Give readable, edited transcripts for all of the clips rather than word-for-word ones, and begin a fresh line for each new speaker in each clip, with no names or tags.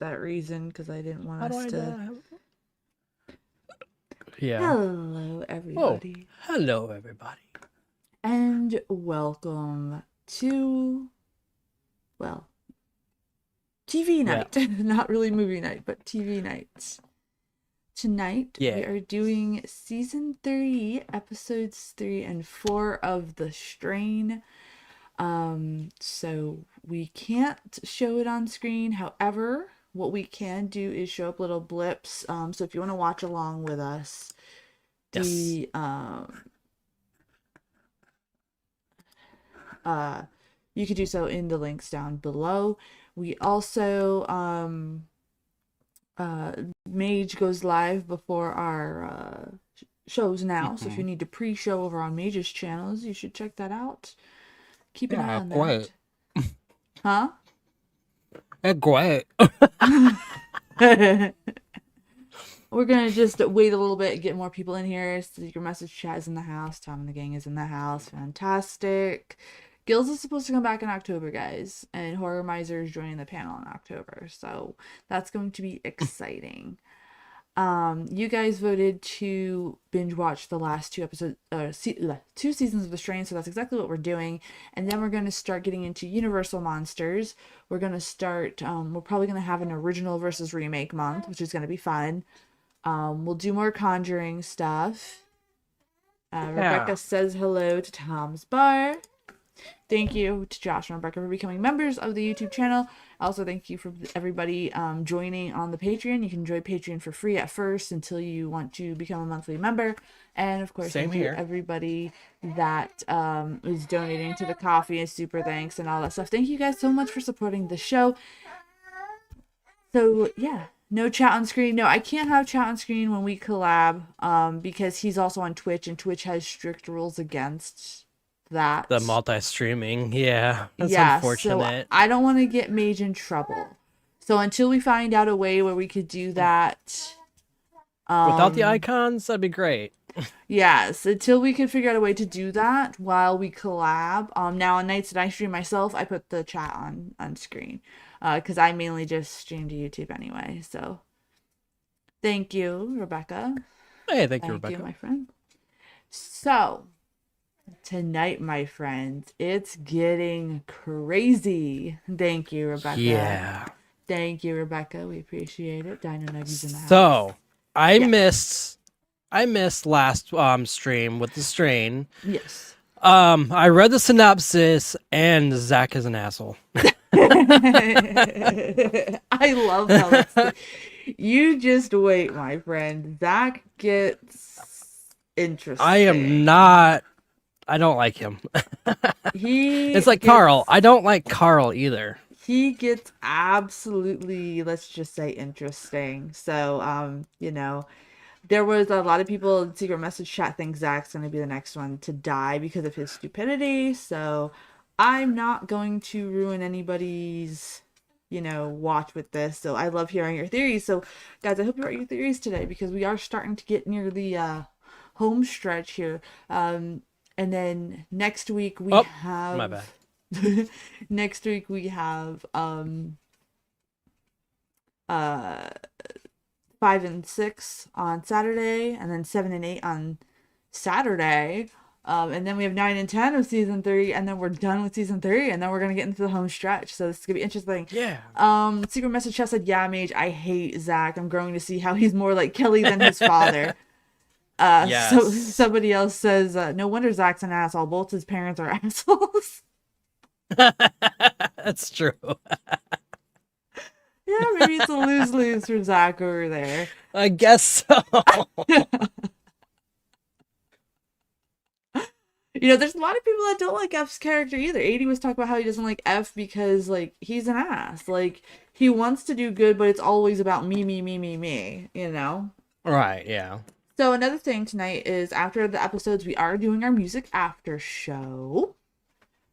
that reason because I didn't want
How do
us
I
to.
Yeah.
Hello, everybody.
Oh, hello, everybody.
And welcome to, well, TV night. Yeah. Not really movie night, but TV night. Tonight, we are doing Season 3, Episodes 3 and 4 of The Strain. So we can't show it on screen. However, what we can do is show up little blips. So if you want to watch along with us, you could do so in the links down below. We also Mage goes live before our shows now. So if you need to pre-show over on Mage's channels, you should check that out. Keep an eye on that. Huh?
Great.
We're gonna just wait a little bit and get more people in here. Secret Message Chat is in the house. Tom and the gang is in the house. Fantastic. Gills is supposed to come back in October, guys, and Horror Miser is joining the panel in October, so that's going to be exciting. You guys voted to binge watch the last 2 episodes, 2 seasons of The Strain, so that's exactly what we're doing. And then we're going to start getting into Universal Monsters. We're going to start, we're probably going to have an original versus remake month, which is going to be fun. We'll do more Conjuring stuff. Rebecca says hello to Tom's Bar. Thank you to Josh and Rebecca for becoming members of the YouTube channel. Also, thank you for everybody joining on the Patreon. You can join Patreon for free at first until you want to become a monthly member. And of course, thank you everybody that is donating to the coffee and super thanks and all that stuff. Thank you guys so much for supporting the show. So yeah, no chat on screen. No, I can't have chat on screen when we collab because he's also on Twitch and Twitch has strict rules against that.
The multi-streaming, that's unfortunate.
So I don't want to get Mage in trouble. So until we find out a way where we could do that
without the icons, that'd be great.
Yes, until we can figure out a way to do that while we collab. Now on nights that I stream myself, I put the chat on screen because I mainly just stream to YouTube anyway. So thank you, Rebecca.
Hey, thank you, Rebecca.
Thank you, my friend. So tonight, my friends, it's getting crazy. Thank you, Rebecca.
Yeah.
Thank you, Rebecca. We appreciate it. Dino Nuggies in the house.
So, I missed last stream with The Strain.
Yes.
I read the synopsis, and Zach is an asshole.
I love how you just wait, my friend. Zach gets interesting.
I don't like him.
It's
like Carl. I don't like Carl either.
He gets absolutely, let's just say, interesting. So, there was a lot of people in Secret Message Chat think Zach's going to be the next one to die because of his stupidity. So I'm not going to ruin anybody's, watch with this. So I love hearing your theories. So guys, I hope you wrote your theories today because we are starting to get near the home stretch here. And then next week we have...
My bad.
Next week we have 5 and 6 on Saturday, and then 7 and 8 on Saturday. And then we have 9 and 10 of season 3, and then we're done with season 3, and then we're gonna get into the home stretch. So this is gonna be interesting.
Yeah.
Secret Message Chat said, "Yeah, Mage, I hate Zach. I'm growing to see how he's more like Kelly than his father."
Yes.
So somebody else says, "No wonder Zach's an asshole. Both his parents are assholes."
That's true.
Yeah, maybe it's a lose-lose for Zach over there.
I guess so.
There's a lot of people that don't like F's character either. 80 was talking about how he doesn't like F because, he's an ass. He wants to do good, but it's always about me, me, me, me, me,
Right, yeah.
So another thing tonight is after the episodes, we are doing our music after show.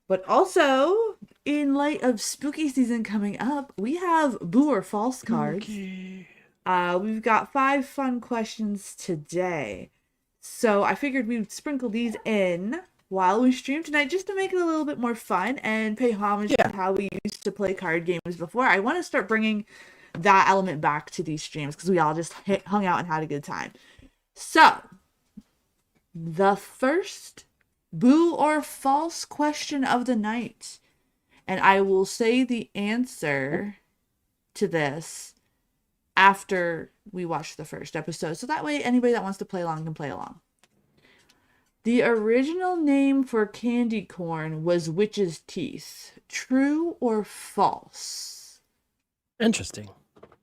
But also, in light of spooky season coming up, we have Boo or False cards.
Okay.
We've got 5 fun questions today. So I figured we would sprinkle these in while we stream tonight just to make it a little bit more fun and pay homage to how we used to play card games before. I want to start bringing that element back to these streams because we all just hung out and had a good time. So, the first boo or false question of the night, and I will say the answer to this after we watch the first episode, so that way anybody that wants to play along can play along. The original name for candy corn was witch's teeth. True or false?
Interesting.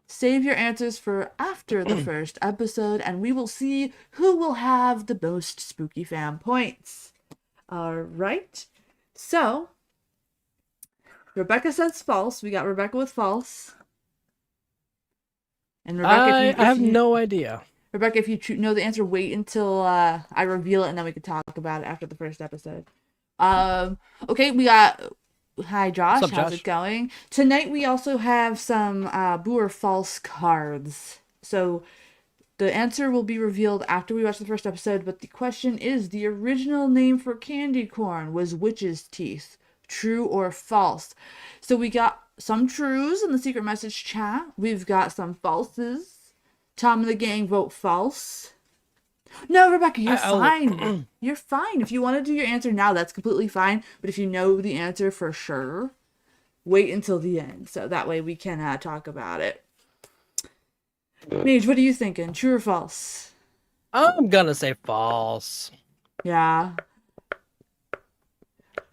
Save your answers for after the first episode, and we will see who will have the most SpookyFam points. All right. So, Rebecca says false. We got Rebecca with false. And Rebecca,
I have no idea.
Rebecca, if you know the answer, wait until I reveal it, and then we can talk about it after the first episode. Okay, we got... Hi, Josh.
What's up,
How's
Josh?
it going? Tonight, we also have some boo or false cards. So, the answer will be revealed after we watch the first episode, but the question is, the original name for candy corn was witch's teeth. True or false? So, we got some trues in the secret message chat. We've got some falses. Tom and the gang vote false. No, Rebecca, you're fine. You're fine. If you want to do your answer now, that's completely fine. But if you know the answer for sure, wait until the end. So that way we can talk about it. Mage, what are you thinking? True or false?
I'm gonna say false.
Yeah.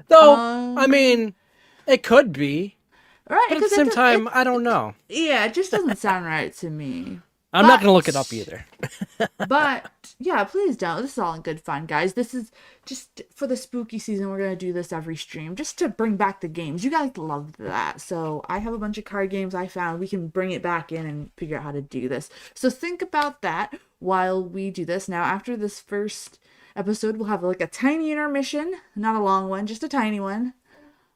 Though, I mean, it could be.
Right.
But at the same time, I don't know.
Yeah, it just doesn't sound right to me.
I'm not going to look it up either.
But, yeah, please don't. This is all in good fun, guys. This is just for the spooky season. We're going to do this every stream just to bring back the games. You guys love that. So I have a bunch of card games I found. We can bring it back in and figure out how to do this. So think about that while we do this. Now, after this first episode, we'll have like a tiny intermission. Not a long one, just a tiny one.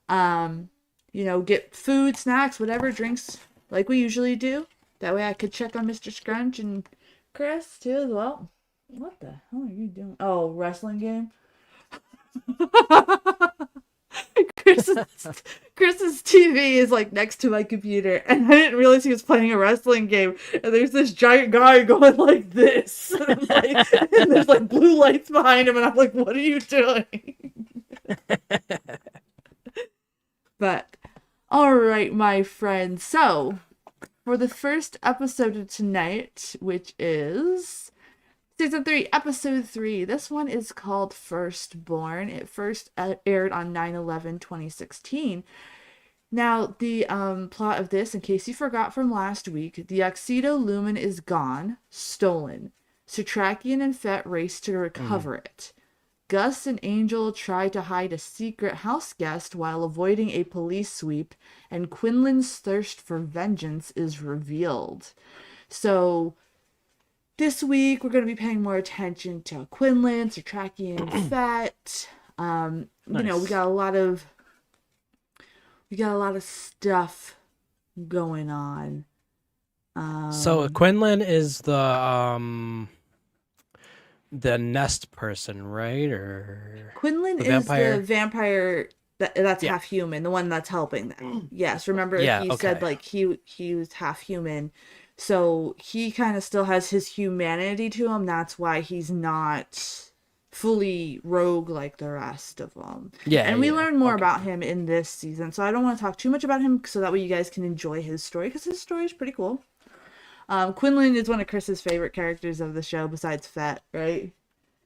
Get food, snacks, whatever, drinks like we usually do. That way I could check on Mr. Scrunch and Chris too as well. What the hell are you doing? Oh, wrestling game? Chris's TV is like next to my computer, and I didn't realize he was playing a wrestling game. And there's this giant guy going like this, and there's like blue lights behind him, and I'm like, "What are you doing?" But all right, my friends. So for the first episode of tonight, which is Season 3, Episode 3, this one is called Firstborn. It first aired on 9/11/2016. Now, the plot of this, in case you forgot from last week, the Oxedo Lumen is gone, stolen. Satrakian and Fett race to recover it. Gus and Angel try to hide a secret house guest while avoiding a police sweep, and Quinlan's thirst for vengeance is revealed. So, this week we're going to be paying more attention to Quinlan, Satraki, and Fett. Nice. We got a lot of stuff going on.
So Quinlan is the nest person, right? Or
Quinlan is the vampire that's half human, the one that's helping them. Yes, remember he said like he was half human, so he kind of still has his humanity to him. That's why he's not fully rogue like the rest of them. Yeah, and we learn more about him in this season, so I don't want to talk too much about him, so that way you guys can enjoy his story, because his story is pretty cool. Quinlan is one of Chris's favorite characters of the show besides Fett, right?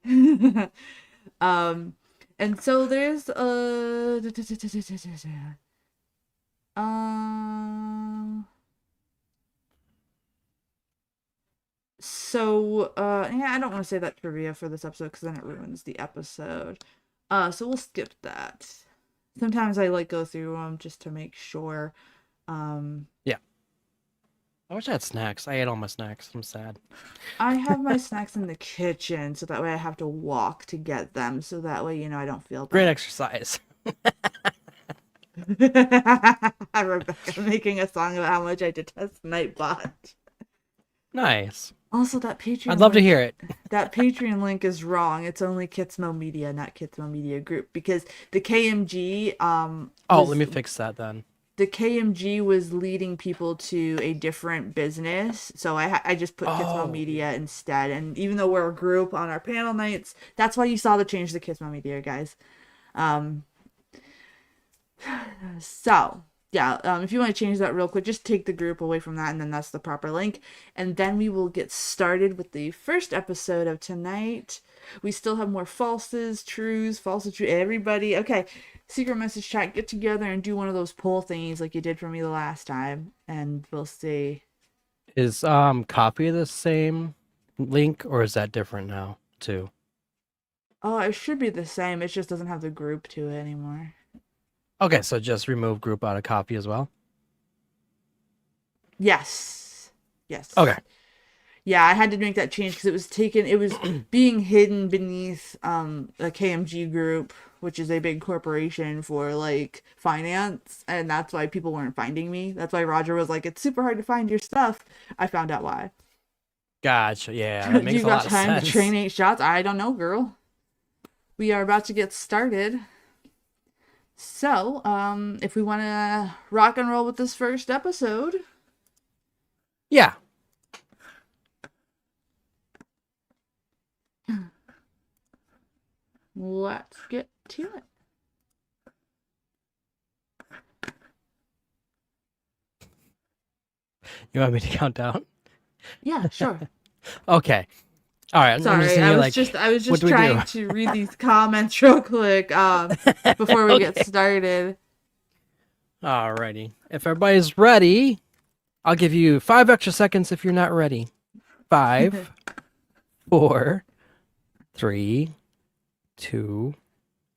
And so there's I don't want to say that trivia for this episode because then it ruins the episode. So we'll skip that. Sometimes I go through them just to make sure.
Yeah. I wish I had snacks. I ate all my snacks. I'm sad.
I have my snacks in the kitchen, so that way I have to walk to get them. So that way, I don't feel bad.
Great exercise.
Rebecca making a song about how much I detest Nightbot.
Nice.
Also, that Patreon.
I'd love to hear it.
That Patreon link is wrong. It's only KitzMoMedia, not KitzMoMedia Group, because the KMG.
Let me fix that then.
the KMG was leading people to a different business, so I just put
Oh,
KitzMoMedia instead. And even though we're a group on our panel nights, that's why you saw the change to KitzMoMedia, guys. Um, so yeah, if you want to change that real quick, just take the group away from that, and then that's the proper link. And then we will get started with the first episode of tonight. We still have more falses, trues, falses, true. Everybody, okay. Secret message chat, get together and do one of those poll thingies like you did for me the last time, and we'll see.
is copy the same link or is that different now too?
Oh, it should be the same. It just doesn't have the group to it anymore.
Okay, so just remove group out of copy as well.
Yes. Yes.
Okay.
Yeah, I had to make that change because it was being hidden beneath a KMG group, which is a big corporation for like finance, and that's why people weren't finding me. That's why Roger was like, "It's super hard to find your stuff." I found out why.
Gotcha. Yeah, that makes
You
a
got
lot of
time to
sense.
train 8 shots? I don't know, girl. We are about to get started. So, if we want to rock and roll with this first episode.
Yeah.
Let's get to it.
You want me to count down?
Yeah, sure.
Okay. All right. I'm
Sorry,
just thinking,
I was
what
just
do we do?
trying to read these comments real quick before we get
Okay.
started.
Alrighty. If everybody's ready, I'll give you 5 extra seconds if you're not ready. 5, 4, 3, 2,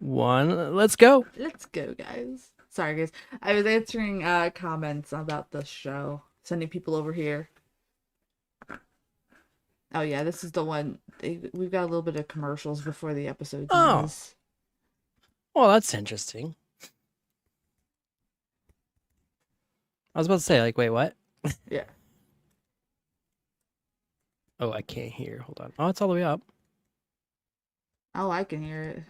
1. Let's go.
Let's go, guys. Sorry, guys. I was answering comments about the show, sending people over here. Oh yeah, this is the one. We've got a little bit of commercials before the episode ends.
Well, that's interesting. I was about to say, like, wait, what?
Yeah.
Oh, I can't hear. Hold on. Oh, it's all the way up.
Oh, I can hear it.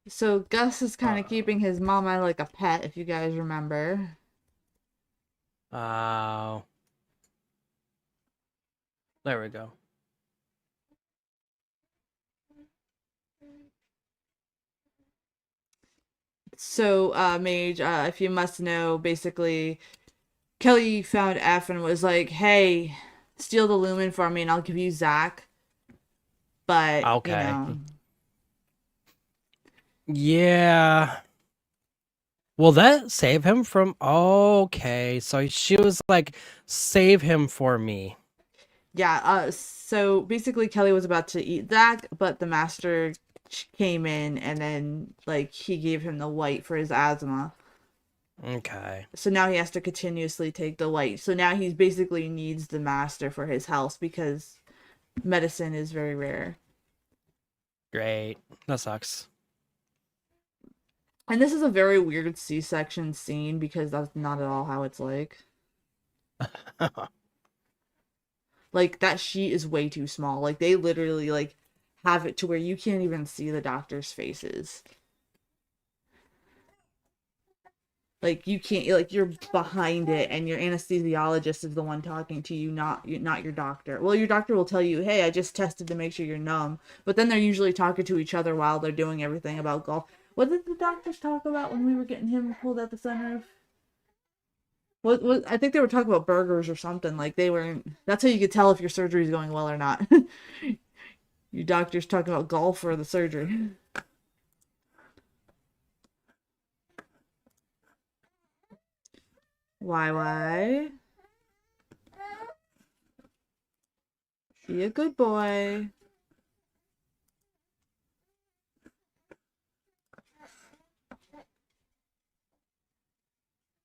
So Gus is kind of keeping his mama like a pet, if you guys remember.
Oh. There we go.
So, Mage, if you must know, basically, Kelly found F and was like, "Hey, steal the lumen for me, and I'll give you Zach." But
Okay. Yeah. Will that save him from? Okay, so she was like, "Save him for me."
Yeah. So basically, Kelly was about to eat Zach, but the master came in, and then like he gave him the white for his asthma.
Okay.
So now he has to continuously take the white. So now he basically needs the master for his health because medicine is very rare.
Great. That sucks.
And this is a very weird C-section scene because that's not at all how it's like. Like, that sheet is way too small. Like, they literally, like, have it to where you can't even see the doctor's faces. Like, you can't, like, you're behind it, and your anesthesiologist is the one talking to you, not your doctor. Well, your doctor will tell you, hey, I just tested to make sure you're numb. But then they're usually talking to each other while they're doing everything about golf. What did the doctors talk about when we were getting him pulled out the sunroof? What I think they were talking about burgers or something. Like they weren't. That's how you could tell if your surgery is going well or not. Your doctor's talking about golf or the surgery. Why? Be a good boy.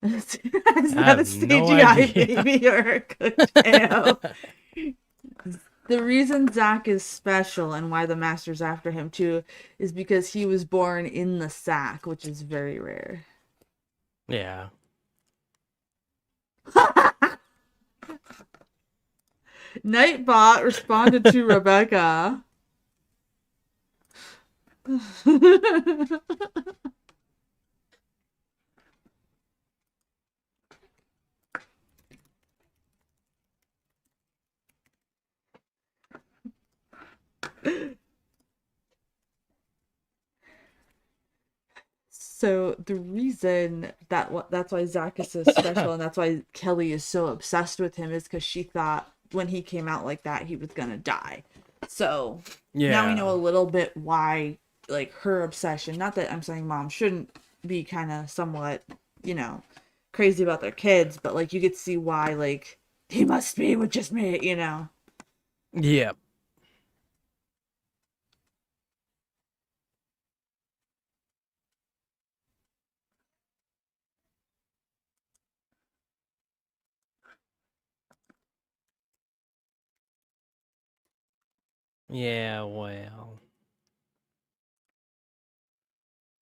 Is that a CGI baby or a coattail? The reason Zach is special and why the master's after him too is because he was born in the sack, which is very rare.
Yeah.
Nightbot responded to Rebecca. So the reason that's why Zach is so special and that's why Kelly is so obsessed with him is because she thought when he came out like that he was gonna die. So now we know a
Yeah.
little bit why, like, her obsession. Not that I'm saying mom shouldn't be kind of somewhat, you know, crazy about their kids, but like you could see why, like, he must be with just me, you know.
Yep. Yeah, well.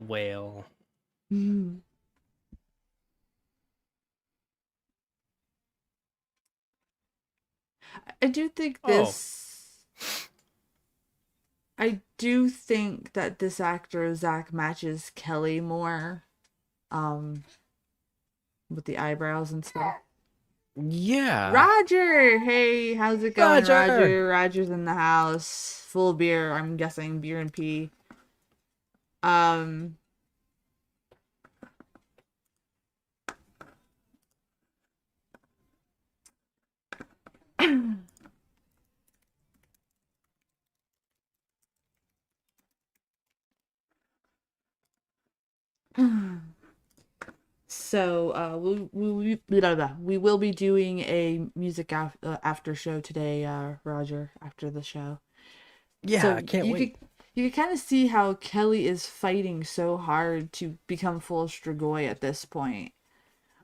Well.
Mhm. I do think
Oh.
this. I do think that this actor Zach matches Kelly more, um, with the eyebrows and stuff.
Yeah.
Roger, hey, how's it going,
Roger.
Roger? Roger's in the house, full of beer. I'm guessing beer and pee. Um, so we will be doing a after show today, Roger, after the show.
Yeah, I
So
can't wait.
you could kind of see how Kelly is fighting so hard to become full Strigoi at this point.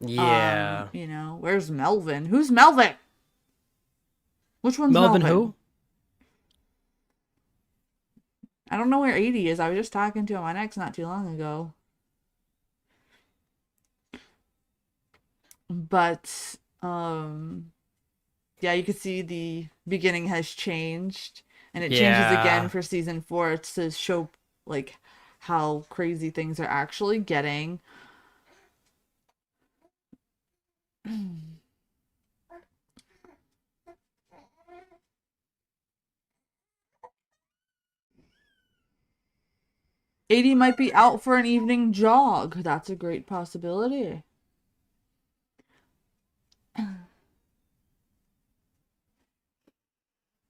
Yeah.
You know, where's Melvin? Who's Melvin? Which one's
Melvin
Melvin?
who?
I don't know where 80 is. I was just talking to him on X not too long ago. But yeah, you can see the beginning has changed and it changes again
Yeah.
for season 4 to show, like, how crazy things are actually getting. 80 might be out for an evening jog. That's a great possibility.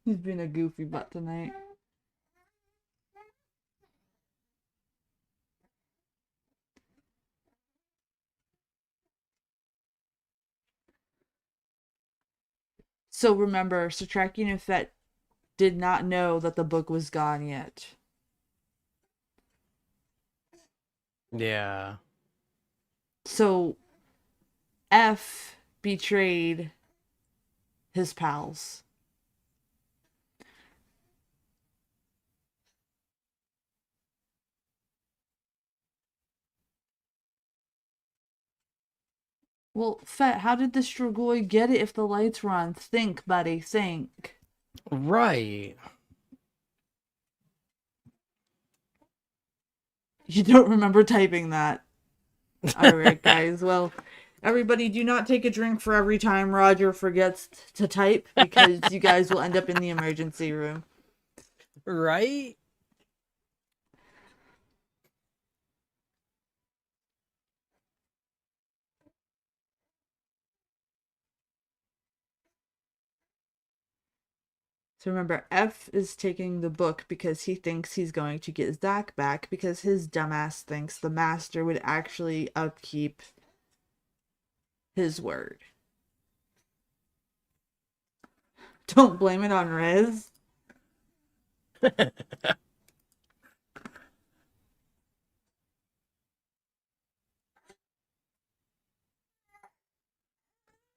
He's been a goofy butt tonight. So remember, Satraki and Fett did not know that the book was gone yet.
Yeah.
So F betrayed his pals. Well, Fett, how did the Strigoi get it if the lights were on? Think, buddy, think.
Right.
You don't remember typing that. Alright, guys. Well, everybody, do not take a drink for every time Roger forgets to type because you guys will end up in the emergency room.
Right?
So remember, F is taking the book because he thinks he's going to get Zach back because his dumbass thinks the master would actually upkeep his word. Don't blame it on Riz.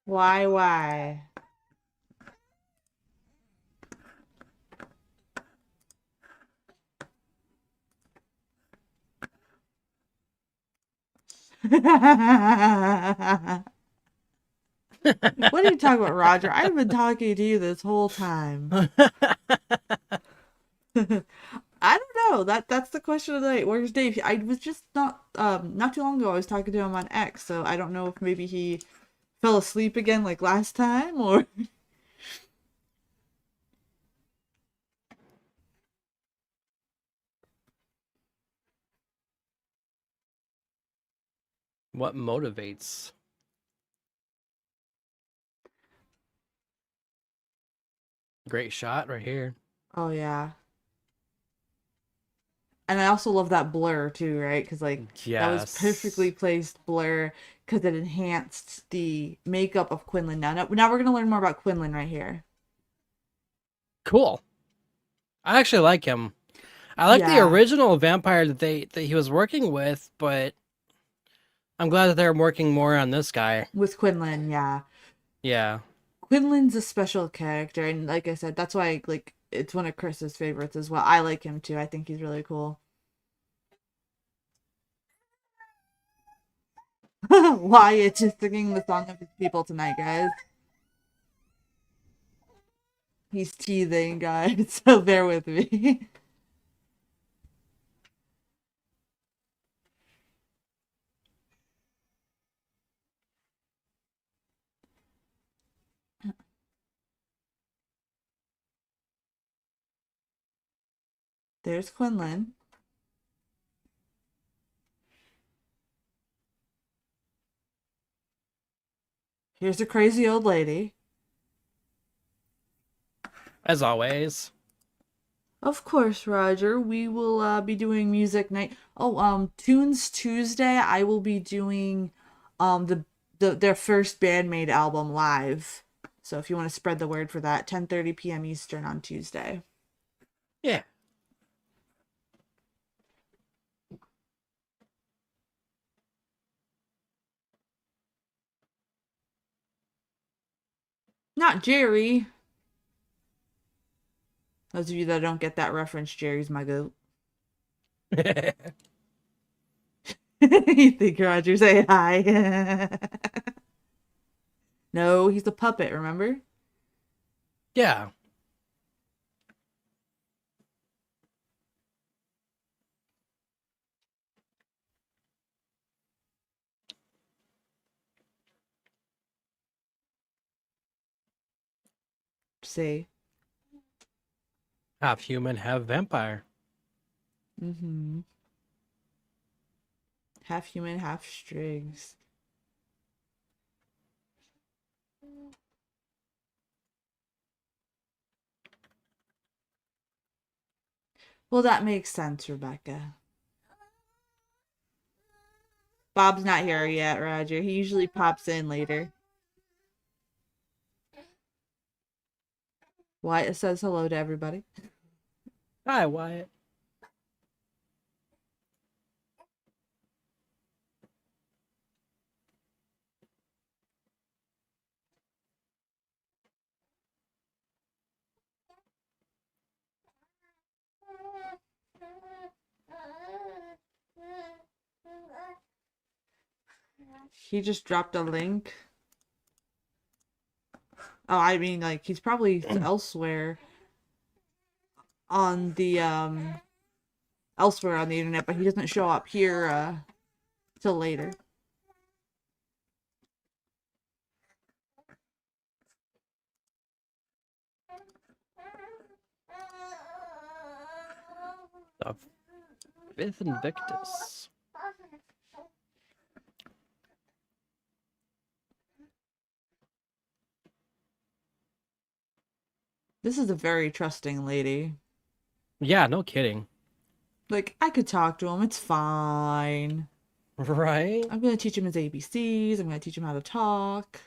Why? What are you talking about, Roger? I've been talking to you this whole time. I don't know. That's the question of the night. Where's Dave? I was just not too long ago I was talking to him on X, so I don't know if maybe he fell asleep again like last time or
What motivates? Great shot right here.
Oh yeah. And I also love that blur too, right? Because like that was perfectly
Yes.
placed blur because it enhanced the makeup of Quinlan. Now we're gonna learn more about Quinlan right here.
Cool. I actually like him. I like the
Yeah,
original vampire that he was working with, but I'm glad that they're working more on this guy.
with Quinlan, yeah.
Yeah.
Quinlan's a special character, and like I said, that's why like it's one of Chris's favorites as well. I like him too. I think he's really cool. Wyatt is singing the song of his people tonight, guys. He's teething, guys, so bear with me. There's Quinlan. Here's a crazy old lady.
As always.
Of course, Roger. We will be doing music night. Oh, Tunes Tuesday. I will be doing their first bandmade album live. So if you want to spread the word for that, 10:30 p.m. Eastern on Tuesday.
Yeah.
Not Jerry. Those of you that don't get that reference, Jerry's my goat. You think Roger say hi? No, he's a puppet, remember?
Yeah.
See.
Half human, half vampire.
Mm-hmm. Half human, half Strigs. Well, that makes sense, Rebecca. Bob's not here yet, Roger. He usually pops in later. Wyatt says hello to everybody.
Hi, Wyatt.
He just dropped a link. Oh, I mean, like, he's probably elsewhere on the, elsewhere on the internet, but he doesn't show up here, till later.
The fifth Invictus.
This is a very trusting lady.
Yeah, no kidding.
Like, I could talk to him. It's fine.
Right?
I'm gonna teach him his ABCs. I'm gonna teach him how to talk.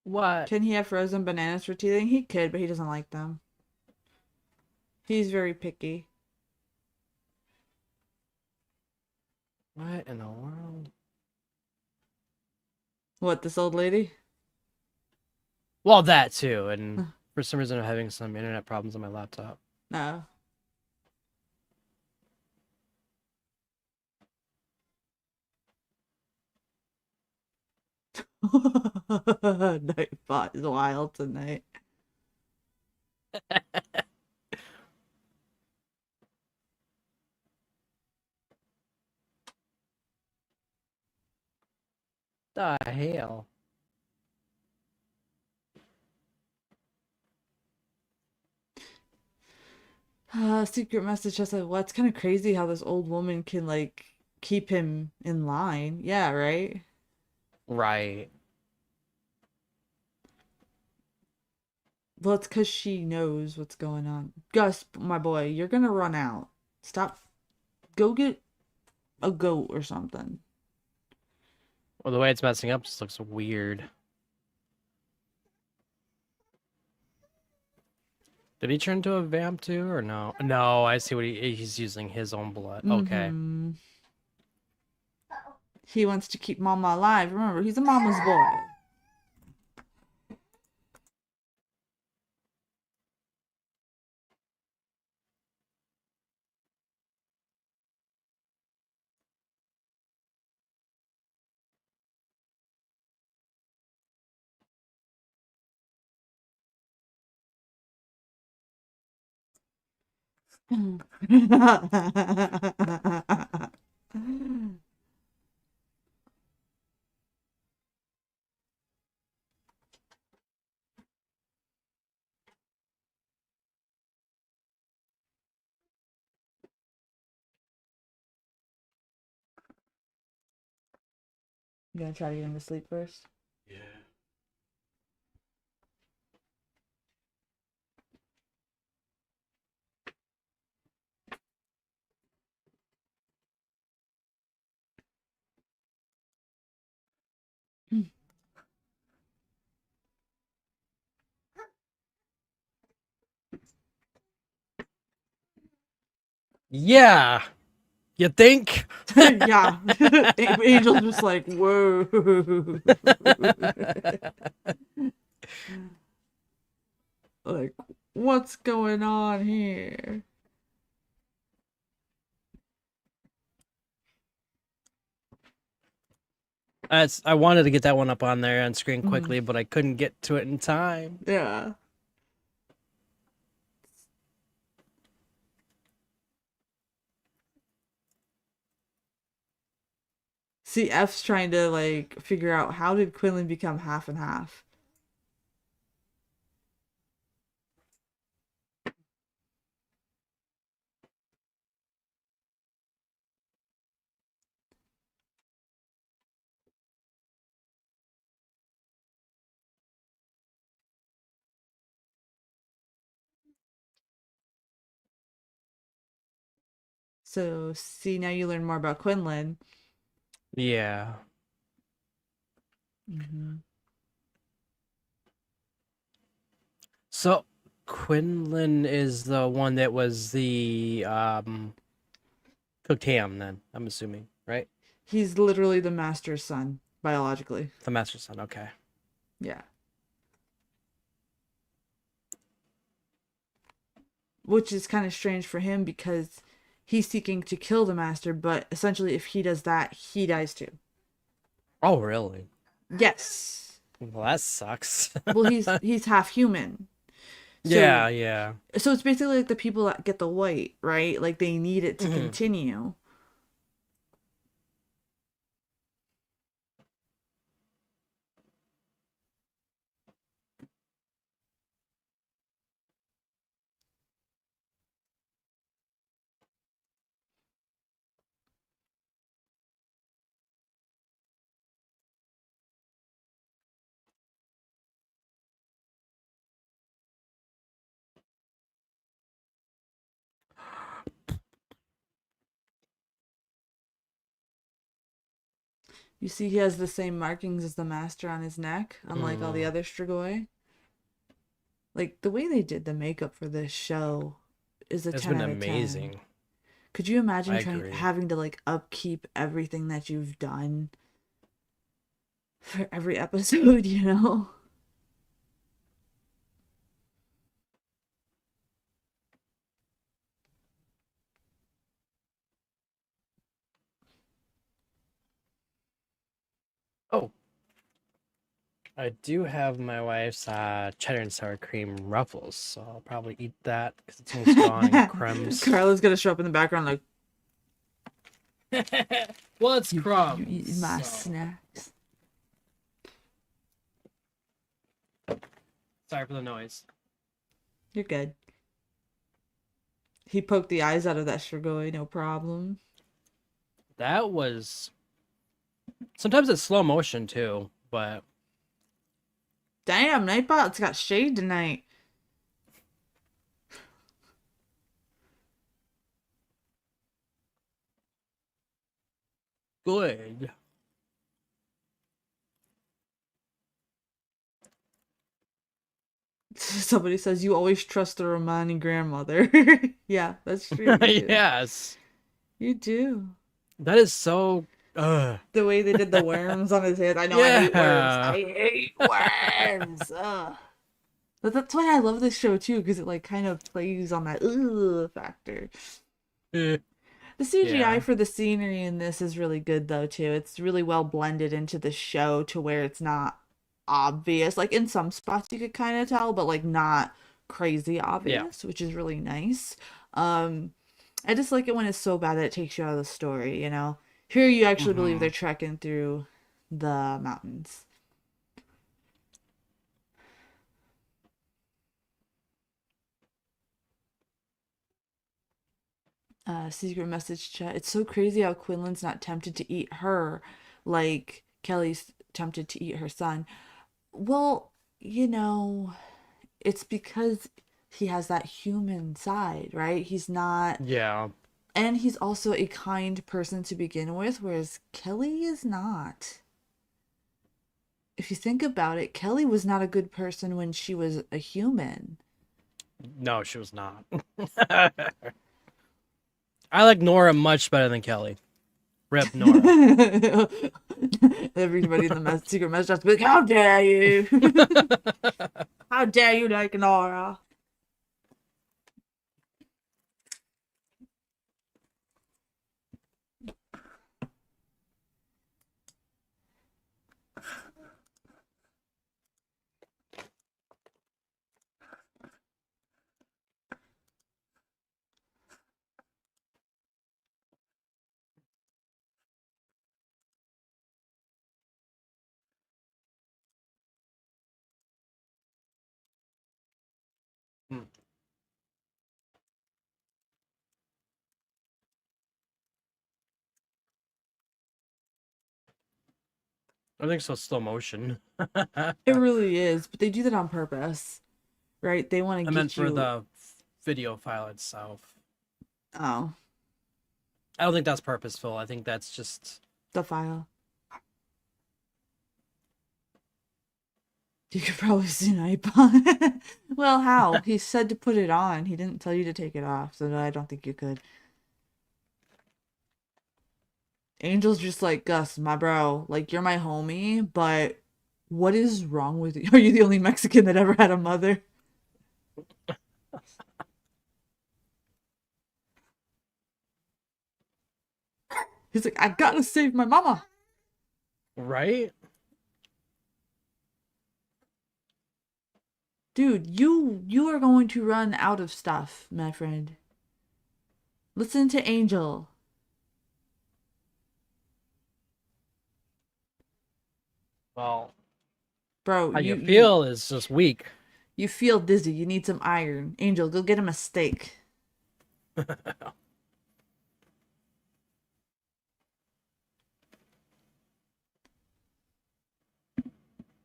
What?
Can he have frozen bananas for teething? He could, but he doesn't like them. He's very picky.
What in the world?
What, this old lady?
Well, that too. And for some reason, I'm having some internet problems on my laptop.
No. Nightbot is wild tonight.
The hell?
Secret message just like, well, it's kind of crazy how this old woman can like keep him in line. Yeah, right?
Right.
Well, it's because she knows what's going on. Gus, my boy, you're gonna run out. Stop. Go get a goat or something.
Well, the way it's messing up just looks weird. Did he turn into a vamp too, or no? No, I see what he's using his own blood. Okay.
Mm-hmm. He wants to keep Mama alive. Remember, he's a mama's boy. You gonna try to get him to sleep first?
Yeah. You think?
Yeah. Angel's just like, whoa. Like, what's going on here?
I wanted to get that one up on there on screen
Mhm.
quickly, but I couldn't get to it in time.
Yeah. See, F's trying to like figure out how did Quinlan become half and half. So, see, now you learn more about Quinlan.
Yeah.
Mm-hmm.
So Quinlan is the one that was the cooked ham then, I'm assuming, right?
He's literally the master's son, biologically.
The master son, okay.
Yeah. Which is kind of strange for him because he's seeking to kill the master, but essentially, if he does that, he dies too.
Oh, really?
Yes.
Well, that sucks.
Well, he's half human. So
Yeah, yeah.
so it's basically like the people that get the white, right? Like they need it to
Mhm.
continue. You see, he has the same markings as the master on his neck, unlike all the
Mm.
other Strigoi. Like the way they did the makeup for this show is a
It's
10
been
out of 10.
amazing.
Could you imagine
I
trying
agree.
having to like upkeep everything that you've done for every episode, you know?
Oh, I do have my wife's cheddar and sour cream ruffles, so I'll probably eat that because it's almost gone in crumbs.
Carla's gonna show up in the background like,
Well, it's
you eat
crumbs.
my
So.
snacks.
Sorry for the noise.
You're good. He poked the eyes out of that Strigoi, no problem.
That was sometimes it's slow motion too, but
Damn, Nightbot's got shade tonight.
good.
Somebody says you always trust the Romani grandmother. Yeah, that's true. You do.
Yes.
You do.
That is so
The way they did the worms on his head. I know I hate worms.
yeah.
I hate worms. Ugh. But that's why I love this show too, because it like kind of plays on that factor.
Eh,
The CGI
yeah.
for the scenery in this is really good though too. It's really well blended into the show to where it's not obvious. Like in some spots you could kind of tell, but like not crazy
Yeah.
obvious, which is really nice. Um I just like it when it's so bad that it takes you out of the story, you know. Here you actually believe
Hmm.
they're trekking through the mountains. Secret message chat. It's so crazy how Quinlan's not tempted to eat her like Kelly's tempted to eat her son. Well, you know, it's because he has that human side, right? He's not,
Yeah.
and he's also a kind person to begin with, whereas Kelly is not. If you think about it, Kelly was not a good person when she was a human.
No, she was not. I like Nora much better than Kelly. Rip Nora.
Everybody in the secret message has to be like, how dare you? How dare you like Nora?
Hmm. I think so. Slow motion.
It really is, but they do that on purpose, right? They want to
I meant
get
for
you.
the video file itself.
Oh,
I don't think that's purposeful. I think that's just
the file. You could probably see an iPod. Well, how? He said to put it on. He didn't tell you to take it off, so no, I don't think you could. Angel's just like, Gus, my bro, like you're my homie, but what is wrong with you? Are you the only Mexican that ever had a mother? He's like, I gotta save my mama.
right.
Dude, you are going to run out of stuff, my friend. Listen to Angel.
Well,
Bro,
how you
you
feel is just weak.
you feel dizzy. You need some iron. Angel, go get him a steak.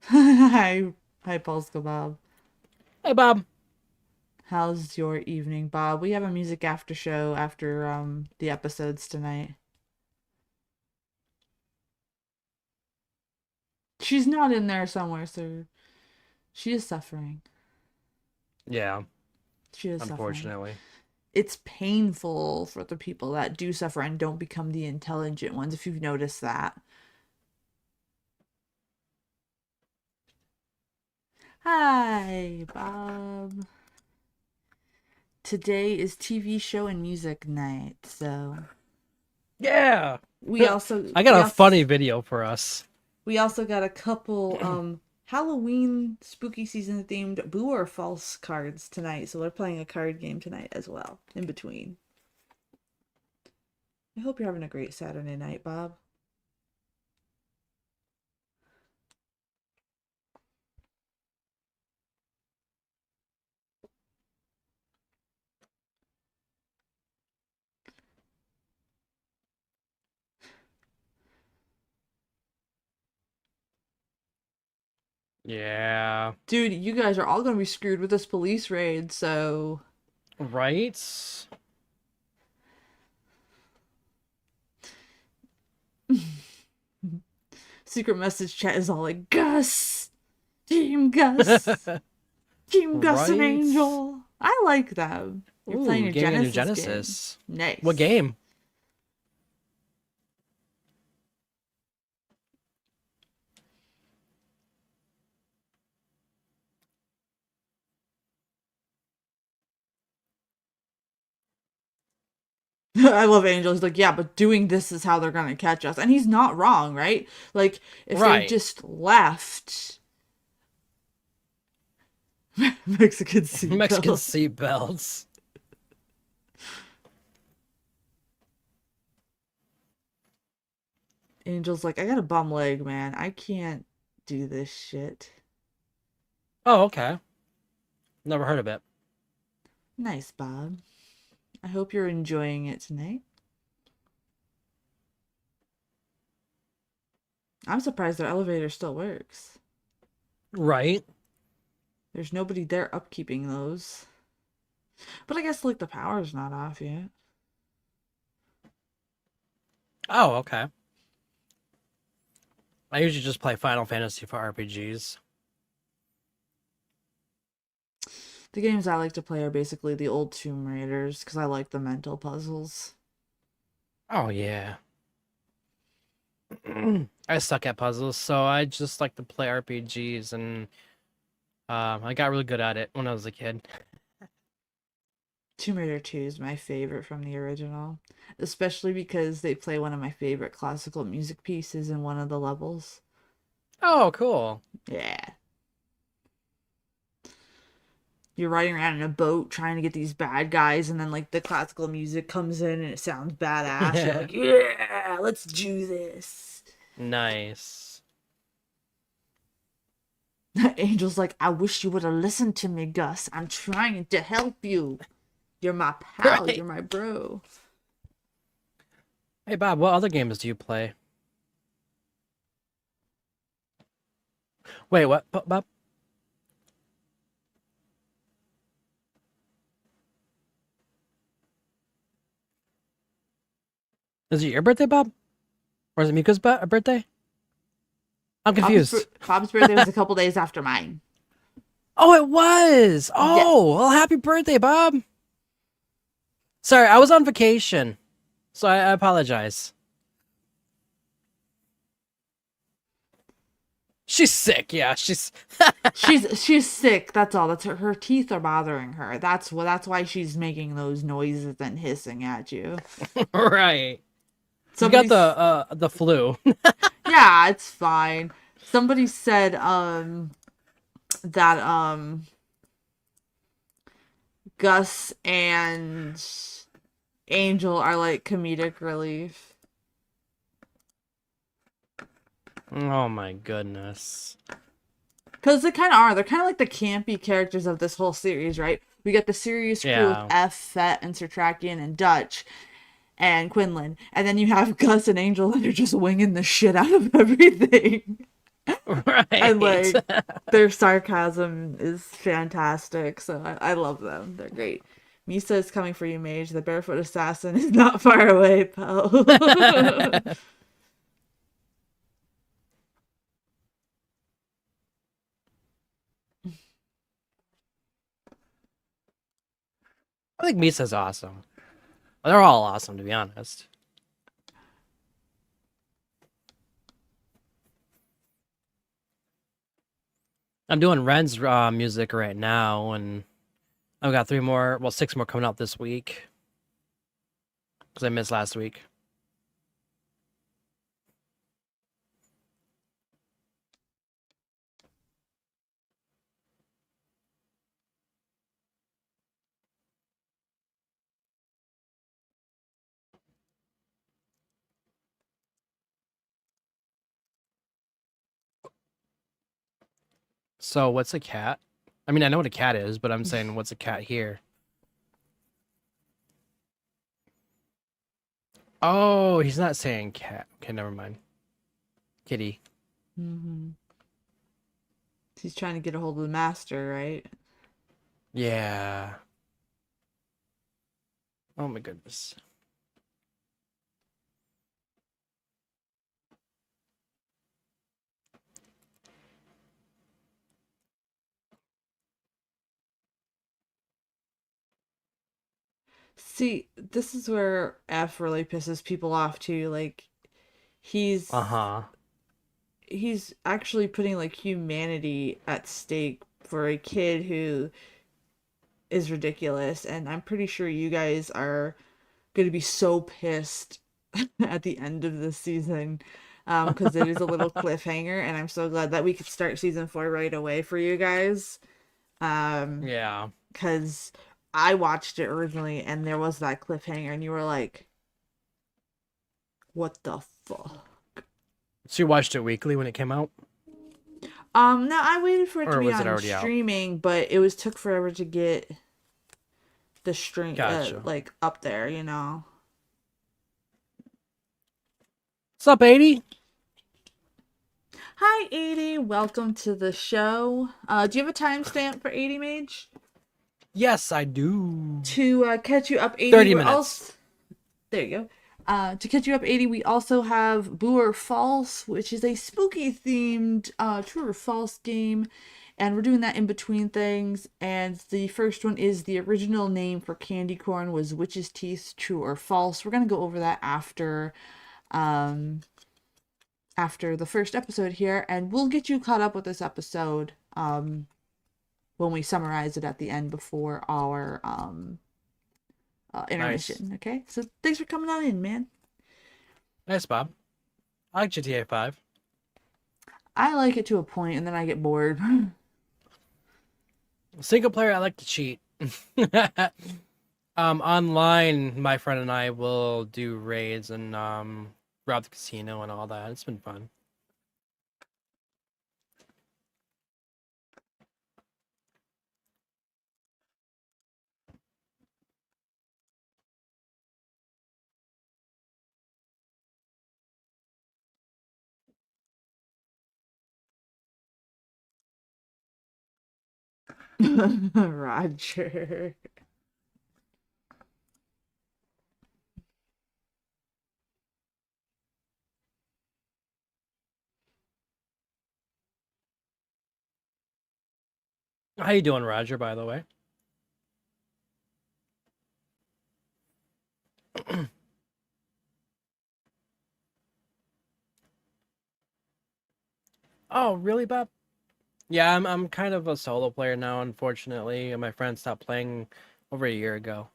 Hi, Polska Bob.
Hey, Bob.
How's your evening, Bob? We have a music after show after the episodes tonight. She's not in there somewhere, so she is suffering.
Yeah,
She is suffering.
unfortunately.
It's painful for the people that do suffer and don't become the intelligent ones, if you've noticed that. Hi, Bob. Today is TV show and music night, so
Yeah.
we also
I
we
got a
also
funny video for us.
we also got a couple Halloween spooky season themed boo or false cards tonight. So we're playing a card game tonight as well in between. I hope you're having a great Saturday night, Bob.
Yeah.
Dude, you guys are all gonna be screwed with this police raid, so
Right?
secret message chat is all like Gus, Team Gus, Team Gus and
Right?
Angel. I like them. You're playing
Ooh,
your
gaming on your
Genesis game.
Genesis. What
Nice.
game?
I love Angel. He's like, yeah, but doing this is how they're gonna catch us, and he's not wrong, right? Like, if they
Right.
just left Mexican
Mexican
seatbelt.
seatbelts.
Angel's like, I got a bum leg, man. I can't do this shit.
Oh, okay. Never heard of it.
Nice, Bob. I hope you're enjoying it tonight. I'm surprised their elevator still works.
Right.
There's nobody there upkeeping those. But I guess, like, the power's not off yet.
Oh, okay. I usually just play Final Fantasy for RPGs.
The games I like to play are basically the old Tomb Raiders, because I like the mental puzzles.
Oh, yeah. I suck at puzzles, so I just like to play RPGs, and I got really good at it when I was a kid.
Tomb Raider 2 is my favorite from the original, especially because they play one of my favorite classical music pieces in one of the levels.
Oh, cool.
Yeah. You're riding around in a boat trying to get these bad guys, and then like the classical music comes in and it sounds badass. You're like, yeah, let's do this.
Nice.
Angel's like, I wish you would have listened to me, Gus. I'm trying to help you. You're my pal.
Right.
You're my bro.
Hey, Bob, what other games do you play? Wait, what, Bob? Is it your birthday, Bob? Or is it Mika's birthday? I'm confused.
Bob's birthday was a couple days after mine.
Oh, it was.
Yes.
Oh, well, happy birthday, Bob. Sorry, I was on vacation, so I apologize. She's sick. Yeah, she's
She's sick. That's all. That's her teeth are bothering her. That's why she's making those noises and hissing at you.
right. You got
Somebody's
the flu.
Yeah, it's fine. Somebody said that Gus and Angel are like comedic relief.
Oh my goodness.
Because they kind of are. They're kind of like the campy characters of this whole series, right? We got the serious crew with
Yeah.
F, Fett, and Sertrakian, and Dutch, and Quinlan. And then you have Gus and Angel, and they're just winging the shit out of everything. And,
Right.
like, their sarcasm is fantastic. So I love them. They're great. Misa is coming for you, Mage. The barefoot assassin is not far away, pal.
I think Misa's awesome. They're all awesome, to be honest. I'm doing Ren's music right now, and I've got 6 more coming out this week because I missed last week. So, what's a cat? I mean, I know what a cat is, but I'm saying, what's a cat here? Oh, he's not saying cat. Okay, never mind. Kitty.
hmm He's trying to get a hold of the master, right?
Yeah. Oh my goodness.
See, this is where F really pisses people off too. Like he's
Uh-huh.
he's actually putting like humanity at stake for a kid who is ridiculous, and I'm pretty sure you guys are going to be so pissed at the end of this season, because it is a little cliffhanger, and I'm so glad that we could start season 4 right away for you guys.
Yeah.
Because I watched it originally and there was that cliffhanger, and you were like, what the fuck?
So you watched it weekly when it came out?
No, I waited for it to
Or
be
was it
on
already out?
streaming, but it was took forever to get the stream
Gotcha.
like up there, you know.
What's up, 80?
Hi, 80. Welcome to the show. Do you have a timestamp for 80 Mage?
Yes, I do.
To catch you up, 80,
30
we're
minutes.
also... There you go. To catch you up, 80, we also have Boo or False, which is a spooky themed true or false game. And we're doing that in between things. And the first one is the original name for candy corn was Witch's Teeth, true or false. We're going to go over that um, after the first episode here. And we'll get you caught up with this episode when we summarize it at the end before our intermission.
Nice.
Okay, so thanks for coming on in, man.
Nice, Bob. I like GTA 5.
I like it to a point, and then I get bored.
Single player, I like to cheat. Online, my friend and I will do raids and rob the casino and all that. It's been fun.
Roger.
How you doing, Roger, by the way? Oh, really, Bob? Yeah, I'm kind of a solo player now, unfortunately. My friend stopped playing over a year ago.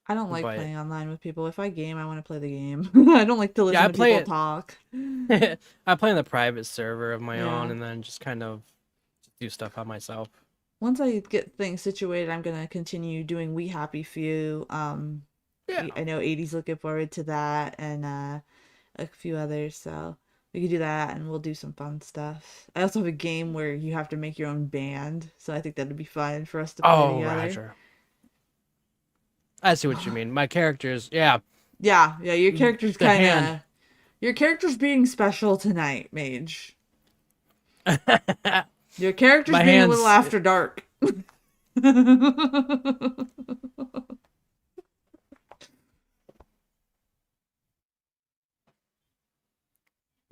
I don't like
But
playing online with people. If I game, I want to play the game. I don't like to
yeah,
listen
I
to
play
people
it.
talk.
I play in the private server of my own
Yeah.
and then just kind of do stuff on myself.
Once I get things situated, I'm gonna continue doing We Happy Few.
Yeah.
I know 80's looking forward to that, and a few others. So we could do that, and we'll do some fun stuff. I also have a game where you have to make your own band, so I think that'd be fun for us to play
Oh,
together.
Roger. I see what you mean. My characters, yeah.
Yeah, yeah,
The hand.
your character's being special tonight, Mage. Your character's
My
being a little
hands.
after dark.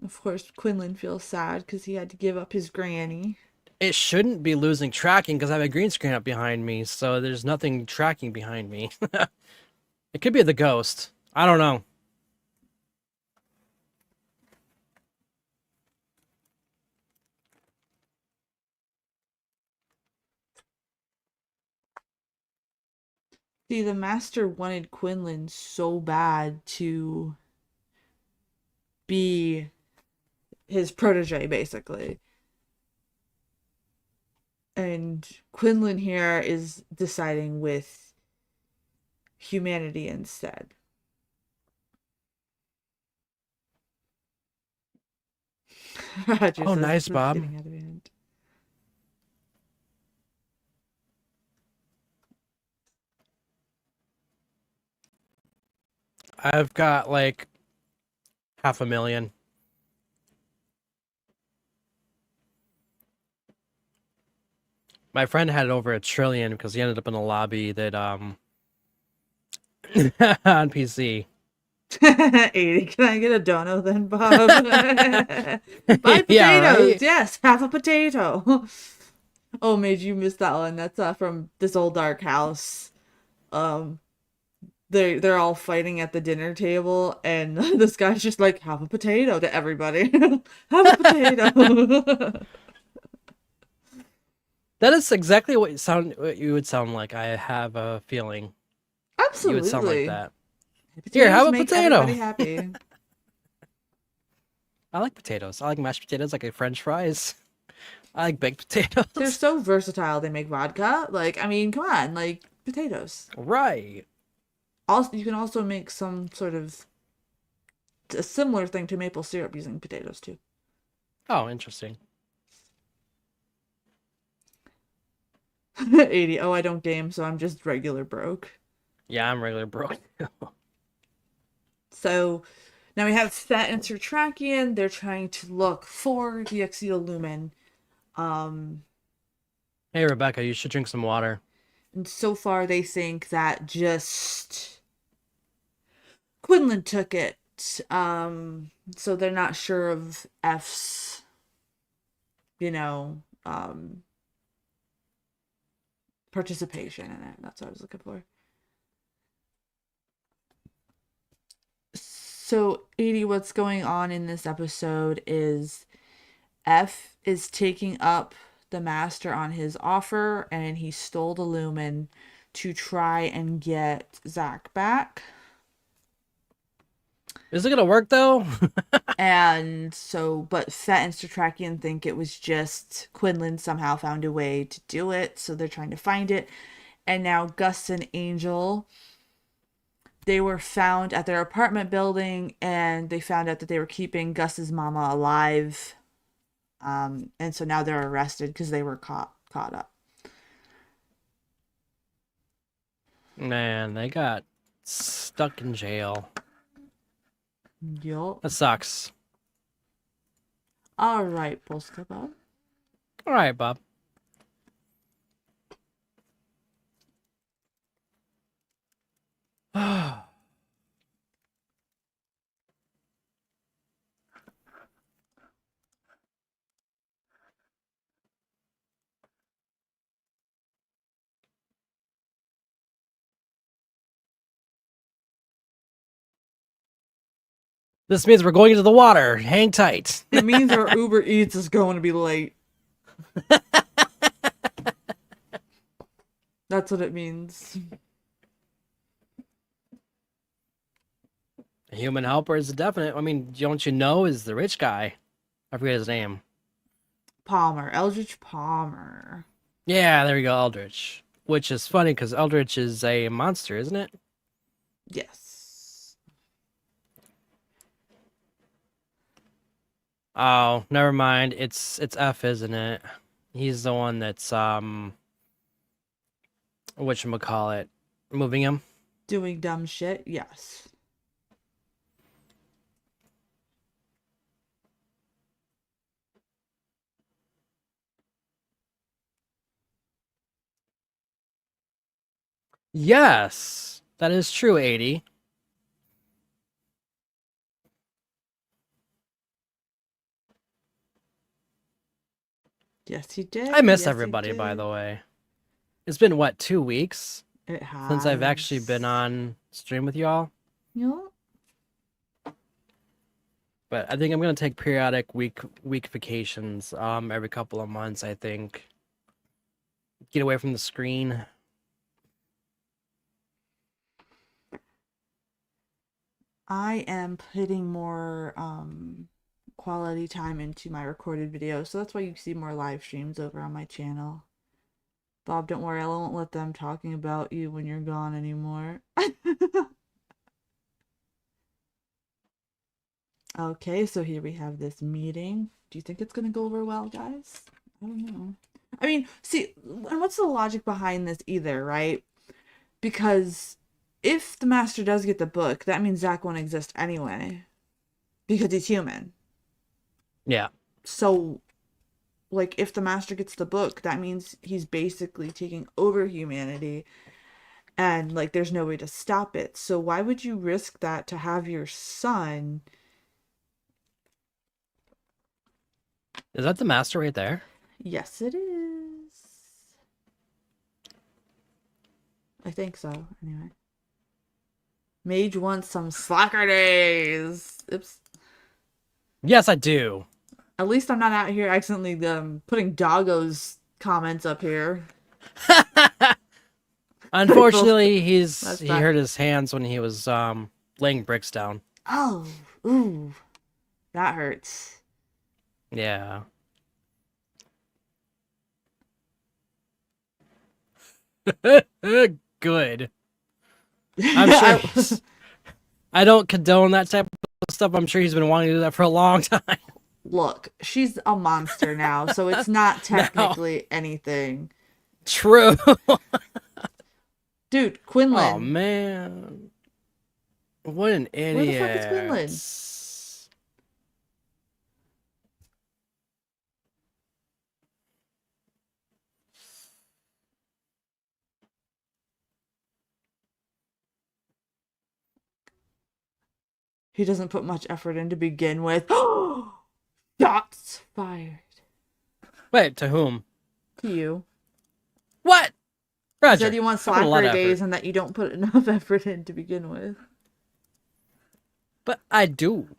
Of course, Quinlan feels sad because he had to give up his granny.
It shouldn't be losing tracking because I have a green screen up behind me, so there's nothing tracking behind me. It could be the ghost. I don't know.
See, the master wanted Quinlan so bad to be his protege, basically. And Quinlan here is deciding with humanity instead. Roger
Oh,
says
nice,
this is
Bob.
getting out of hand.
I've got like 500,000. My friend had over 1 trillion because he ended up in a lobby that on PC.
80. Can I get a dono then, Bob? Buy
Yeah,
potatoes.
right.
Yes, have a potato. Oh, made you miss that one. That's from This Old Dark House. Um, they're all fighting at the dinner table, and this guy's just like, have a potato to everybody. Have a potato.
That is exactly what you would sound like. I have a feeling you would sound like
Absolutely.
that. Here, have
Potatoes
a
make
potato.
everybody happy.
I like potatoes. I like mashed potatoes. I like French fries. I like baked
They're
potatoes.
so versatile. They make vodka. Like, I mean, come on, like potatoes.
Right.
Also, you can also make some sort of a similar thing to maple syrup using potatoes too.
Oh, interesting.
80. Oh, I don't game, so I'm just regular broke.
Yeah, I'm regular broke.
So now we have Fett and Sir Trakian. They're trying to look for the Exeter Um,
Hey, Rebecca, you should drink some water.
and so far they think that just Quinlan took it. So they're not sure of F's, you know, participation in it. That's what I was looking for. So, 80, what's going on in this episode is F is taking up the master on his offer, and he stole the lumen to try and get Zach back.
Is it gonna work though?
And so, but Fett and Stratrakian think it was just Quinlan somehow found a way to do it, so they're trying to find it. And now Gus and Angel, they were found at their apartment building, and they found out that they were keeping Gus's mama alive. And so now they're arrested because they were caught up.
Man, they got stuck in jail.
Yup.
That sucks.
All right, Polska Bob.
All right, Bob. This means we're going into the water. Hang tight.
It means our Uber Eats is going to be late. That's what it means.
A human helper is a definite. I mean, don't you know is the rich guy? I forget his name.
Palmer. Eldridge Palmer.
Yeah, there we go, Eldritch. Which is funny because Eldritch is a monster, isn't it?
Yes.
Oh, never mind. It's F, isn't it? He's the one that's whatchamacallit, moving him.
Doing dumb shit? Yes.
Yes, that is true, 80.
Yes, he did.
I miss
Yes, he
everybody, by
did.
the way. It's been, what, 2 weeks
It has.
since I've actually been on stream with y'all?
Yeah.
But I think I'm gonna take periodic week vacations, every couple of months, I think. Get away from the screen.
I am putting more quality time into my recorded videos, so that's why you see more live streams over on my channel. Bob, don't worry, I won't let them talking about you when you're gone anymore. Okay, so here we have this meeting. Do you think it's gonna go over well, guys? I don't know. I mean, see, and what's the logic behind this either, right? Because if the master does get the book, that means Zach won't exist anyway. Because he's human.
Yeah.
So like if the master gets the book, that means he's basically taking over humanity, and like there's no way to stop it. So why would you risk that to have your son?
Is that the master right there?
Yes, it is. I think so. Anyway. Mage wants some slacker days. Oops.
Yes, I do.
At least I'm not out here accidentally putting Doggo's comments up here.
Unfortunately, he
fine.
hurt his hands when he was laying bricks down.
Oh, ooh, that hurts.
Yeah. Good. I'm sure I don't condone that type of stuff. I'm sure he's been wanting to do that for a long time.
Look, she's a monster now, so it's not technically anything.
True.
Dude, Quinlan.
Oh man. What an idiot.
Where the fuck is Quinlan? He doesn't put much effort in to begin with. Shots fired.
Wait, to whom?
To you.
What? Roger.
You said you want slacker days and that you don't put enough effort in to begin with.
But I do.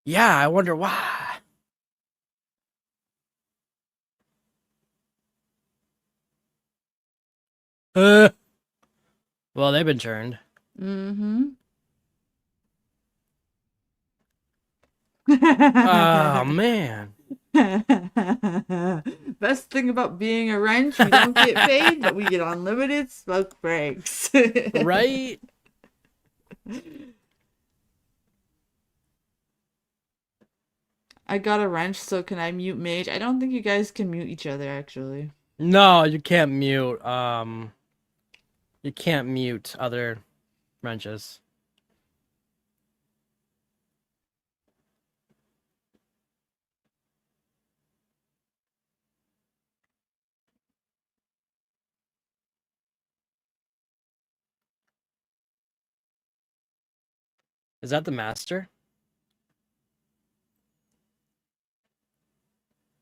Yeah, I wonder why. Well, they've been turned.
Mm-hmm.
Oh, man.
Best thing about being a wrench, we don't get paid, but we get unlimited smoke breaks.
Right?
I got a wrench, so can I mute Mage? I don't think you guys can mute each other, actually.
No, you can't mute. You can't mute other wrenches. Is that the master?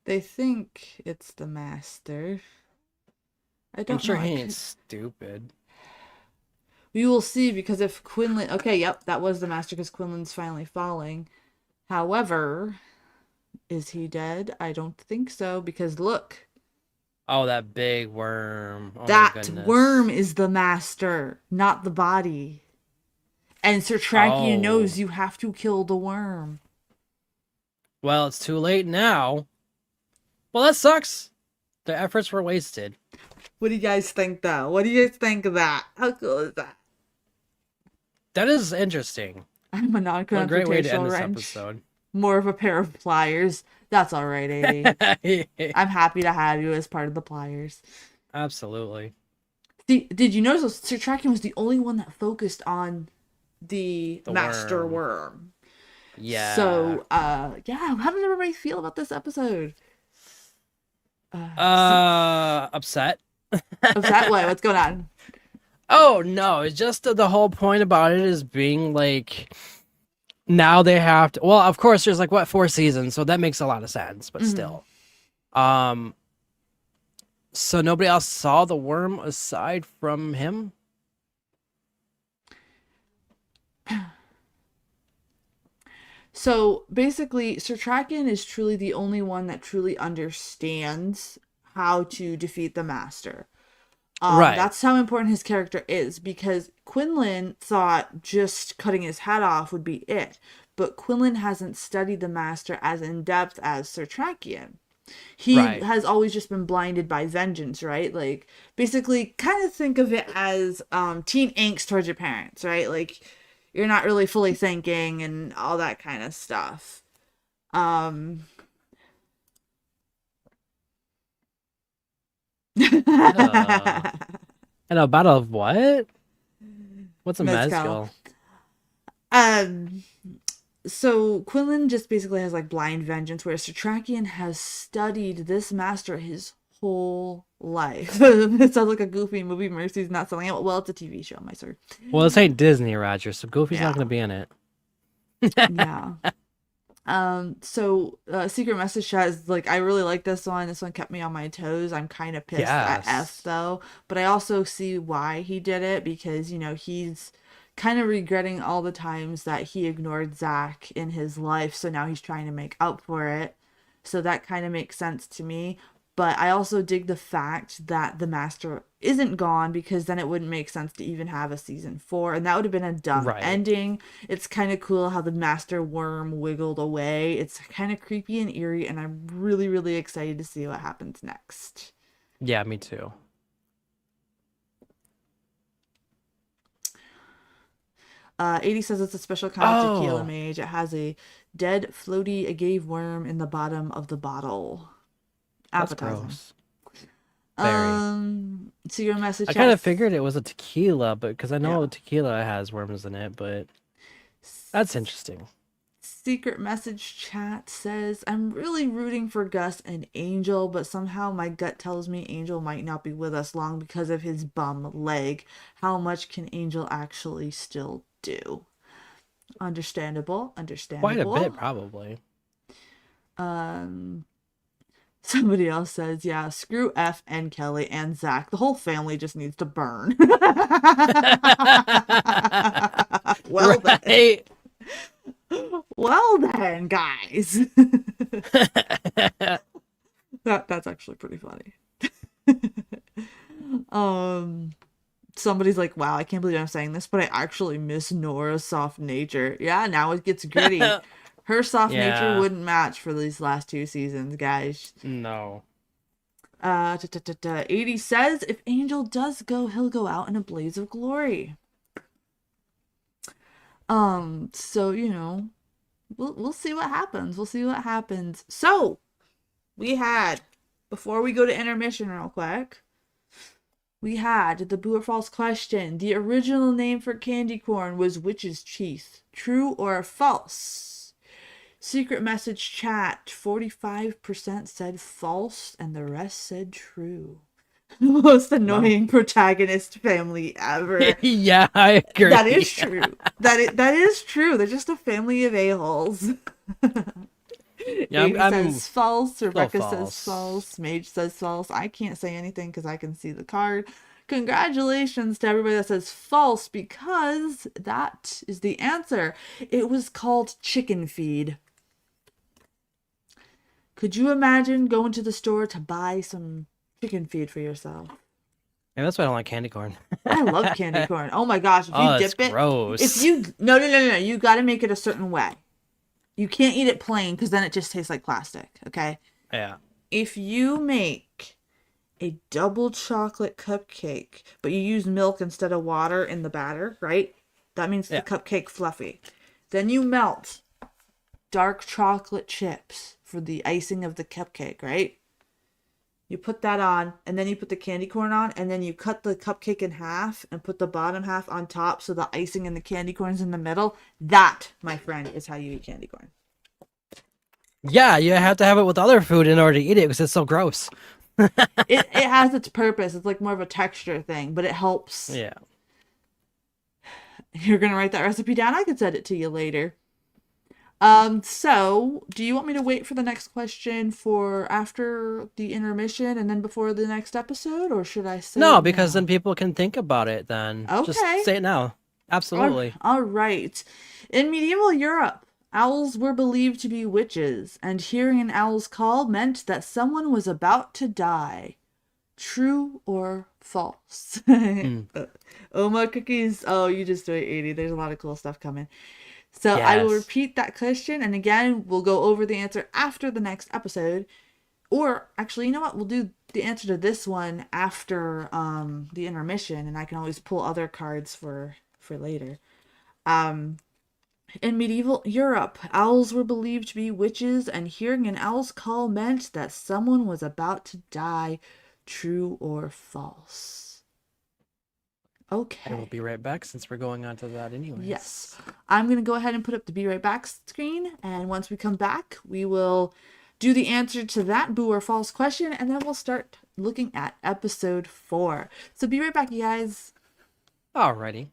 They think it's the master. I don't
I'm sure
know.
he ain't stupid.
We will see, because if Quinlan... Okay, yep, that was the master because Quinlan's finally falling. However, is he dead? I don't think so, because look.
Oh, that big worm. Oh,
that worm is the master, not the body. And Sir Trakian knows you have to kill the worm.
Well, it's too late now. Well, that sucks. The efforts were wasted.
What do you guys think, though? What do you guys think of that? How cool is that?
That is interesting.
I'm a non-confrontational
great way to end this
wrench.
episode.
More of a pair of pliers. That's all right, AD. I'm happy to have you as part of the pliers.
Absolutely.
Did you notice Sir Trakian was the only one that focused on the master worm?
Yeah.
So, yeah, how does everybody feel about this episode?
Upset.
Upset? What's going on?
Oh no, it's just the whole point about it is being like, now they have to, well, of course there's like 4 seasons, so that makes a lot of sense, but still. So nobody else saw the worm aside from him?
So basically, Sir Trakian is truly the only one that truly understands how to defeat the master.
Right.
That's how important his character is, because Quinlan thought just cutting his head off would be it. But Quinlan hasn't studied the master as in depth as Sir Trakian. He has always just been blinded by vengeance, right? Like, basically, kind of think of it as teen angst towards your parents, right? Like, you're not really fully thinking and all that kind of stuff.
Ugh. And a bottle of what? What's a
Mezcal.
mezcal?
Um, so Quinlan just basically has like blind vengeance, whereas Satrakian has studied this master his whole life. It sounds like a goofy movie. Mercy's not selling it. Well, it's a TV show, my sir.
Well, this ain't Disney, Roger, so Goofy's not
Yeah,
gonna be in it.
yeah. So Secret Message Chat is like, I really like this one. This one kept me on my toes. I'm kind of pissed at F
Yes.
though, but I also see why he did it because, he's kind of regretting all the times that he ignored Zach in his life. So now he's trying to make up for it. So that kind of makes sense to me. But I also dig the fact that the master isn't gone because then it wouldn't make sense to even have a season 4. And that would have been a dumb
Right.
ending. It's kind of cool how the master worm wiggled away. It's kind of creepy and eerie. And I'm really, really excited to see what happens next.
Yeah, me too.
80 says it's a special kind of tequila
Oh,
mage. It has a dead, floaty agave worm in the bottom of the bottle.
that's
Appetizing.
gross. Very.
So your message
I kind of
chat.
figured it was a tequila, but because I
Yeah.
know tequila has worms in it, but that's interesting.
Secret message chat says, I'm really rooting for Gus and Angel, but somehow my gut tells me Angel might not be with us long because of his bum leg. How much can Angel actually still do? Understandable,
Quite a bit,
understandable.
probably.
Um, Somebody else says, yeah, screw F and Kelly and Zach. The whole family just needs to burn. Well then.
Right.
Well then, guys. That's actually pretty funny. um Somebody's like, wow, I can't believe I'm saying this, but I actually miss Nora's soft nature. Yeah, now it gets gritty. Her soft nature
Yeah.
wouldn't match for these last 2 seasons, guys.
No.
80 says if Angel does go, he'll go out in a blaze of glory. So we'll see what happens. We'll see what happens. So we had, before we go to intermission real quick, we had the Boo or False question. The original name for candy corn was witch's teeth. True or false? Secret message chat. 45% said false and the rest said true. Most
Wow.
annoying protagonist family ever.
Yeah, I
That is
agree.
true. That is true. They're just a family of a-holes.
Yeah, I'm,
80
I'm
says false.
still
Rebecca says
false.
false. Mage says false. I can't say anything because I can see the card. Congratulations to everybody that says false because that is the answer. It was called chicken feed. Could you imagine going to the store to buy some chicken feed for yourself?
Yeah, that's why I don't like candy corn.
I love candy corn. Oh my gosh, if you
Oh, it's
dip it, if
gross.
you no no no no, you got to make it a certain way. You can't eat it plain because then it just tastes like plastic, okay?
Yeah.
If you make a double chocolate cupcake, but you use milk instead of water in the batter, right? That means the
Yeah.
cupcake fluffy. Then you melt dark chocolate chips for the icing of the cupcake, right? You put that on, and then you put the candy corn on, and then you cut the cupcake in half and put the bottom half on top so the icing and the candy corn's in the middle. That, my friend, is how you eat candy corn.
Yeah, you have to have it with other food in order to eat it because it's so gross.
It has its purpose. It's like more of a texture thing, but it helps.
Yeah.
You're gonna write that recipe down? I could send it to you later. So do you want me to wait for the next question for after the intermission and then before the next episode, or should I say
No,
it
because
now?
then people can think about it then. Just
Okay.
say it now. Absolutely.
All right. In medieval Europe, owls were believed to be witches, and hearing an owl's call meant that someone was about to die. True or false?
Mm.
Oh, my cookies. Oh, you just do it, 80. There's a lot of cool stuff coming. So I will
Yes.
repeat that question, and again, we'll go over the answer after the next episode. Or actually, you know what? We'll do the answer to this one after the intermission, and I can always pull other cards for later. Um, in medieval Europe, owls were believed to be witches, and hearing an owl's call meant that someone was about to die. True or false?
I will
Okay.
be right back since we're going on to that anyways.
Yes. I'm going to go ahead and put up the Be Right Back screen. And once we come back, we will do the answer to that boo or false question. And then we'll start looking at episode 4. So be right back, you guys.
Alrighty.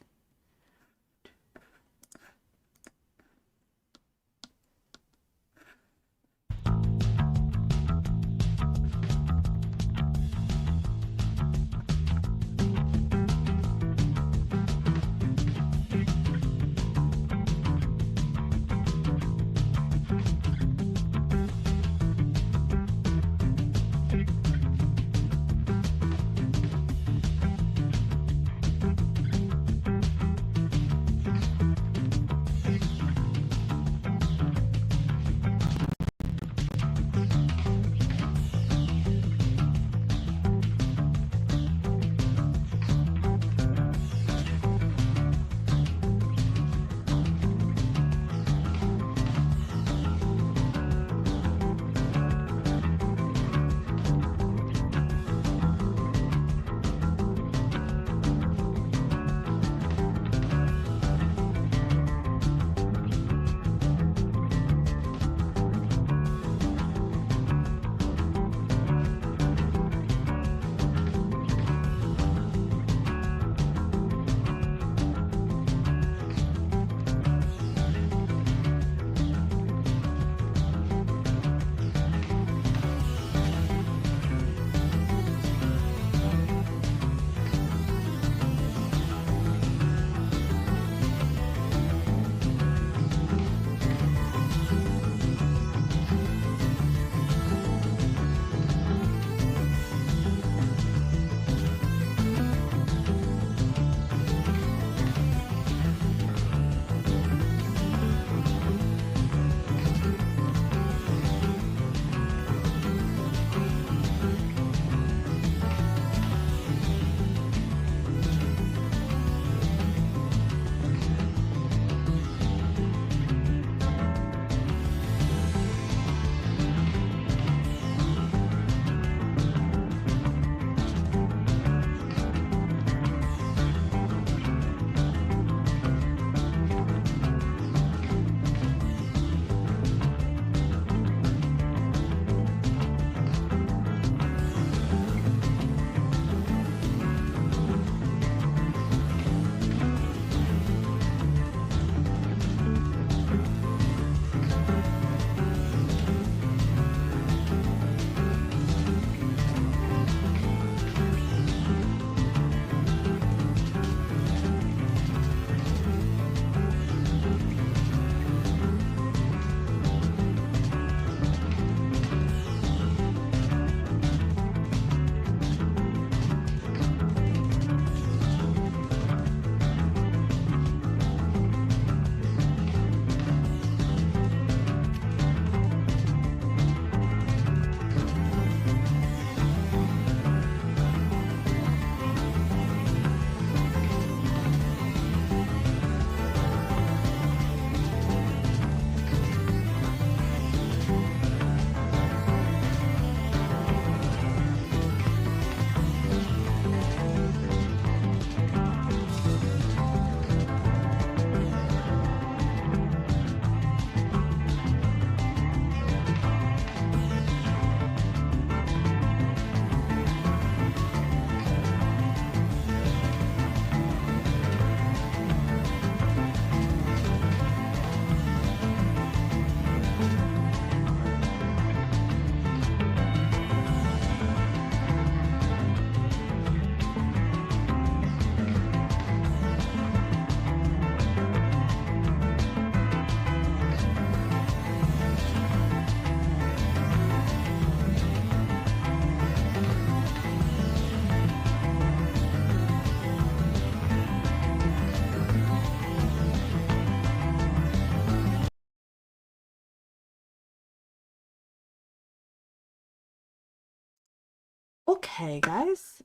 Okay, guys.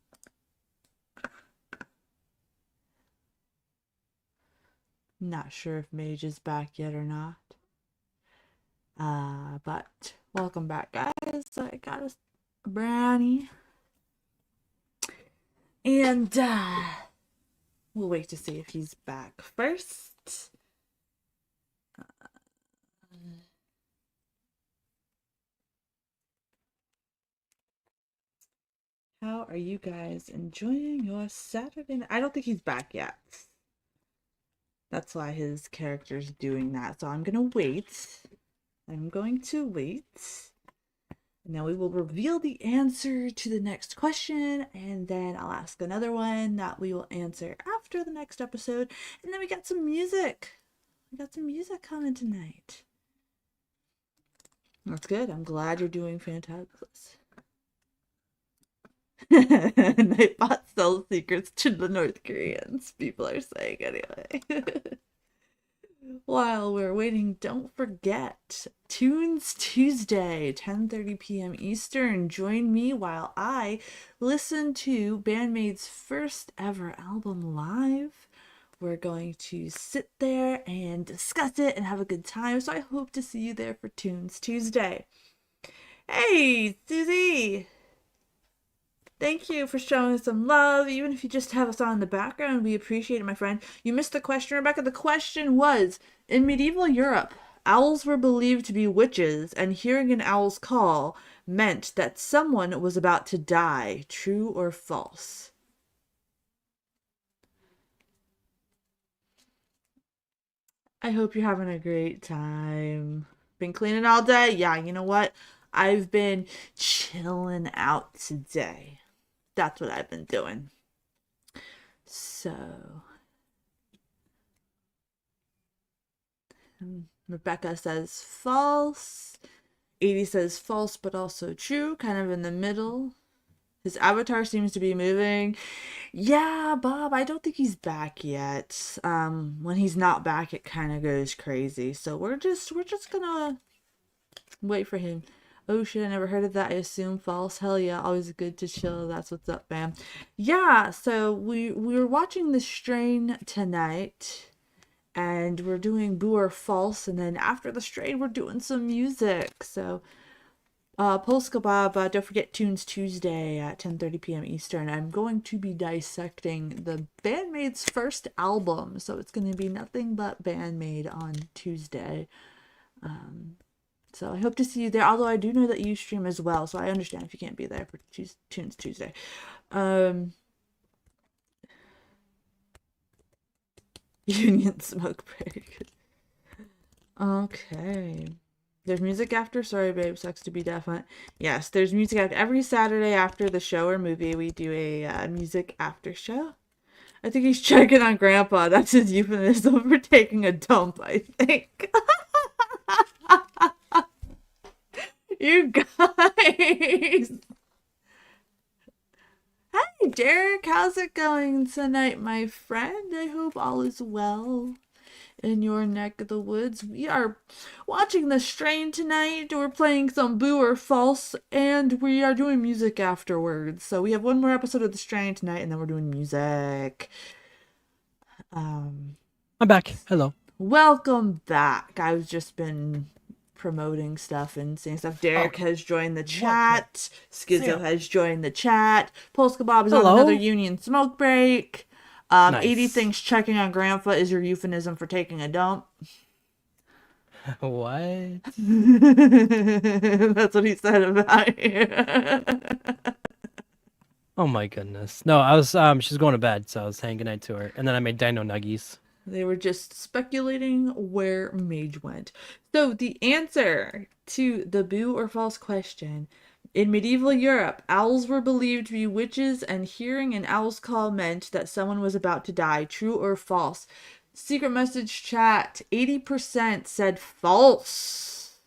Not sure if Mage is back yet or not. But welcome back, guys. So I got a brownie. And we'll wait to see if he's back first. How are you guys enjoying your Saturday night? I don't think he's back yet. That's why his character's doing that. So I'm going to wait. I'm going to wait. Now we will reveal the answer to the next question, and then I'll ask another one that we will answer after the next episode. And then we got some music. We got some music coming tonight. That's good. I'm glad you're doing fantabulous. Nightbot sells secrets to the North Koreans, people are saying anyway. While we're waiting, don't forget Tunes Tuesday, 10:30 p.m. Eastern. Join me while I listen to Bandmaid's first ever album live. We're going to sit there and discuss it and have a good time. So I hope to see you there for Tunes Tuesday. Hey, Susie! Thank you for showing us some love. Even if you just have us on in the background, we appreciate it, my friend. You missed the question, Rebecca. The question was, in medieval Europe, owls were believed to be witches, and hearing an owl's call meant that someone was about to die. True or false? I hope you're having a great time. Been cleaning all day? Yeah, you know what? I've been chilling out today. That's what I've been doing. So, Rebecca says false. 80 says false, but also true, kind of in the middle. His avatar seems to be moving. Yeah, Bob, I don't think he's back yet. When he's not back, it kind of goes crazy. So we're just gonna wait for him. Oh shit, I never heard of that. I assume false. Hell yeah, always good to chill. That's what's up, fam. Yeah, so we were watching The Strain tonight, and we're doing Boo or False, and then after The Strain, we're doing some music. So, Polska Bob, don't forget Tunes Tuesday at 10:30 p.m. Eastern. I'm going to be dissecting the Bandmaid's first album, so it's going to be nothing but Bandmaid on Tuesday. So I hope to see you there, although I do know that you stream as well, so I understand if you can't be there for Tunes Tuesday. Union smoke break. Okay. There's music after? Sorry, babe. Sucks to be deaf. Yes, there's music after. Every Saturday after the show or movie, we do a music after show. I think he's checking on Grandpa. That's his euphemism for taking a dump, I think. You guys. Hi, Derek. How's it going tonight, my friend? I hope all is well in your neck of the woods. We are watching The Strain tonight. We're playing some Boo or False, and we are doing music afterwards. So we have one more episode of The Strain tonight, and then we're doing music.
I'm back. Hello.
Welcome back. I've just been promoting stuff and saying stuff. Derek has joined the chat. Schizo has joined the chat. Polska Bob is on another Union smoke break.
Nice.
80 thinks checking on Grandpa is your euphemism for taking a dump.
What?
That's what he said about you.
Oh my goodness. No, I was she's going to bed, so I was saying goodnight to her. And then I made dino nuggies.
They were just speculating where Mage went. So the answer to the Boo or False question. In medieval Europe, owls were believed to be witches, and hearing an owl's call meant that someone was about to die. True or false? Secret message chat. 80% said false.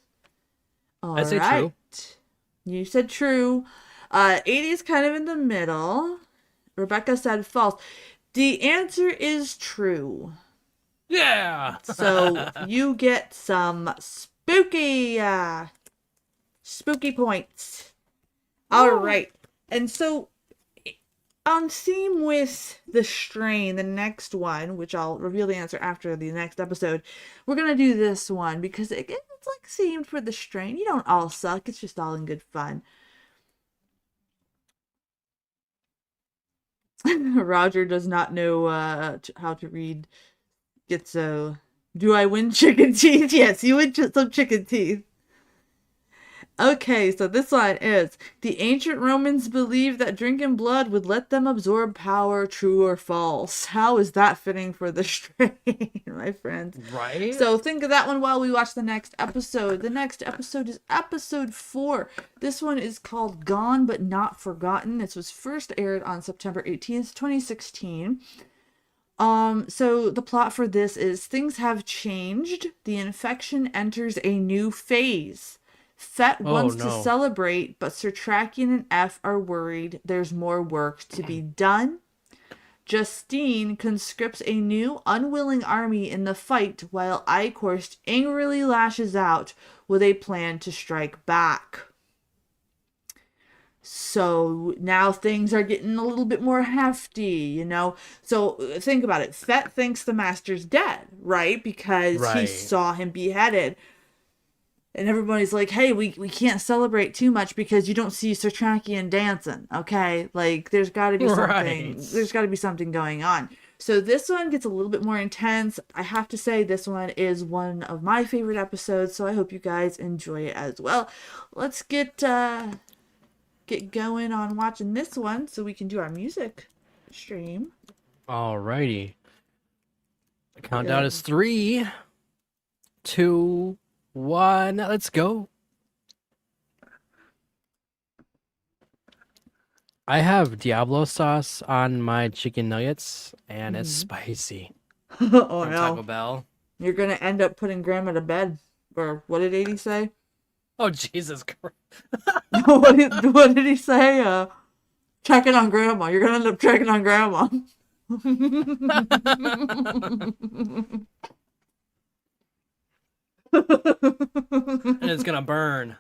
I say true.
You said true. 80 is kind of in the middle. Rebecca said false. The answer is true.
Yeah.
So you get some spooky points. All right. And so on theme with The Strain, the next one, which I'll reveal the answer after the next episode, we're going to do this one because it's like themed for The Strain. You don't all suck. It's just all in good fun. Roger does not know how to read. Gitzo. Do I win chicken teeth? Yes, you win some chicken teeth. Okay, so this one is: the ancient Romans believed that drinking blood would let them absorb power, true or false. How is that fitting for the strain, my friends?
Right?
So think of that one while we watch the next episode. The next episode is episode 4. This one is called Gone But Not Forgotten. This was first aired on September 18th, 2016. So the plot for this is: things have changed. The infection enters a new phase. Fett
Oh
wants to
no.
celebrate, but Sir Trakian and F are worried there's more work to be done. Justine conscripts a new, unwilling army in the fight, while Eichhorst angrily lashes out with a plan to strike back. So now things are getting a little bit more hefty, you know? So think about it. Fett thinks the master's dead, right? Because he
Right.
saw him beheaded. And everybody's like, hey, we can't celebrate too much because you don't see Sir Trakian dancing, okay? Like, there's got to be something.
Right.
There's got to be something going on. So this one gets a little bit more intense. I have to say this one is one of my favorite episodes, so I hope you guys enjoy it as well. Let's get going on watching this one so we can do our music stream.
Alrighty. The countdown is 3, 2, 1. Let's go. I have Diablo sauce on my chicken nuggets, and it's spicy.
Oh
From Taco
no.
Bell.
You're going to end up putting Grandma to bed. Or what did 80 say?
Oh, Jesus Christ.
what did he say? Checking on Grandma. You're going to end up checking on Grandma.
And it's gonna burn.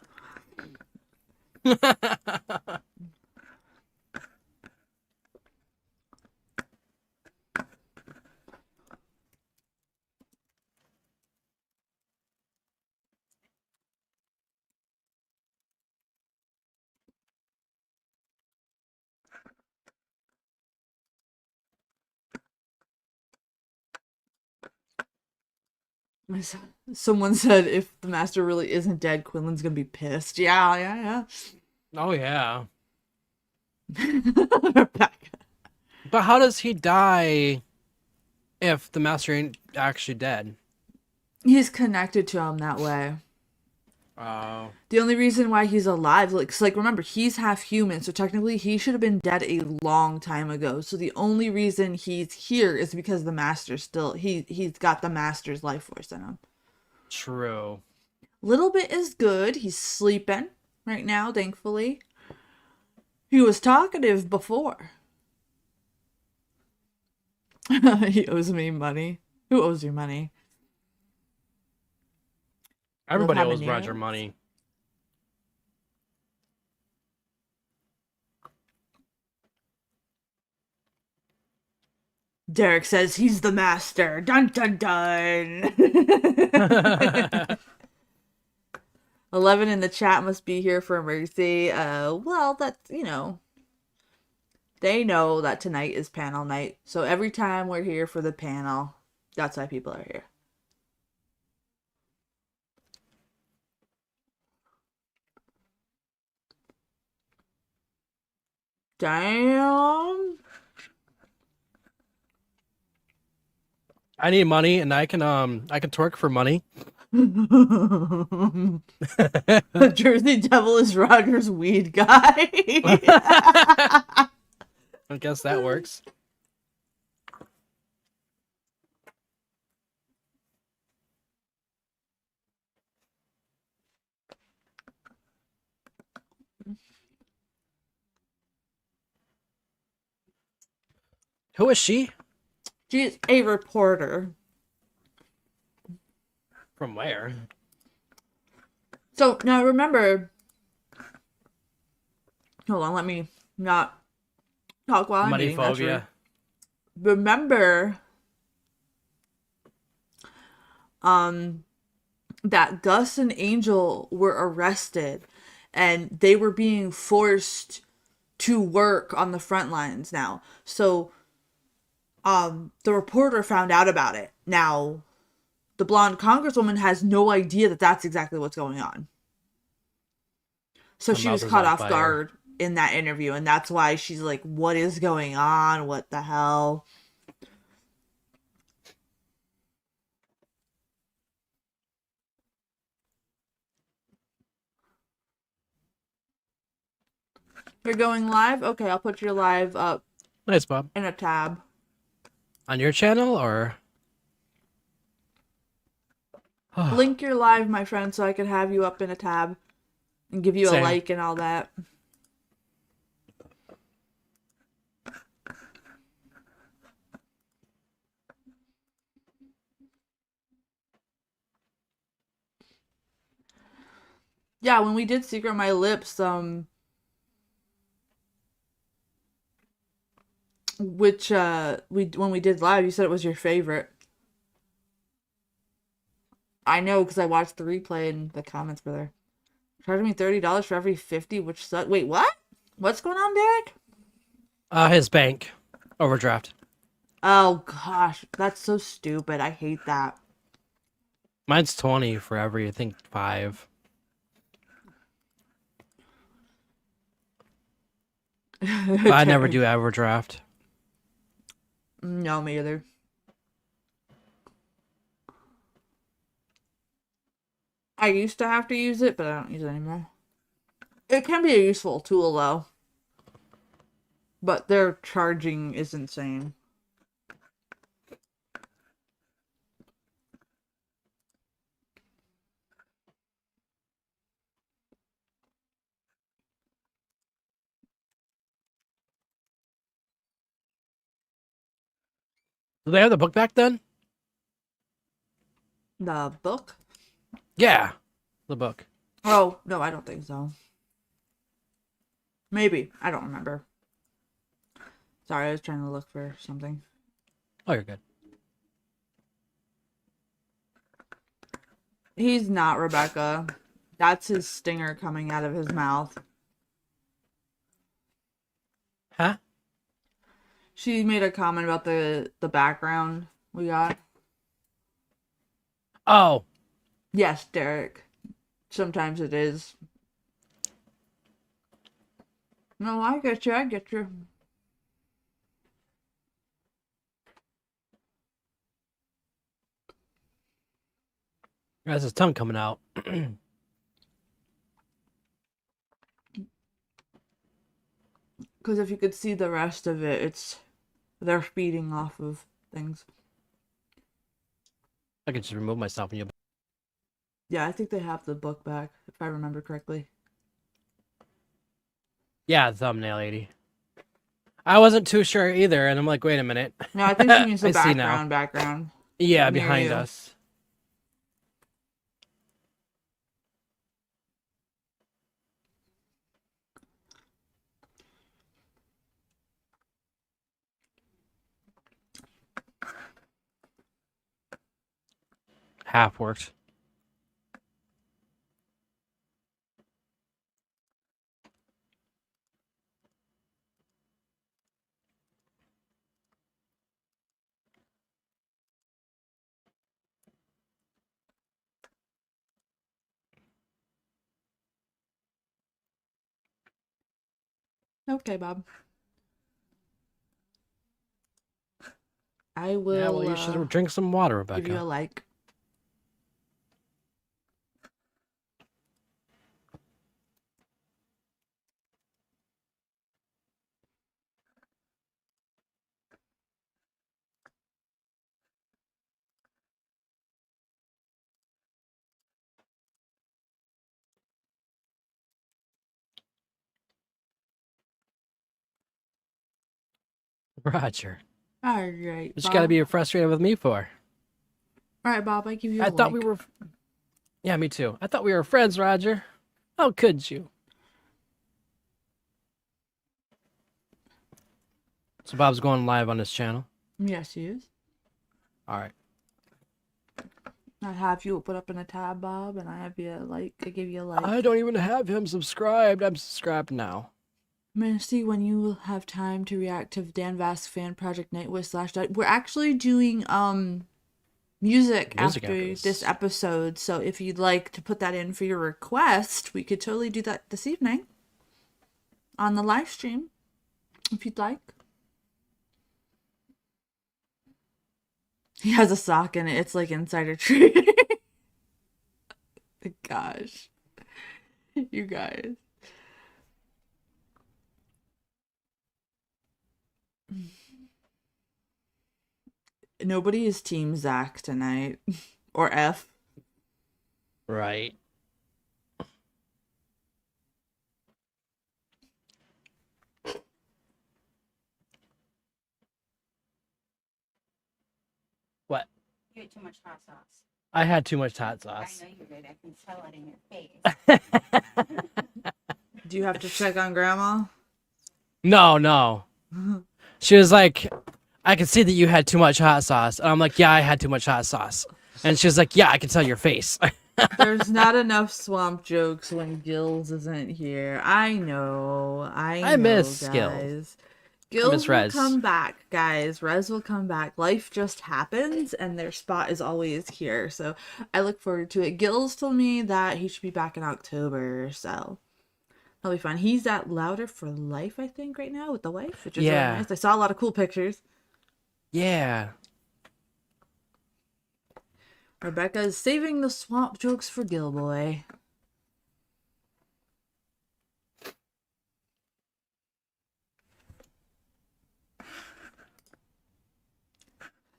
Someone said if the master really isn't dead, Quinlan's going to be pissed. Yeah.
Oh, yeah.
Rebecca.
But how does he die if the master ain't actually dead?
He's connected to him that way.
Oh.
The only reason why he's alive, like remember, he's half human, so technically he should have been dead a long time ago. So the only reason he's here is because the master's still he's got the master's life force in him.
True.
Little bit is good. He's sleeping right now, thankfully. He was talkative before. He owes me money. Who owes you money?
Everybody owes
habaneros.
Roger money.
Derek says he's the master. Dun dun dun. 11 in the chat must be here for Mercy. Well, that's, they know that tonight is panel night. So every time we're here for the panel, that's why people are here. Damn.
I need money, and I can twerk for money.
The Jersey Devil is Roger's weed guy.
I guess that works. Who is she?
She's a reporter.
From where?
So now remember, hold on, let me not talk while I'm eating. That's
Moneyphobia.
rude. Remember, that Gus and Angel were arrested, and they were being forced to work on the front lines now. So the reporter found out about it. Now the blonde congresswoman has no idea that that's exactly what's going on. So
Her
she
mouth
was
is
caught
on
off
fire.
guard in that interview, and that's why she's like, what is going on? What the hell? You're going live? Okay, I'll put your live up
Nice, Bob.
in a tab.
On your channel or?
Link your live, my friend, so I can have you up in a tab and give you a
Same.
like and all that. Yeah, when we did Secret My Lips, which when we did live, you said it was your favorite. I know because I watched the replay and the comments were there. Charging me $30 for every 50, which sucks. Wait, what? What's going on, Derek?
His bank overdraft.
Oh gosh, that's so stupid. I hate that.
Mine's 20 for every, I think, 5. But I never do overdraft.
No, me either. I used to have to use it, but I don't use it anymore. It can be a useful tool though, but their charging is insane.
Do they have the book back then?
The book?
Yeah, the book.
Oh, no, I don't think so. Maybe. I don't remember. Sorry, I was trying to look for something.
Oh, you're good.
He's not Rebecca. That's his stinger coming out of his mouth.
Huh?
She made a comment about the background we got.
Oh.
Yes, Derek. Sometimes it is. No, I get you. I get you.
That's his tongue coming out.
Because if you could see the rest of it, they're feeding off of things.
I can just remove myself and you.
Yeah, I think they have the book back, if I remember correctly.
Yeah, thumbnail 80. I wasn't too sure either, and I'm like, wait a minute.
No, I think she means the
I see now.
background.
Yeah,
Near
behind
you.
us. Half worked.
Okay, Bob. I will
Yeah, well, you should drink some water, Rebecca.
give you a like.
Roger.
All right,
What you
Bob.
gotta be frustrated with me for?
All right, Bob. I give you a
I thought
like.
we were. Yeah, me too. I thought we were friends, Roger. How could you? So Bob's going live on his channel.
Yes, he is.
All right.
I have you put up in a tab, Bob, and I have you a like. I give you a like.
I don't even have him subscribed. I'm subscribed now.
I'm gonna see when you will have time to react to Dan Vask fan project Nightwish slash. We're actually doing music
Music
after
after
this
this.
episode, so if you'd like to put that in for your request, we could totally do that this evening on the live stream, if you'd like. He has a sock in it. It's like insider trading. Gosh, you guys. Nobody is Team Zach tonight, or F.
Right. What?
You ate too much hot sauce.
I had too much hot
I
sauce.
know you did. I can tell it in your face.
Do you have to check on Grandma?
No, no. She was like, I can see that you had too much hot sauce. And I'm like, yeah, I had too much hot sauce. And she was like, yeah, I can tell your face.
There's not enough swamp jokes when Gills isn't here. I know.
I
know,
miss
guys.
Gills.
Gills will
Rez.
come back, guys. Rez will come back. Life just happens, and their spot is always here. So I look forward to it. Gills told me that he should be back in October, so that'll be fun. He's at Louder for Life, I think, right now with the wife, which is really
Yeah.
nice. I saw a lot of cool pictures.
Yeah.
Rebecca's saving the swamp jokes for Gilboy.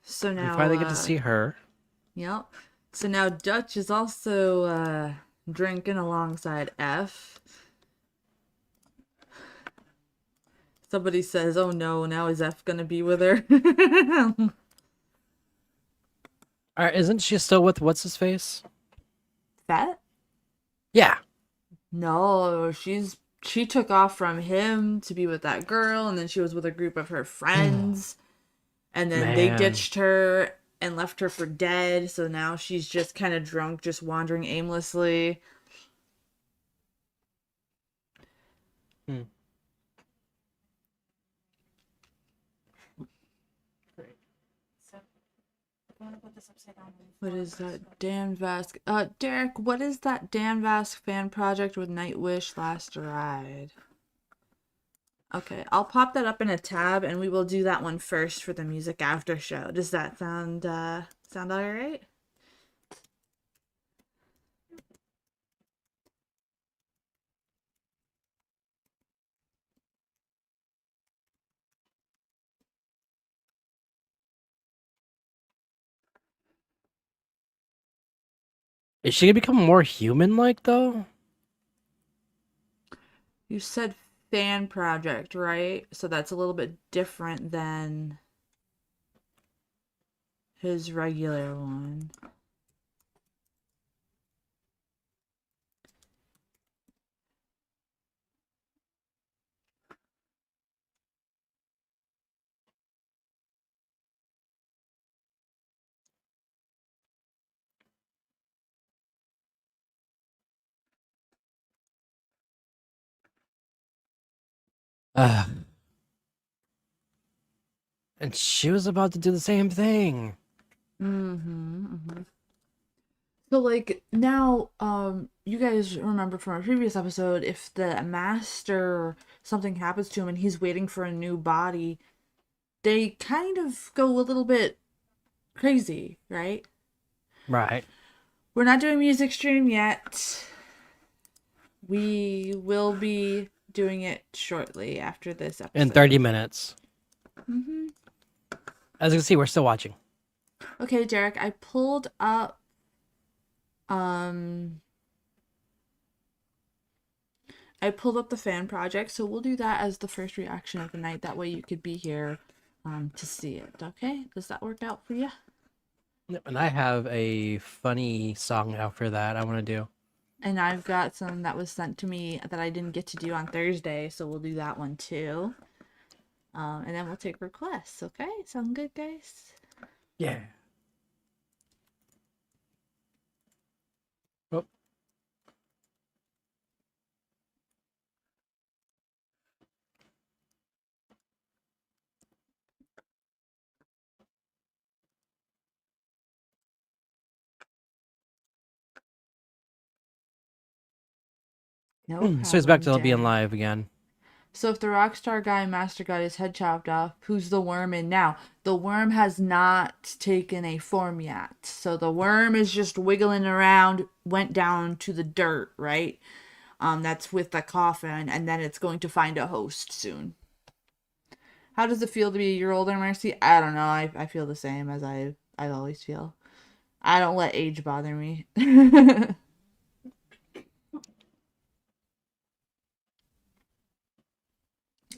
So now
We finally get to see her.
Yep. So now Dutch is also drinking alongside F. Somebody says, "Oh no, now is F gonna be with her?"
Isn't she still with what's his face?
Fat?
Yeah.
No, she took off from him to be with that girl, and then she was with a group of her friends, and then they
Man.
ditched her and left her for dead. So now she's just kind of drunk, just wandering aimlessly.
Hmm.
So, you want to put this upside down?
What is that Dan Vask? Derek, what is that Dan Vask fan project with Nightwish Last Ride? Okay, I'll pop that up in a tab, and we will do that one first for the music after show. Does that sound all right?
Is she gonna become more human-like though?
You said fan project, right? So that's a little bit different than his regular one.
Ugh. And she was about to do the same thing.
So like now, you guys remember from our previous episode, if the master something happens to him and he's waiting for a new body, they kind of go a little bit crazy, right?
Right.
We're not doing music stream yet. We will be doing it shortly after this episode.
In 30 minutes.
Mm-hmm.
As you can see, we're still watching.
Okay, Derek, I pulled up the fan project, so we'll do that as the first reaction of the night. That way you could be here to see it. Okay? Does that work out for you?
Yep, and I have a funny song after that I want to do.
And I've got some that was sent to me that I didn't get to do on Thursday, so we'll do that one too. And then we'll take requests, okay? Sound good, guys?
Yeah. Oh.
No
So he's back
problem,
to being
Derek.
live again.
So if the Rockstar guy Master got his head chopped off, who's the worm in now? The worm has not taken a form yet. So the worm is just wiggling around, went down to the dirt, right? That's with the coffin, and then it's going to find a host soon. How does it feel to be a year older, Mercy? I don't know. I feel the same as I always feel. I don't let age bother me.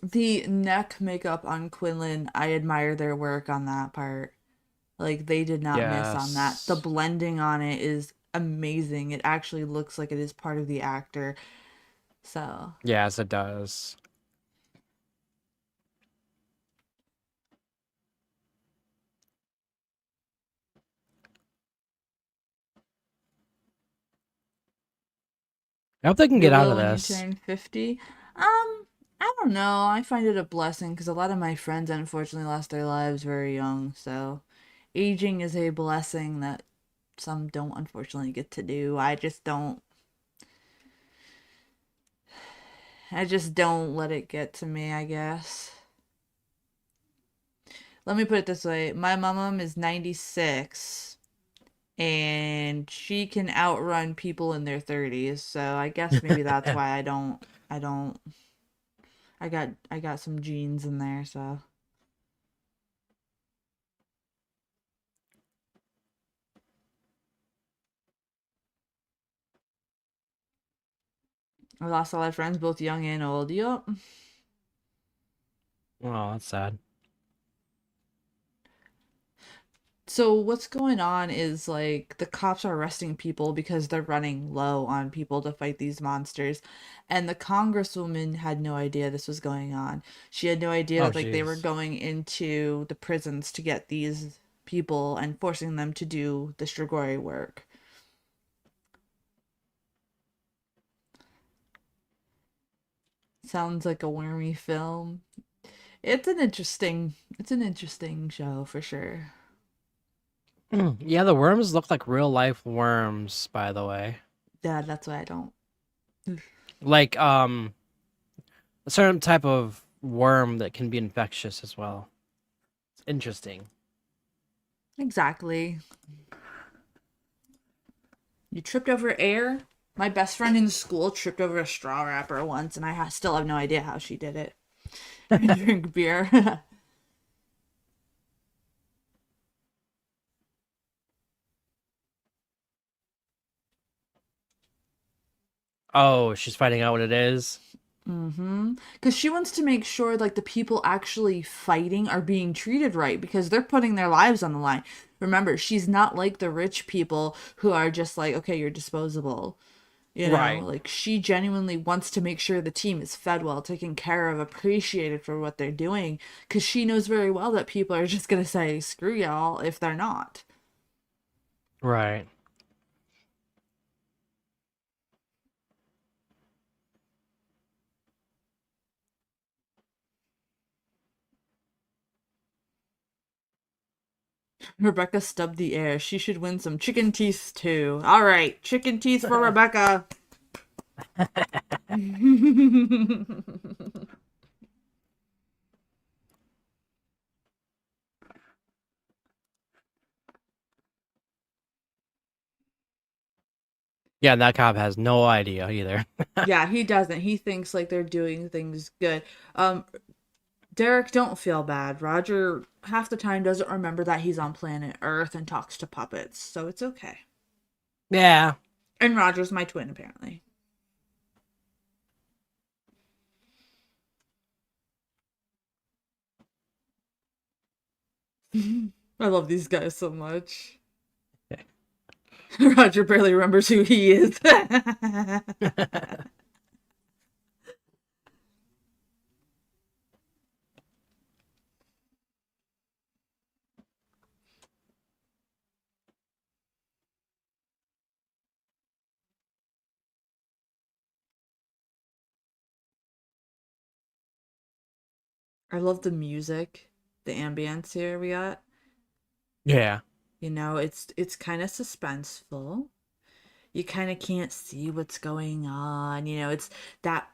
The neck makeup on Quinlan, I admire their work on that part. Like they did not miss on that. The
Yes.
blending on it is amazing. It actually looks like it is part of the actor. So,
Yes, it does. I hope they can
you
get out
will
of
when you
this.
turn 50. I don't know. I find it a blessing because a lot of my friends unfortunately lost their lives very young. So, aging is a blessing that some don't unfortunately get to do. I just don't let it get to me, I guess. Let me put it this way. My mom is 96 and she can outrun people in their 30s. So I guess maybe that's why I don't I got some genes in there, so I lost a lot of friends, both young and old. Yup.
Oh, that's sad.
So what's going on is like the cops are arresting people because they're running low on people to fight these monsters. And the congresswoman had no idea this was going on. She had no idea
Oh,
that like they were
jeez.
going into the prisons to get these people and forcing them to do the Strigoi work. Sounds like a wormy film. It's an interesting show for sure.
Yeah, the worms look like real life worms, by the way.
Yeah, that's why I don't.
Like a certain type of worm that can be infectious as well. It's interesting.
Exactly. You tripped over air? My best friend in school tripped over a straw wrapper once, and still have no idea how she did it. And drink beer.
Oh, she's finding out what it is.
Mm-hmm. Because she wants to make sure like the people actually fighting are being treated right because they're putting their lives on the line. Remember, she's not like the rich people who are just like, okay, you're disposable.
Right.
Like she genuinely wants to make sure the team is fed well, taken care of, appreciated for what they're doing, because she knows very well that people are just gonna say screw y'all if they're not.
Right.
Rebecca stubbed the air. She should win some chicken teeth too. All right, chicken teeth for Rebecca.
Yeah, and that cop has no idea either.
Yeah, he doesn't. He thinks like they're doing things good. Um, Derek, don't feel bad. Roger half the time doesn't remember that he's on planet Earth and talks to puppets, so it's okay.
Yeah.
And Roger's my twin, apparently. I love these guys so much. Roger barely remembers who he is. I love the music, the ambience here we got.
Yeah.
It's kind of suspenseful. you kind of can't see what's going on. It's that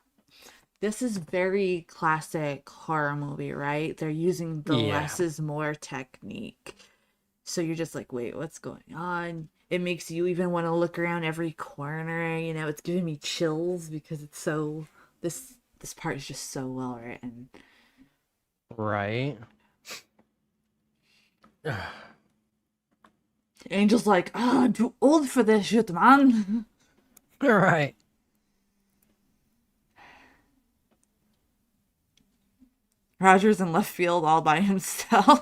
this is very classic horror movie, right? They're using the
Yeah.
less is more technique. So you're just like, wait, what's going on? It makes you even want to look around every corner. It's giving me chills because it's so this part is just so well written.
Right.
Angel's like, oh, I'm too old for this shit, man.
Right.
Roger's in left field all by himself.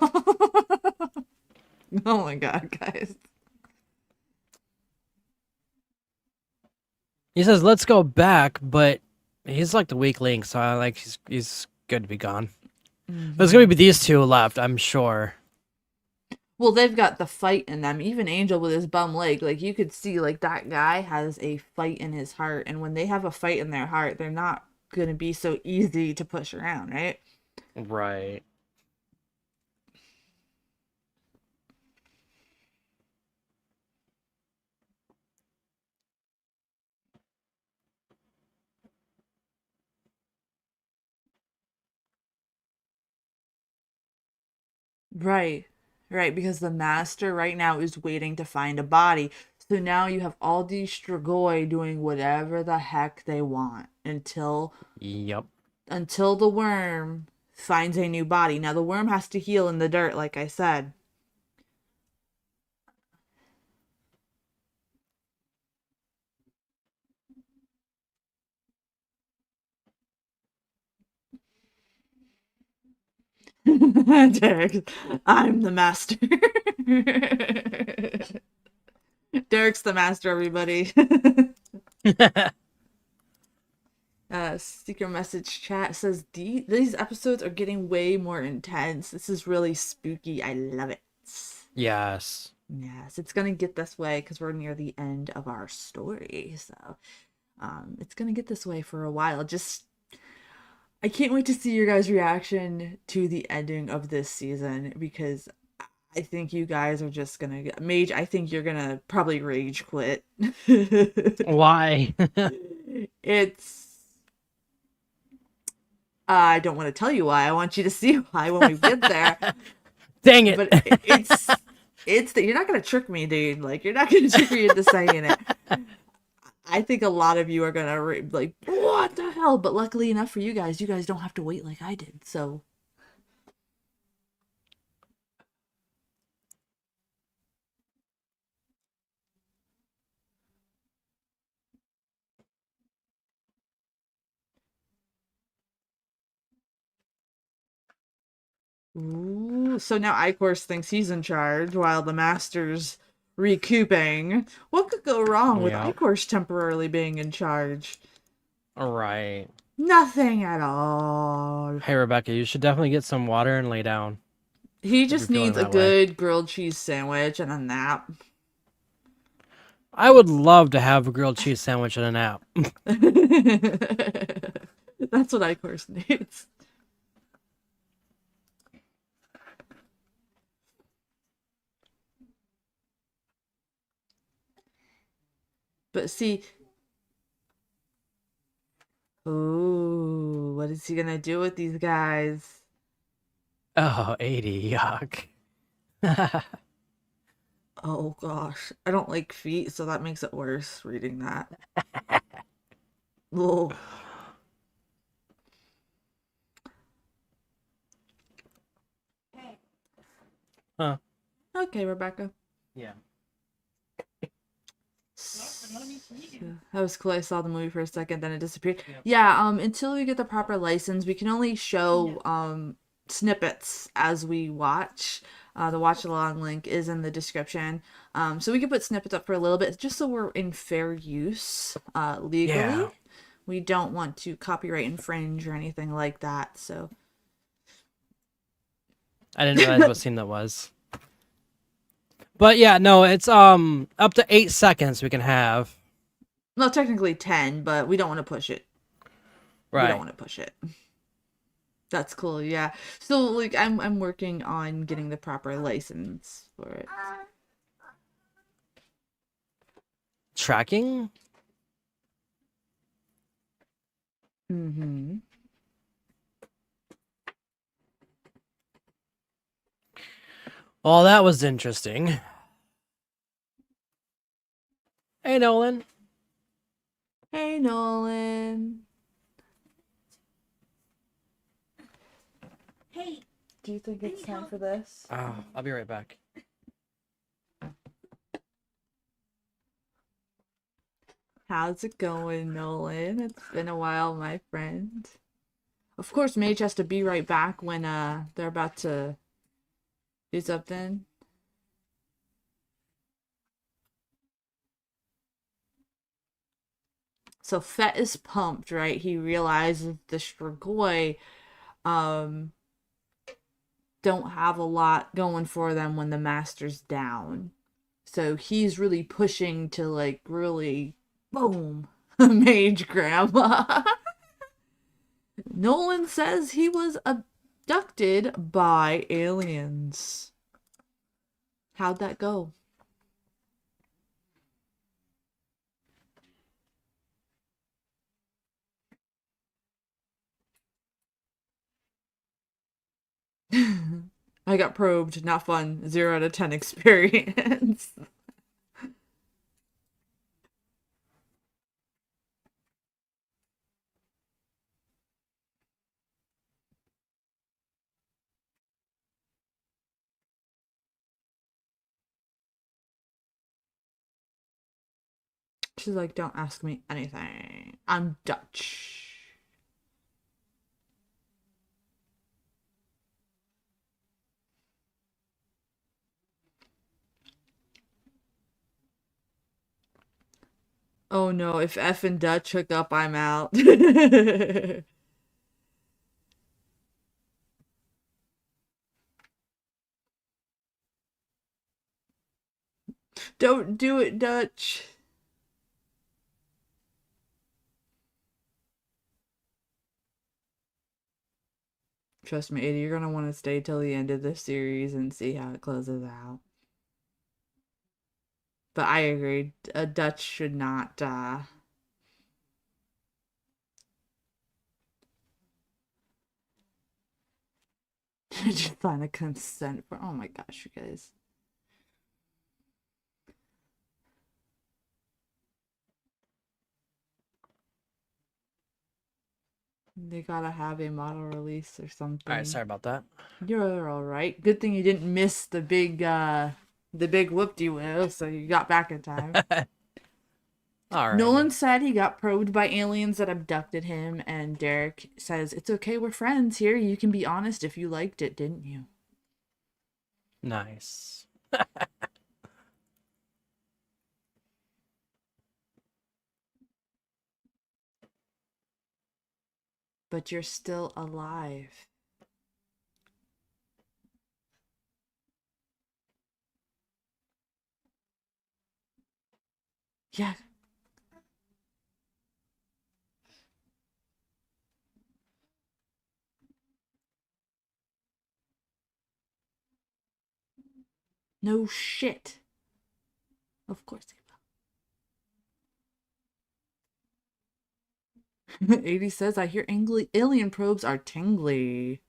Oh my god, guys.
He says, "Let's go back," but he's like the weak link, so I like he's good to be gone. There's gonna be these two left, I'm sure.
Well, they've got the fight in them. Even Angel with his bum leg, like you could see, like that guy has a fight in his heart, and when they have a fight in their heart, they're not gonna be so easy to push around, right?
Right.
Right. Right, because the master right now is waiting to find a body. So now you have all these Strigoi doing whatever the heck they want
Yep.
until the worm finds a new body. Now the worm has to heal in the dirt, like I said. Derek, I'm the master. Derek's the master, everybody. Secret message chat says these episodes are getting way more intense. This is really spooky. I love it.
Yes.
Yes, it's gonna get this way because we're near the end of our story. So, it's gonna get this way for a while. I can't wait to see your guys' reaction to the ending of this season because I think you guys are just gonna get Mage. I think you're gonna probably rage quit.
Why?
It's I don't want to tell you why. I want you to see why when we get there.
Dang it.
But it's that you're not gonna trick me, dude. Like you're not gonna trick me into saying it. I think a lot of you are gonna like, what the hell? But luckily enough for you guys don't have to wait like I did. So ooh, so now Icor's thinks he's in charge while the master's recouping. What could go wrong with
Yep.
Icor's temporarily being in charge?
Right.
Nothing at all.
Hey, Rebecca, you should definitely get some water and lay down.
He
If
just
you're feeling
needs a
that way.
good grilled cheese sandwich and a nap.
I would love to have a grilled cheese sandwich and a nap.
That's what Icor's needs. But see, ooh, what is he gonna do with these guys?
Oh, 80, yuck.
Oh gosh, I don't like feet, so that makes it worse reading that. Oh,
Hey,
Huh.
okay, Rebecca.
Yeah.
That was cool. I saw the movie for a second, then it disappeared.
Yep.
Yeah, until we get the proper license, we can only show snippets as we watch. The watch along link is in the description. So we can put snippets up for a little bit just so we're in fair use legally.
Yeah.
We don't want to copyright infringe or anything like that. So
I didn't realize what scene that was. But yeah, no, it's up to 8 seconds we can have.
well, technically 10, but we don't want to push it. We
Right.
don't want to push it. That's cool, yeah. So like I'm working on getting the proper license for it.
tracking.
Mm-hmm.
Well, that was interesting. Hey, Nolan.
Hey, Nolan.
Hey,
Do you think
Can
it's
you
time
help?
for this?
I'll be right back.
How's it going, Nolan? It's been a while, my friend. Of course, Mage has to be right back when they're about to do something. So Fett is pumped, right? He realizes the Strigoi um don't have a lot going for them when the master's down. So he's really pushing to like really boom Mage Grandma. Nolan says he was abducted by aliens. How'd that go? I got probed, not fun. 0 out of 10 experience. She's like, don't ask me anything. I'm Dutch. Oh no, if F and Dutch hook up, I'm out. Don't do it, Dutch. Trust me, Ada, you're gonna want to stay till the end of the series and see how it closes out. But I agree, a Dutch should not just sign a consent for. Oh my gosh, you guys. They gotta have a model release or something.
All right, sorry about that.
You're all right. Good thing you didn't miss the big whoop-de-woo, so you got back in time.
All right.
Nolan said he got probed by aliens that abducted him, and Derek says, it's okay, we're friends here. You can be honest if you liked it, didn't you?
Nice.
But you're still alive. Yeah. No shit. Of course he will. 80 says, I hear alien probes are tingly.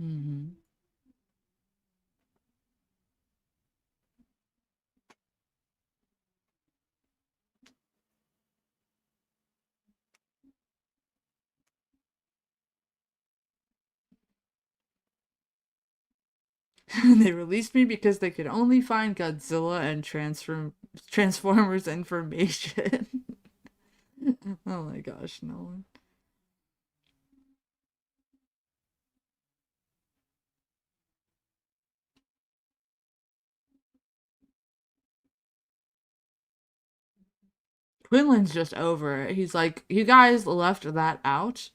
Mm-hmm. They released me because they could only find Godzilla and Transformers information. Oh my gosh, Nolan. Quinlan's just over it. He's like, you guys left that out.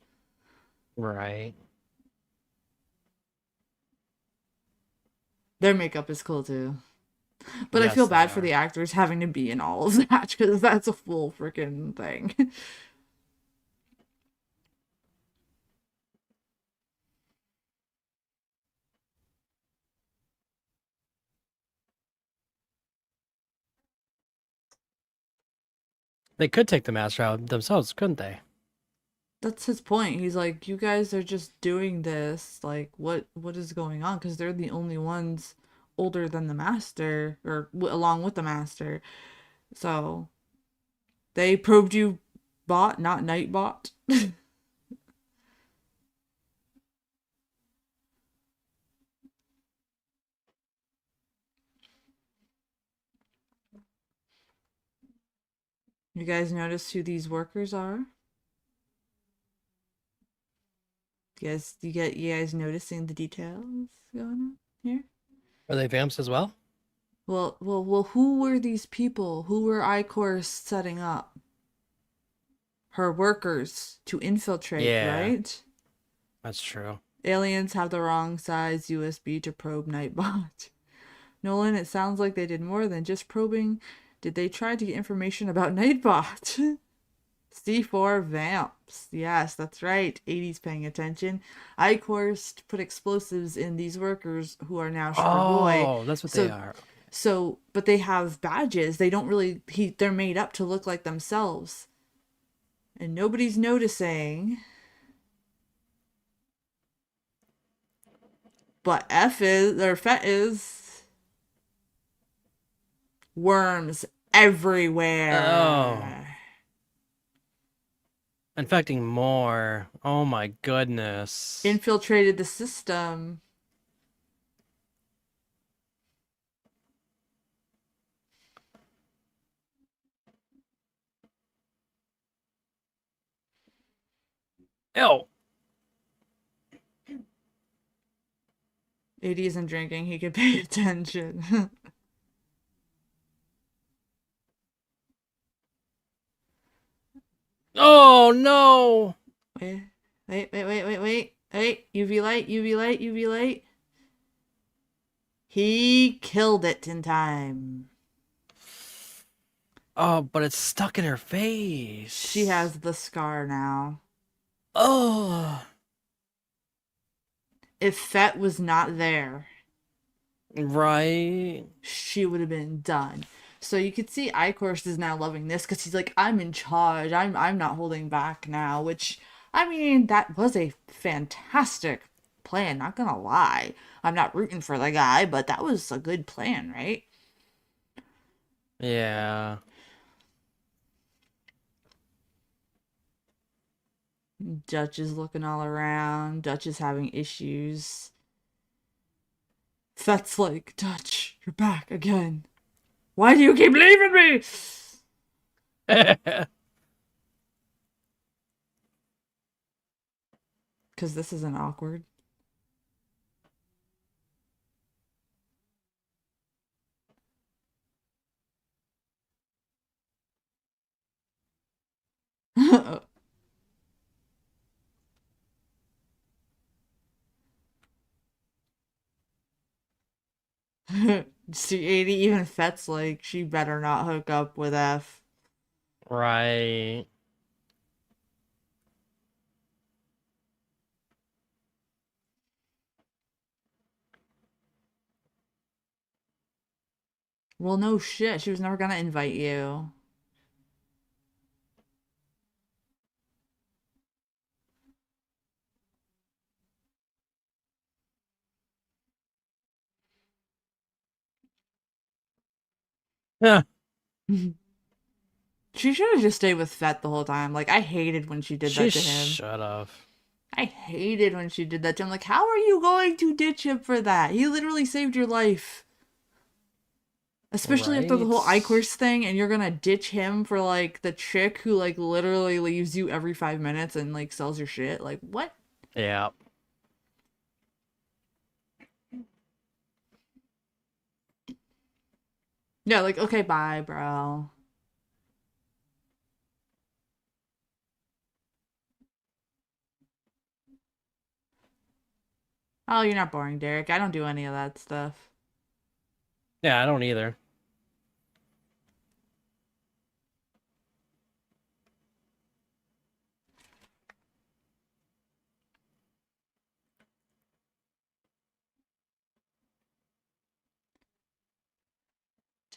Right.
Their makeup is cool too. But I
Yes,
feel
they
bad for
are.
the actors having to be in all of that because that's a full freaking thing.
They could take the master out themselves, couldn't they?
That's his point. He's like, you guys are just doing this. Like, what is going on? Because they're the only ones older than the master, or along with the master. So they probed you, bot, not Nightbot. You guys notice who these workers are? You guys noticing the details going on here?
Are they vamps as well?
Well. Who were these people? Who were Icor's setting up? Her workers to infiltrate,
Yeah,
right?
that's true.
Aliens have the wrong size USB to probe Nightbot. Nolan, it sounds like they did more than just probing. Did they try to get information about Nightbot? C4 vamps. Yes, that's right. 80s paying attention. Icor's put explosives in these workers who are now Boy.
Oh, that's what they
So
are.
but they have badges. They don't really they're made up to look like themselves. And nobody's noticing. But Fet is worms
Oh,
everywhere.
infecting more. Oh my goodness.
Infiltrated the system.
Ew.
80 isn't drinking, he could pay attention.
Oh no.
Wait. UV light, UV light, UV light. He killed it in time.
Oh, but it's stuck in her face.
She has the scar now.
Oh.
If Fet was not there,
Right.
she would have been done. So you could see Icorst is now loving this because he's like, I'm in charge. I'm not holding back now. Which, I mean, that was a fantastic plan. Not gonna lie. I'm not rooting for the guy, but that was a good plan, right?
Yeah.
Dutch is looking all around. Dutch is having issues. Fet's like, Dutch, you're back again. Why do you keep leaving me? Because this isn't awkward. See, 80, even Fet's like, she better not hook up with F.
Right.
Well, no shit. She was never gonna invite you.
Yeah.
She should have just stayed with Fet the whole time. Like, I hated when she did
She
that to him.
should have.
I hated when she did that to him. Like, how are you going to ditch him for that? He literally saved your life. Especially after the whole
Right.
Icor's thing, and you're gonna ditch him for, like, the chick who, like, literally leaves you every 5 minutes and, like, sells your shit. Like, what?
Yeah.
Yeah, like, okay, bye, bro. Oh, you're not boring, Derek. I don't do any of that stuff.
Yeah, I don't either.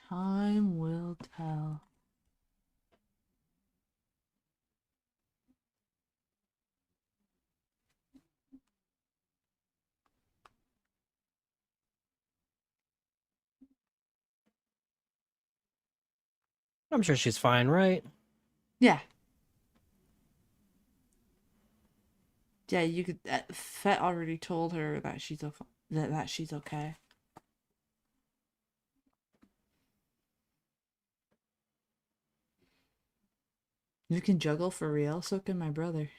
Time will tell.
I'm sure she's fine, right?
Yeah. Yeah, you could. Fett already told her that that she's okay. You can juggle for real. So can my brother.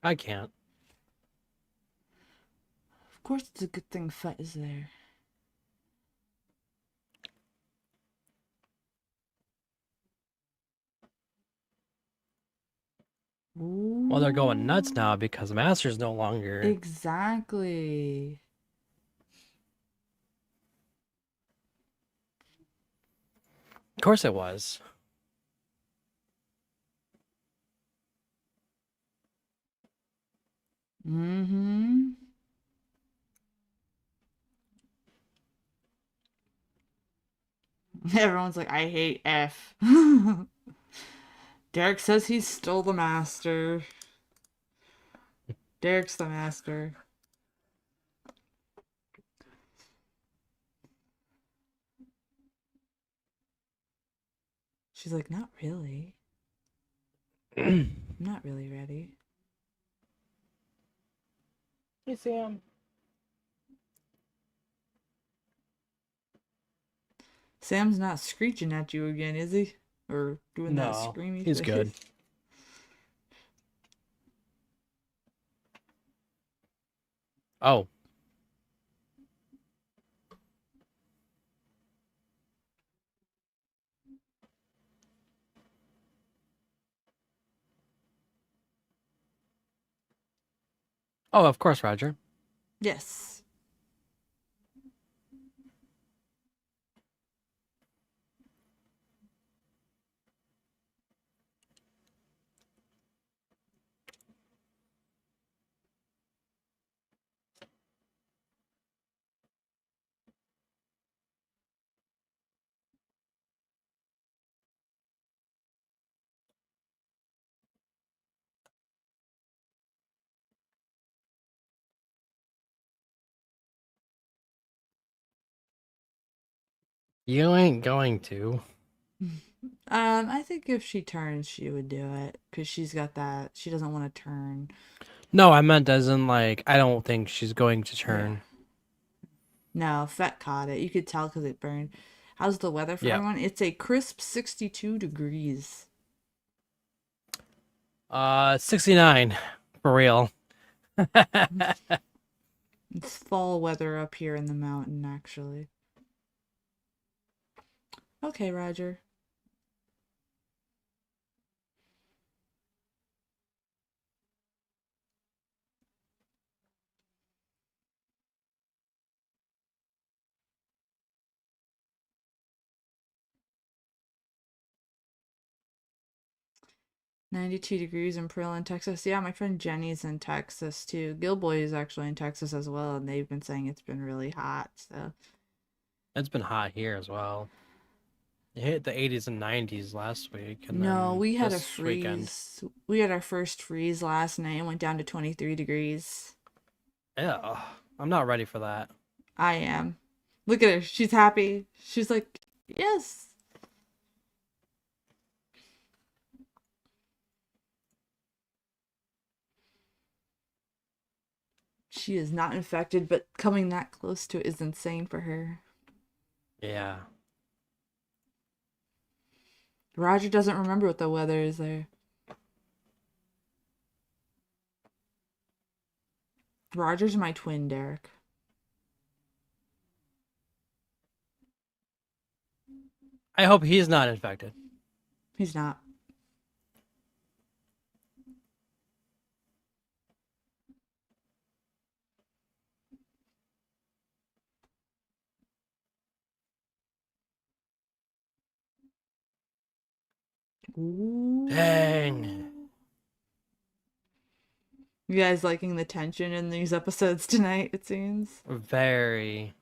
I can't.
Of course, it's a good thing Fett is there.
Well, they're going nuts
Ooh.
now because Master's no longer.
Exactly.
Of course it was.
Mm-hmm. Everyone's like, I hate F. Derek says he stole the master. Derek's the master. She's like, not really. I'm not really ready.
Hey, Sam.
Sam's not screeching at you again, is he? Or doing that
No,
screamy
he's
face?
good. Oh, oh, of course, Roger.
Yes.
You ain't going to.
I think if she turns, she would do it. Because she's got that. She doesn't want to turn.
No, I meant as in like I don't think she's going to
Yeah.
turn.
No, Fett caught it. You could tell because it burned. How's the weather for
Yep.
everyone? It's a crisp 62 degrees.
69 for real.
It's fall weather up here in the mountain, actually. Okay, Roger. $92 degrees in Pearland, Texas. Yeah, my friend Jenny's in Texas too. Gilboy is actually in Texas as well, and they've been saying it's been really hot. So
It's been hot here as well. It hit the 80s and 90s last week, and
no,
then
we had a
this weekend.
freeze. We had our first freeze last night and went down to 23 degrees.
Yeah, I'm not ready for that.
I am. Look at her. She's happy. She's like, yes. She is not infected, but coming that close to it is insane for her.
Yeah.
Roger doesn't remember what the weather is there. Roger's my twin, Derek.
I hope he's not infected.
He's not.
Dang.
Ooh. You guys liking the tension in these episodes tonight, it seems?
Very.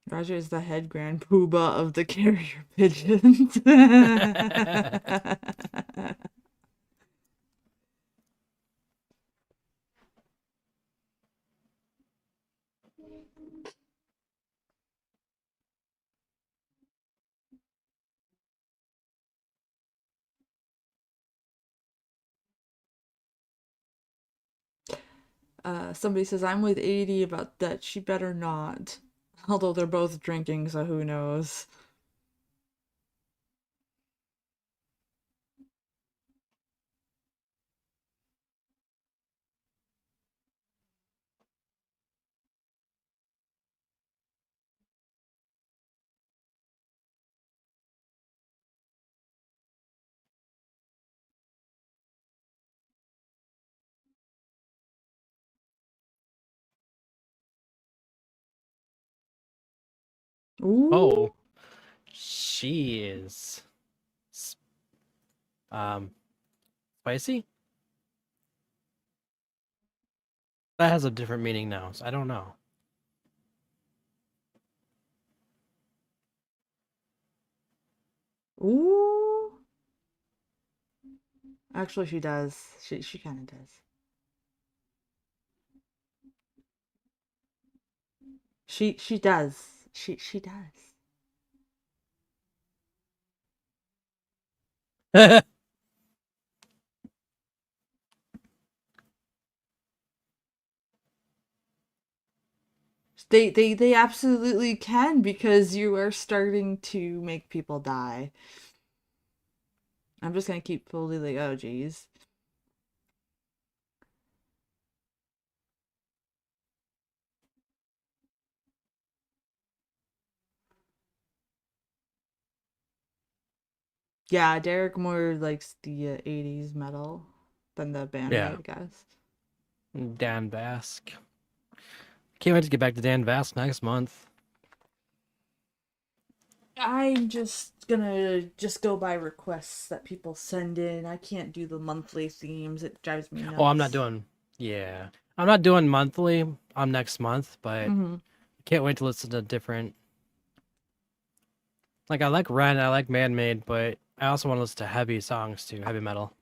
Roger is the head grand poobah of the carrier pigeons. Somebody says I'm with 80 about that. She better not. Although they're both drinking, so who knows? Ooh.
Oh, she is um spicy. That has a different meaning now, so I don't know.
Ooh. Actually, she does. She kind of does. She does. She does. They absolutely can because you are starting to make people die. I'm just gonna keep fully like, oh geez. Yeah, Derek more likes the 80s metal than the
Yeah,
bandmate, I guess.
Dan Vasc. Can't wait to get back to Dan Vasc next month.
I'm just gonna just go by requests that people send in. I can't do the monthly themes. It drives me nuts.
Oh, I'm not doing. Yeah, I'm not doing monthly. I'm next month, but
Mm-hmm.
can't wait to listen to different. Like I like Ren, I like Man Made, but I also want to listen to heavy songs too, heavy metal.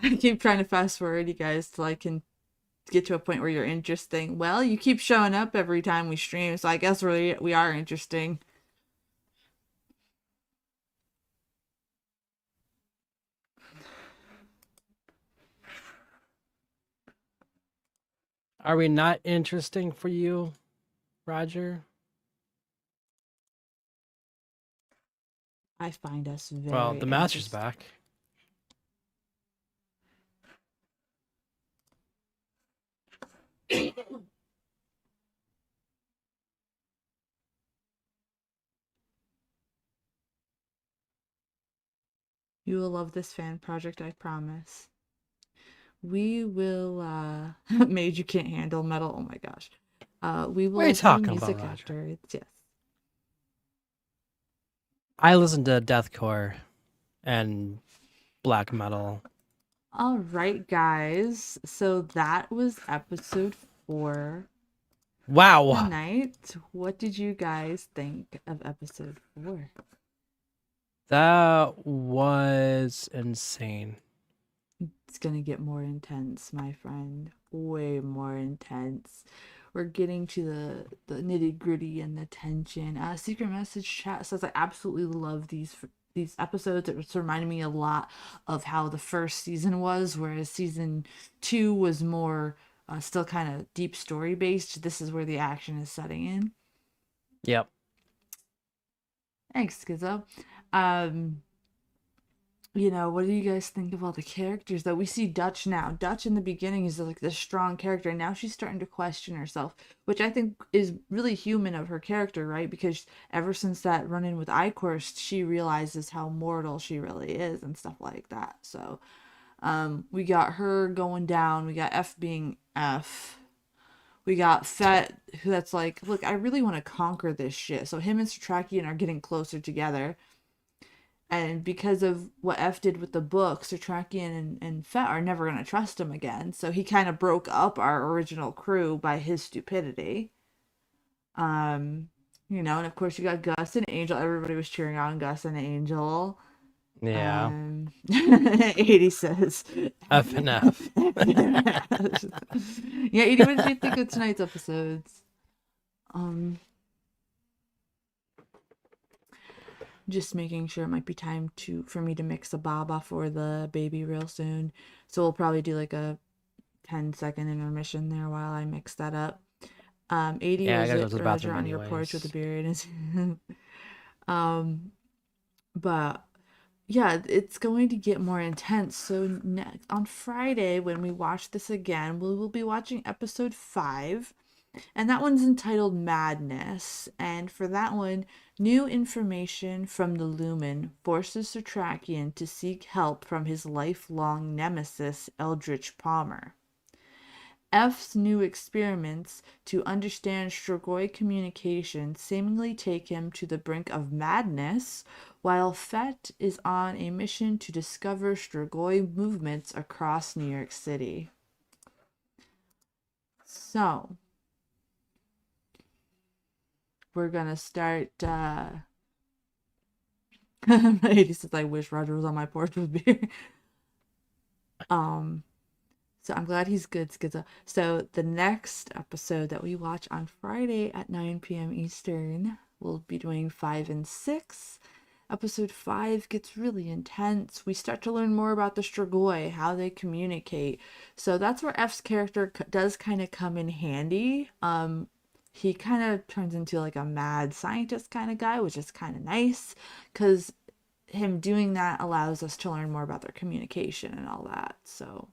I keep trying to fast forward you guys till I can get to a point where you're interesting. Well, you keep showing up every time we stream, so I guess we are interesting.
Are we not interesting for you, Roger?
I find us
Well,
very
the master's
interesting.
back.
You will love this fan project, I promise. We will Mage you can't handle metal. Oh my gosh. We
What are you
will do
talking about,
music
Roger?
after. Yes.
I listen to deathcore and black metal.
All right, guys. So that was episode 4
Wow,
tonight. What did you guys think of episode 4?
that was insane.
It's gonna get more intense, my friend. Way more intense. We're getting to the nitty gritty and the tension. Secret message chat says I absolutely love these episodes. It's reminding me a lot of how the first season was, whereas season 2 was more still kind of deep story based. This is where the action is setting in.
Yep.
Thanks, Schizo. What do you guys think of all the characters that we see Dutch now? Dutch in the beginning is like this strong character, and now she's starting to question herself, which I think is really human of her character, right? Because ever since that run-in with Icorst, she realizes how mortal she really is and stuff like that. So, we got her going down. We got F being F. We got Fet, who that's like, look, I really want to conquer this shit. So him and Satrakian are getting closer together. And because of what F did with the book, Satrakian and Fet are never going to trust him again. So he kind of broke up our original crew by his stupidity. And of course you got Gus and Angel. Everybody was cheering on Gus and Angel.
Yeah.
80 says.
F and F.
Yeah, 80, what did you think of tonight's episodes? just making sure it might be time for me to mix a baba for the baby real soon. So we'll probably do like a 10-second intermission there while I mix that up. 80
Yeah, I
was
gotta go
it
to the
Roger
bathroom
on your porch with a
anyways.
beard? But yeah, it's going to get more intense. So next on Friday when we watch this again, we will be watching episode 5. And that one's entitled Madness. And for that one, new information from the Lumen forces Satrakian to seek help from his lifelong nemesis, Eldritch Palmer. F's new experiments to understand Strigoi communication seemingly take him to the brink of madness, while Fett is on a mission to discover Strigoi movements across New York City. So, we're gonna start. He says, "I wish Roger was on my porch with beer." So I'm glad he's good, Schizo. So the next episode that we watch on Friday at 9 p.m. Eastern, we'll be doing 5 and 6. Episode 5 gets really intense. We start to learn more about the Strigoi, how they communicate. So that's where F's character does kind of come in handy. He kind of turns into like a mad scientist kind of guy, which is kind of nice because him doing that allows us to learn more about their communication and all that. So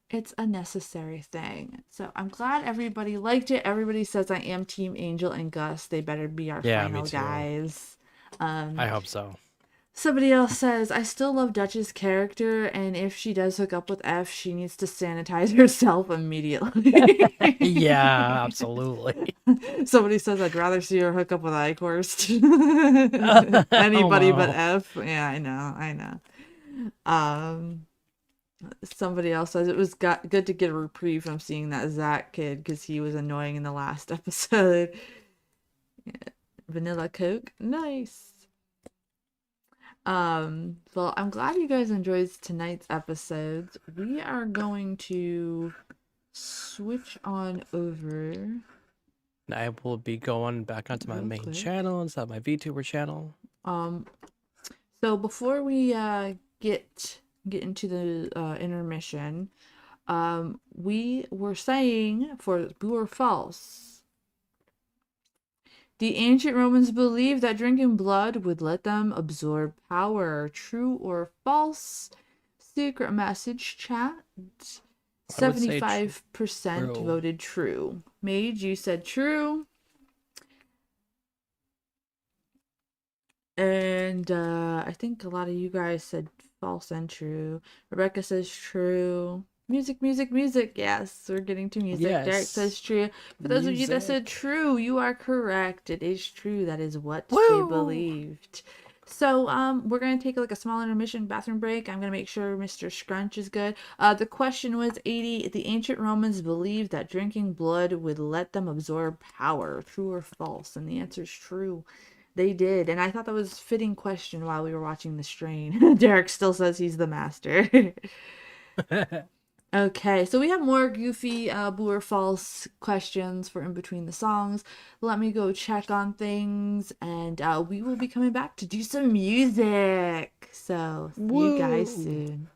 it's a necessary thing. So I'm glad everybody liked it. Everybody says I am Team Angel and Gus. They better be our
Yeah, me
final
too.
guys.
I hope so.
Somebody else says, I still love Dutch's character, and if she does hook up with F, she needs to sanitize herself immediately.
Yeah, absolutely.
Somebody says, I'd rather see her hook up with Eichhorst. Anybody
Oh,
but
wow.
F. Yeah, I know. Somebody else says, it was good to get a reprieve from seeing that Zach kid, because he was annoying in the last episode. Yeah. Vanilla Coke. Nice. Well, I'm glad you guys enjoyed tonight's episodes. We are going to switch on over.
I will be going back onto my
Real
main
quick.
channel instead of my VTuber channel.
So before we get into the intermission, we were saying for true or false. The ancient Romans believed that drinking blood would let them absorb power. True or false? Secret message chat.
I would say
75%
true.
voted true. Mage, you said true. And I think a lot of you guys said false and true. Rebecca says true. Music. Yes, we're getting to music.
Yes.
Derek says true. For those of you that said
Music.
true, you are correct. It is true. That is what they
Woo!
believed. So we're gonna take like a small intermission bathroom break. I'm gonna make sure Mr. Scrunch is good. The question was 80. The ancient Romans believed that drinking blood would let them absorb power. True or false? And the answer is true. They did, and I thought that was a fitting question while we were watching the strain. Derek still says he's the master. Okay, so we have more goofy blue or false questions for in between the songs. Let me go check on things, and we will be coming back to do some music. So see you guys
Woo!
soon.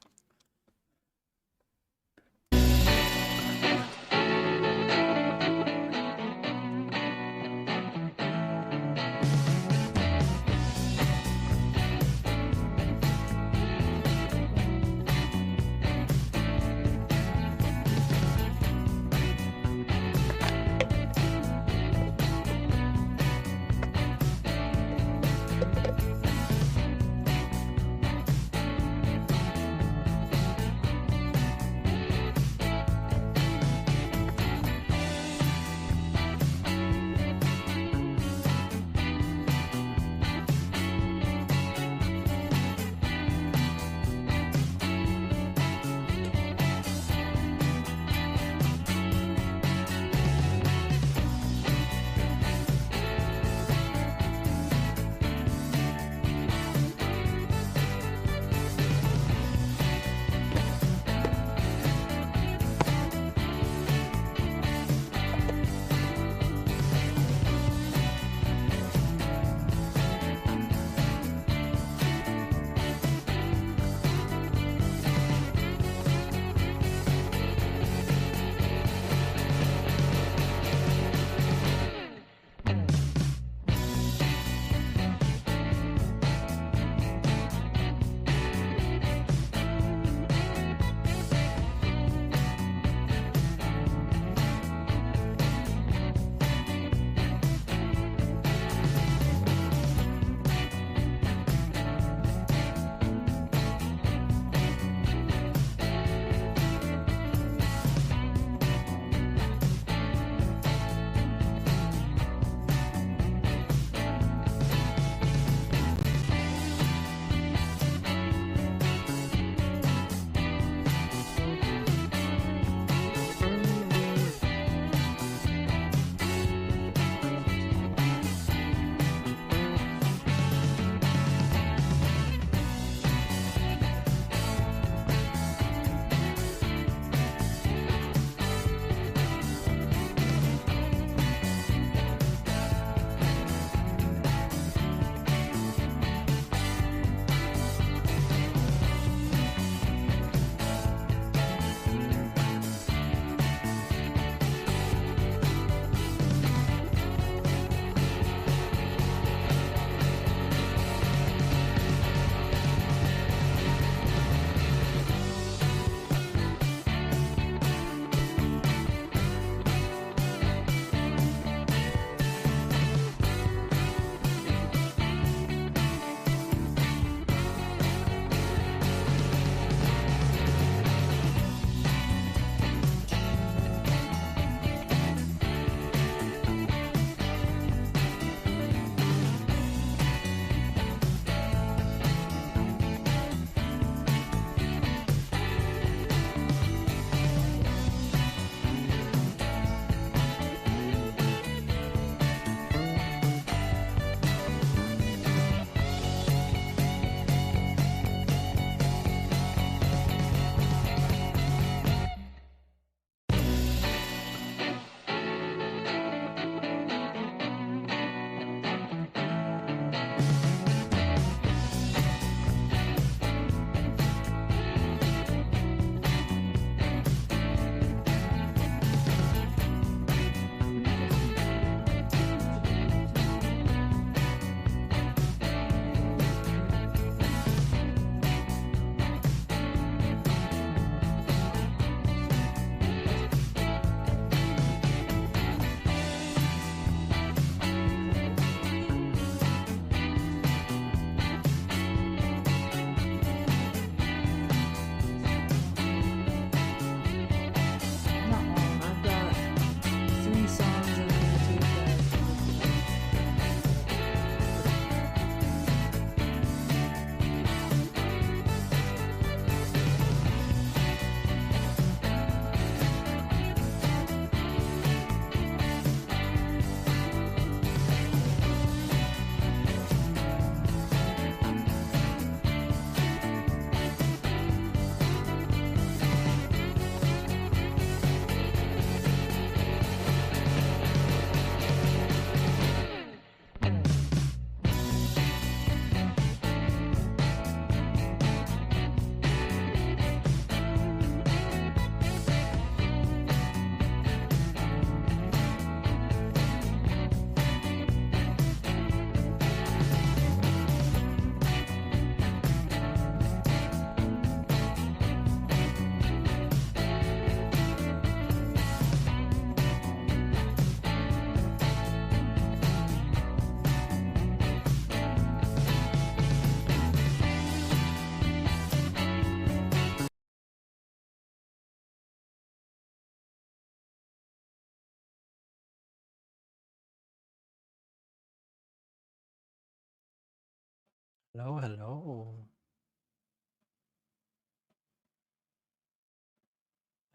Hello, hello.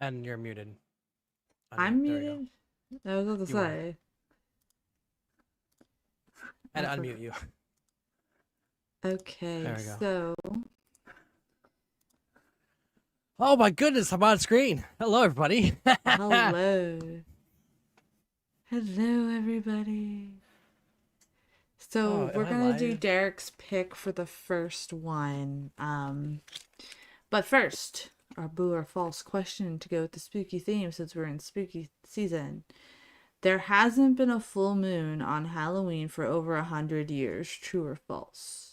And you're muted.
I'm
there you go.
muted. I was about to
You are.
say.
And
I
unmute you.
Okay,
There we go.
so
Oh my goodness, I'm on screen. Hello, everybody.
hello. Hello, everybody. So
Oh,
we're
am I
gonna do
live?
Derek's pick for the first one. But first, our boo or false question to go with the spooky theme since we're in spooky season. There hasn't been a full moon on Halloween for over 100 years. True or false?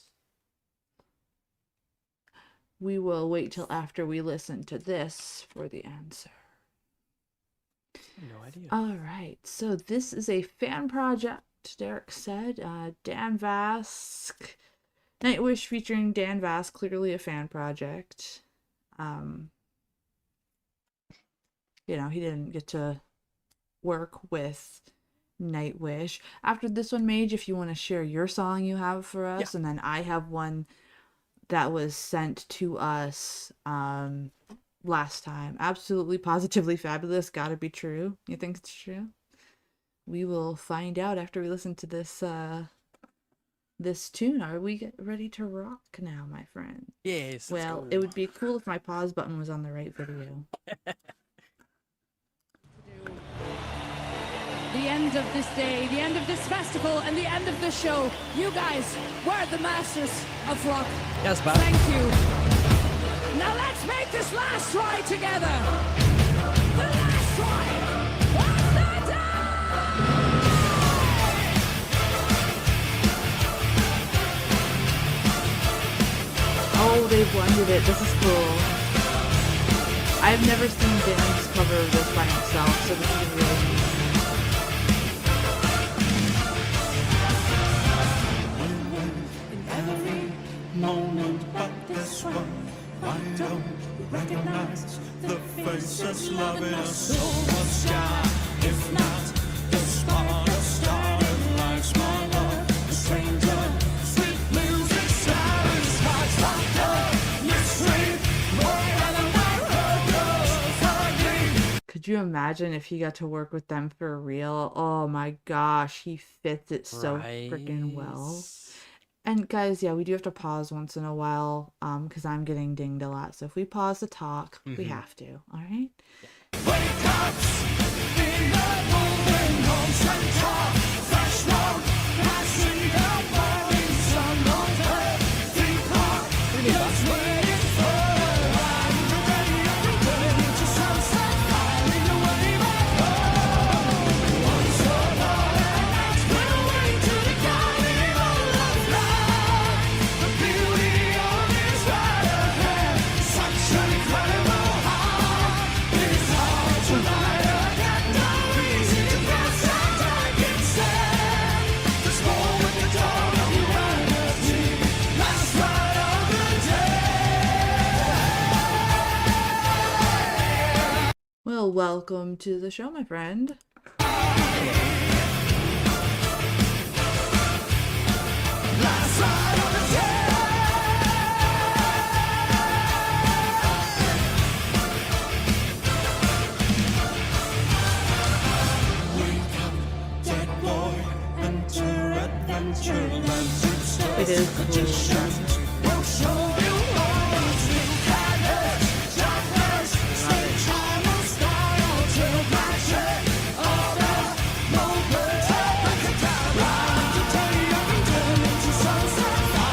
We will wait till after we listen to this for the answer.
No idea.
All right, so this is a fan project, Derek said. Dan Vask, Nightwish featuring Dan Vask, clearly a fan project. You know, he didn't get to work with Nightwish. After this one, Mage, if you want to share your song you have for us, and then I have one that was sent to us last time. Absolutely, positively fabulous. Gotta be true. You think it's true? We will find out after we listen to this this tune. Are we ready to rock now, my friend?
Yes.
Well, it would be cool if my pause button was on the right video.
The end of this day, the end of this festival, and the end of this show. You guys were the masters of rock.
Yes, Bob.
Thank you. Now let's make this last try together. The last try of the day!
Oh, they blended it. This is cool. I've never seen Dan's cover of this by himself, so this is really neat.
Moment but this one, why don't we recognize the faces loving us so much? Yeah, if not, the spark of starting life's my love, a stranger, sweet music, silence, hearts locked up, mystery, more than I
Could you imagine if he got to work with them for real? Oh my gosh, he fits it so freaking well. And guys, yeah, we do have to pause once in a while, because I'm getting dinged a lot. So if we pause to talk, we have to. All right.
wake up in the moving homes and talk, fresh road, passing the morning sun on earth, deep heart, just waiting for a ride. Ready every day to sunset, finding the way back home. Once so long, and we'll wait to the carnival of life. The beauty of this ride ahead, such an incredible heart. It's hard to light up, yet no easy to pass, and I can stand this moment, the dawn of humanity, last ride of the day.
Well, welcome to the show, my friend.
Last ride of the day. Wake up, dead boy, enter adventureland.
It is cool.
We'll show you all you can hurt. Darkness, stay calm, we'll start all to magic. All the moment, like a down ride. Today, every day, into sunset.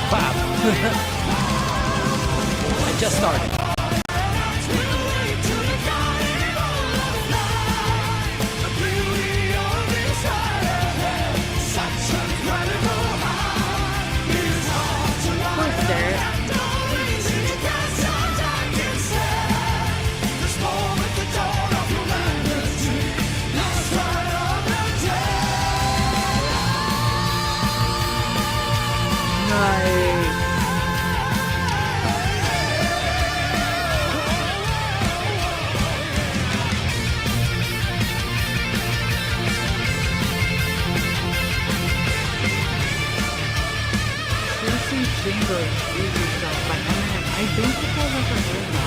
never heard that.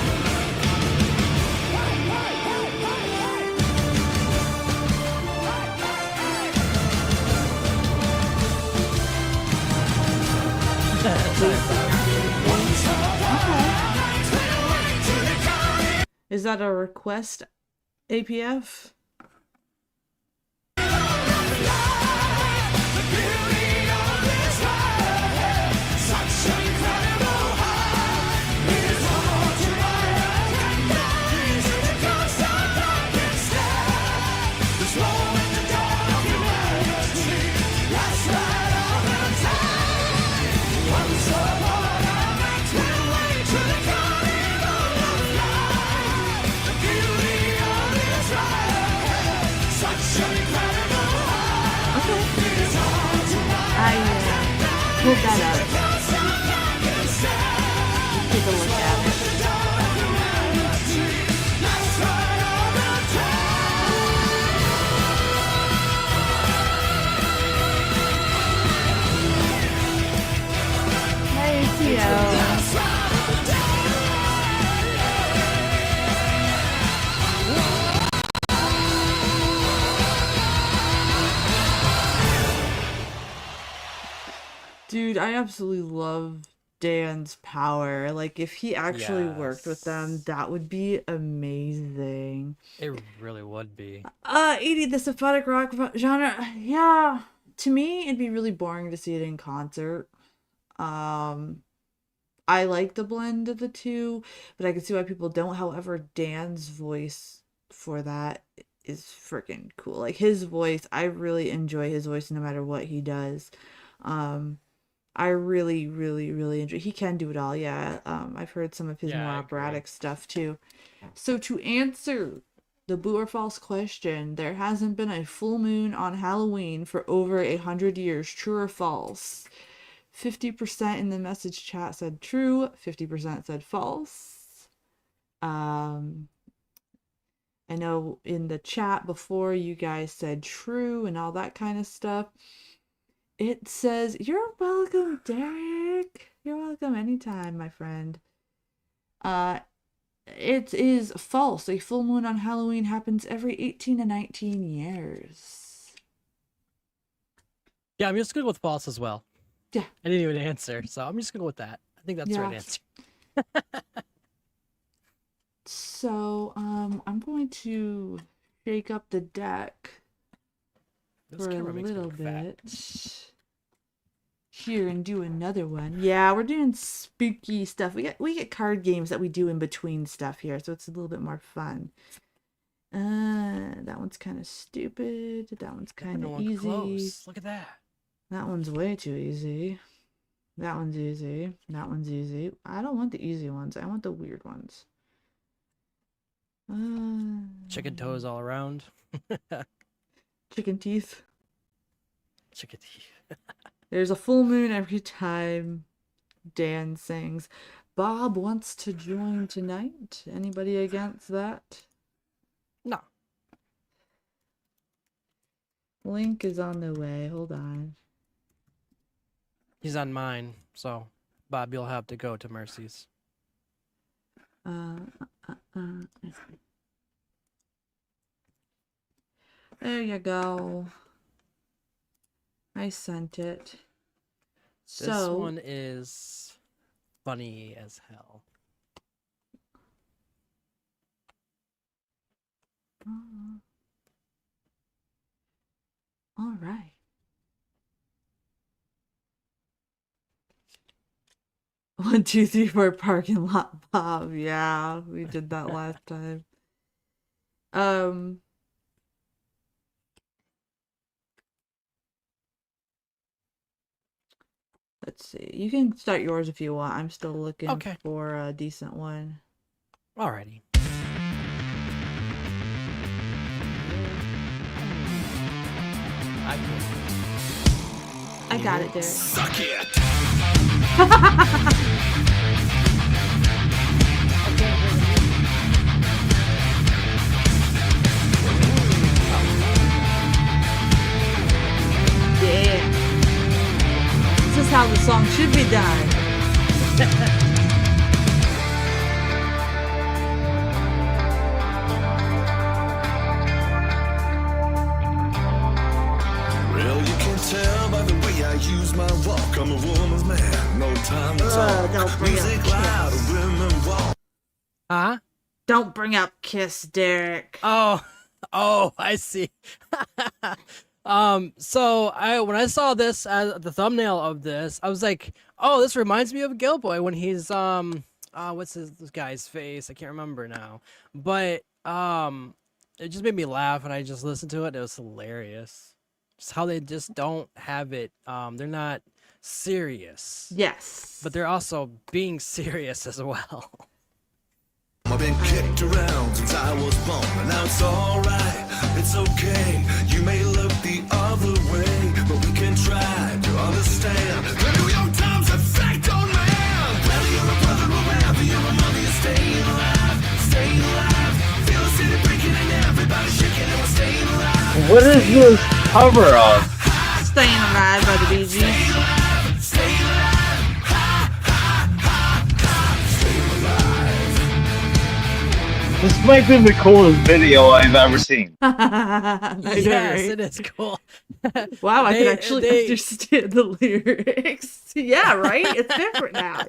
Is that a request, APF? Pulled that up. Let's take a look at it. Hey, Theo. Dude, I absolutely love Dan's power. Like, if he actually worked with them, that would be amazing.
It really would be.
80, the symphonic rock genre. Yeah, to me, it'd be really boring to see it in concert. I like the blend of the two, but I can see why people don't. However, Dan's voice for that is freaking cool. Like, his voice, I really enjoy his voice no matter what he does. I really, really, really enjoy. He can do it all, yeah. I've heard some of his more operatic stuff too. So to answer the Boo or False question, there hasn't been a full moon on Halloween for over 100 years. True or false? 50% in the message chat said true. 50% said false. I know in the chat before you guys said true and all that kind of stuff. It says, you're welcome, Derek. You're welcome anytime, my friend. It is false. A full moon on Halloween happens every 18 to 19 years.
Yeah, I'm just good with false as well.
Yeah.
I didn't even answer, so I'm just going to go with that. I think that's the right answer.
So, I'm going to shake up the deck for a little bit here and do another one. Yeah, we're doing spooky stuff. We get card games that we do in between stuff here, so it's a little bit more fun. That one's kind of stupid. That one's kind of easy.
Close. Look at that.
That one's way too easy. That one's easy. That one's easy. I don't want the easy ones. I want the weird ones.
Chicken toes all around.
Chicken teeth.
Chicken teeth.
There's a full moon every time Dan sings. Bob wants to join tonight. Anybody against that?
No.
Link is on the way. Hold on.
He's on mine, so Bob, you'll have to go to Mercy's.
There you go. I sent it.
This one is funny as hell.
All right. One, two, three, four, parking lot, Bob. Yeah, we did that last time. Let's see. You can start yours if you want. I'm still looking for a decent one.
Alrighty.
I got it, Derek.
Suck it!
Yeah. This is how the song should be done. Don't bring up Kiss, Derek.
Oh, I see. So when I saw this the thumbnail of this, I was like, oh, this reminds me of Gilboy when he's what's this guy's face? I can't remember now. But it just made me laugh, and I just listened to it. It was hilarious. Just how they just don't have it. They're not serious,
Yes.
but they're also being serious as well.
I've been kicked around since I was born, and now it's alright, it's okay. You may look the other way, but we can try to understand the New York Times effect on man. Whether you're a brother or whether you're a mother, you're staying alive, staying alive. Feel the city breaking and everybody shaking, and we're staying alive.
What is this cover of?
Staying Alive by the Bee Gees.
Staying alive, staying alive.
This might be the coolest video I've ever seen.
Yes, it is cool.
Wow, I
They-
can actually
they-
understand the lyrics. Yeah, right? It's different now.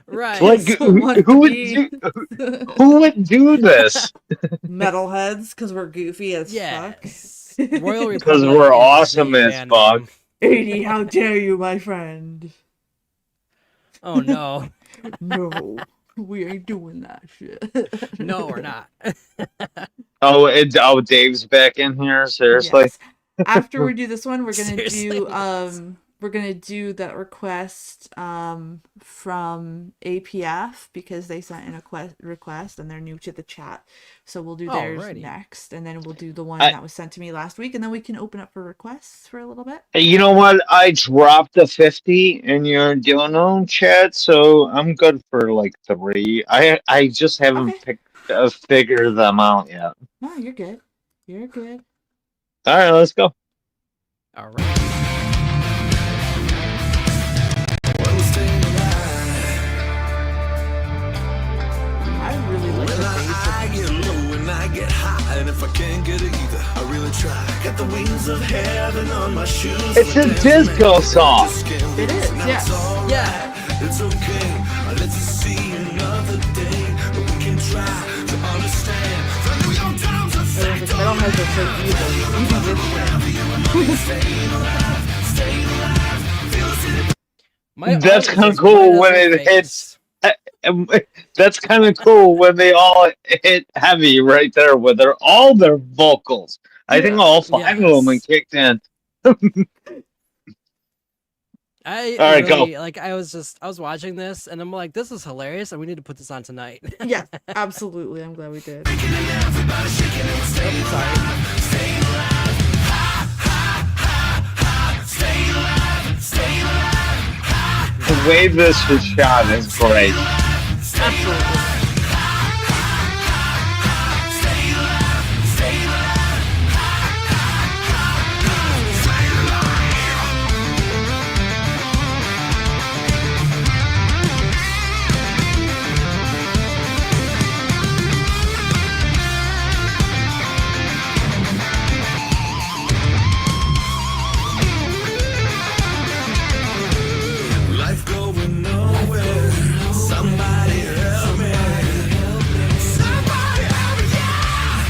Right.
Like,
So what
who would
be-
who would do this?
Metalheads, because we're goofy as
Yes.
fuck.
Royal
Because
Republic
we're
is
awesome
the
as
band
fuck.
name.
80, how dare you, my friend?
Oh no.
No, we ain't doing that shit.
No, we're not.
Oh, Dave's back in here. Seriously.
Yes. After we do this one, we're gonna
Seriously,
do
yes.
we're gonna do that request from APF because they sent in a request and they're new to the chat. So we'll do theirs
Alrighty.
next, and then we'll do the one
I-
that was sent to me last week, and then we can open up for requests for a little bit.
Hey, you know what? I dropped the 50 in your Dino chat, so I'm good for like 3. I just haven't
Okay.
figured them out yet.
No, you're good. You're good.
All right, let's go.
All right.
Well, we're staying alive.
I really like the
Well,
bass.
I get low and I get high, and if I can't get it either, I really try. Got the wings of heaven on my shoes.
It's a disco song.
It is, yes.
Yeah.
It's okay. Let's see another day, but we can try to understand the New York Times
And
effect
the metalheads are so evil. Even this shit.
My
That's
art
kinda
is as
cool
white
when
as her
it hits.
face.
That's kind of cool when they all hit heavy right there with all their vocals. I think all 5 of them
Yes.
kicked in.
I
All right, go.
really, like I was watching this and I'm like, this is hilarious and we need to put this on tonight.
Yes, absolutely. I'm glad we did.
The way this is shot is great.
Absolutely.
Life going nowhere. Somebody help me. Somebody help me. Yeah.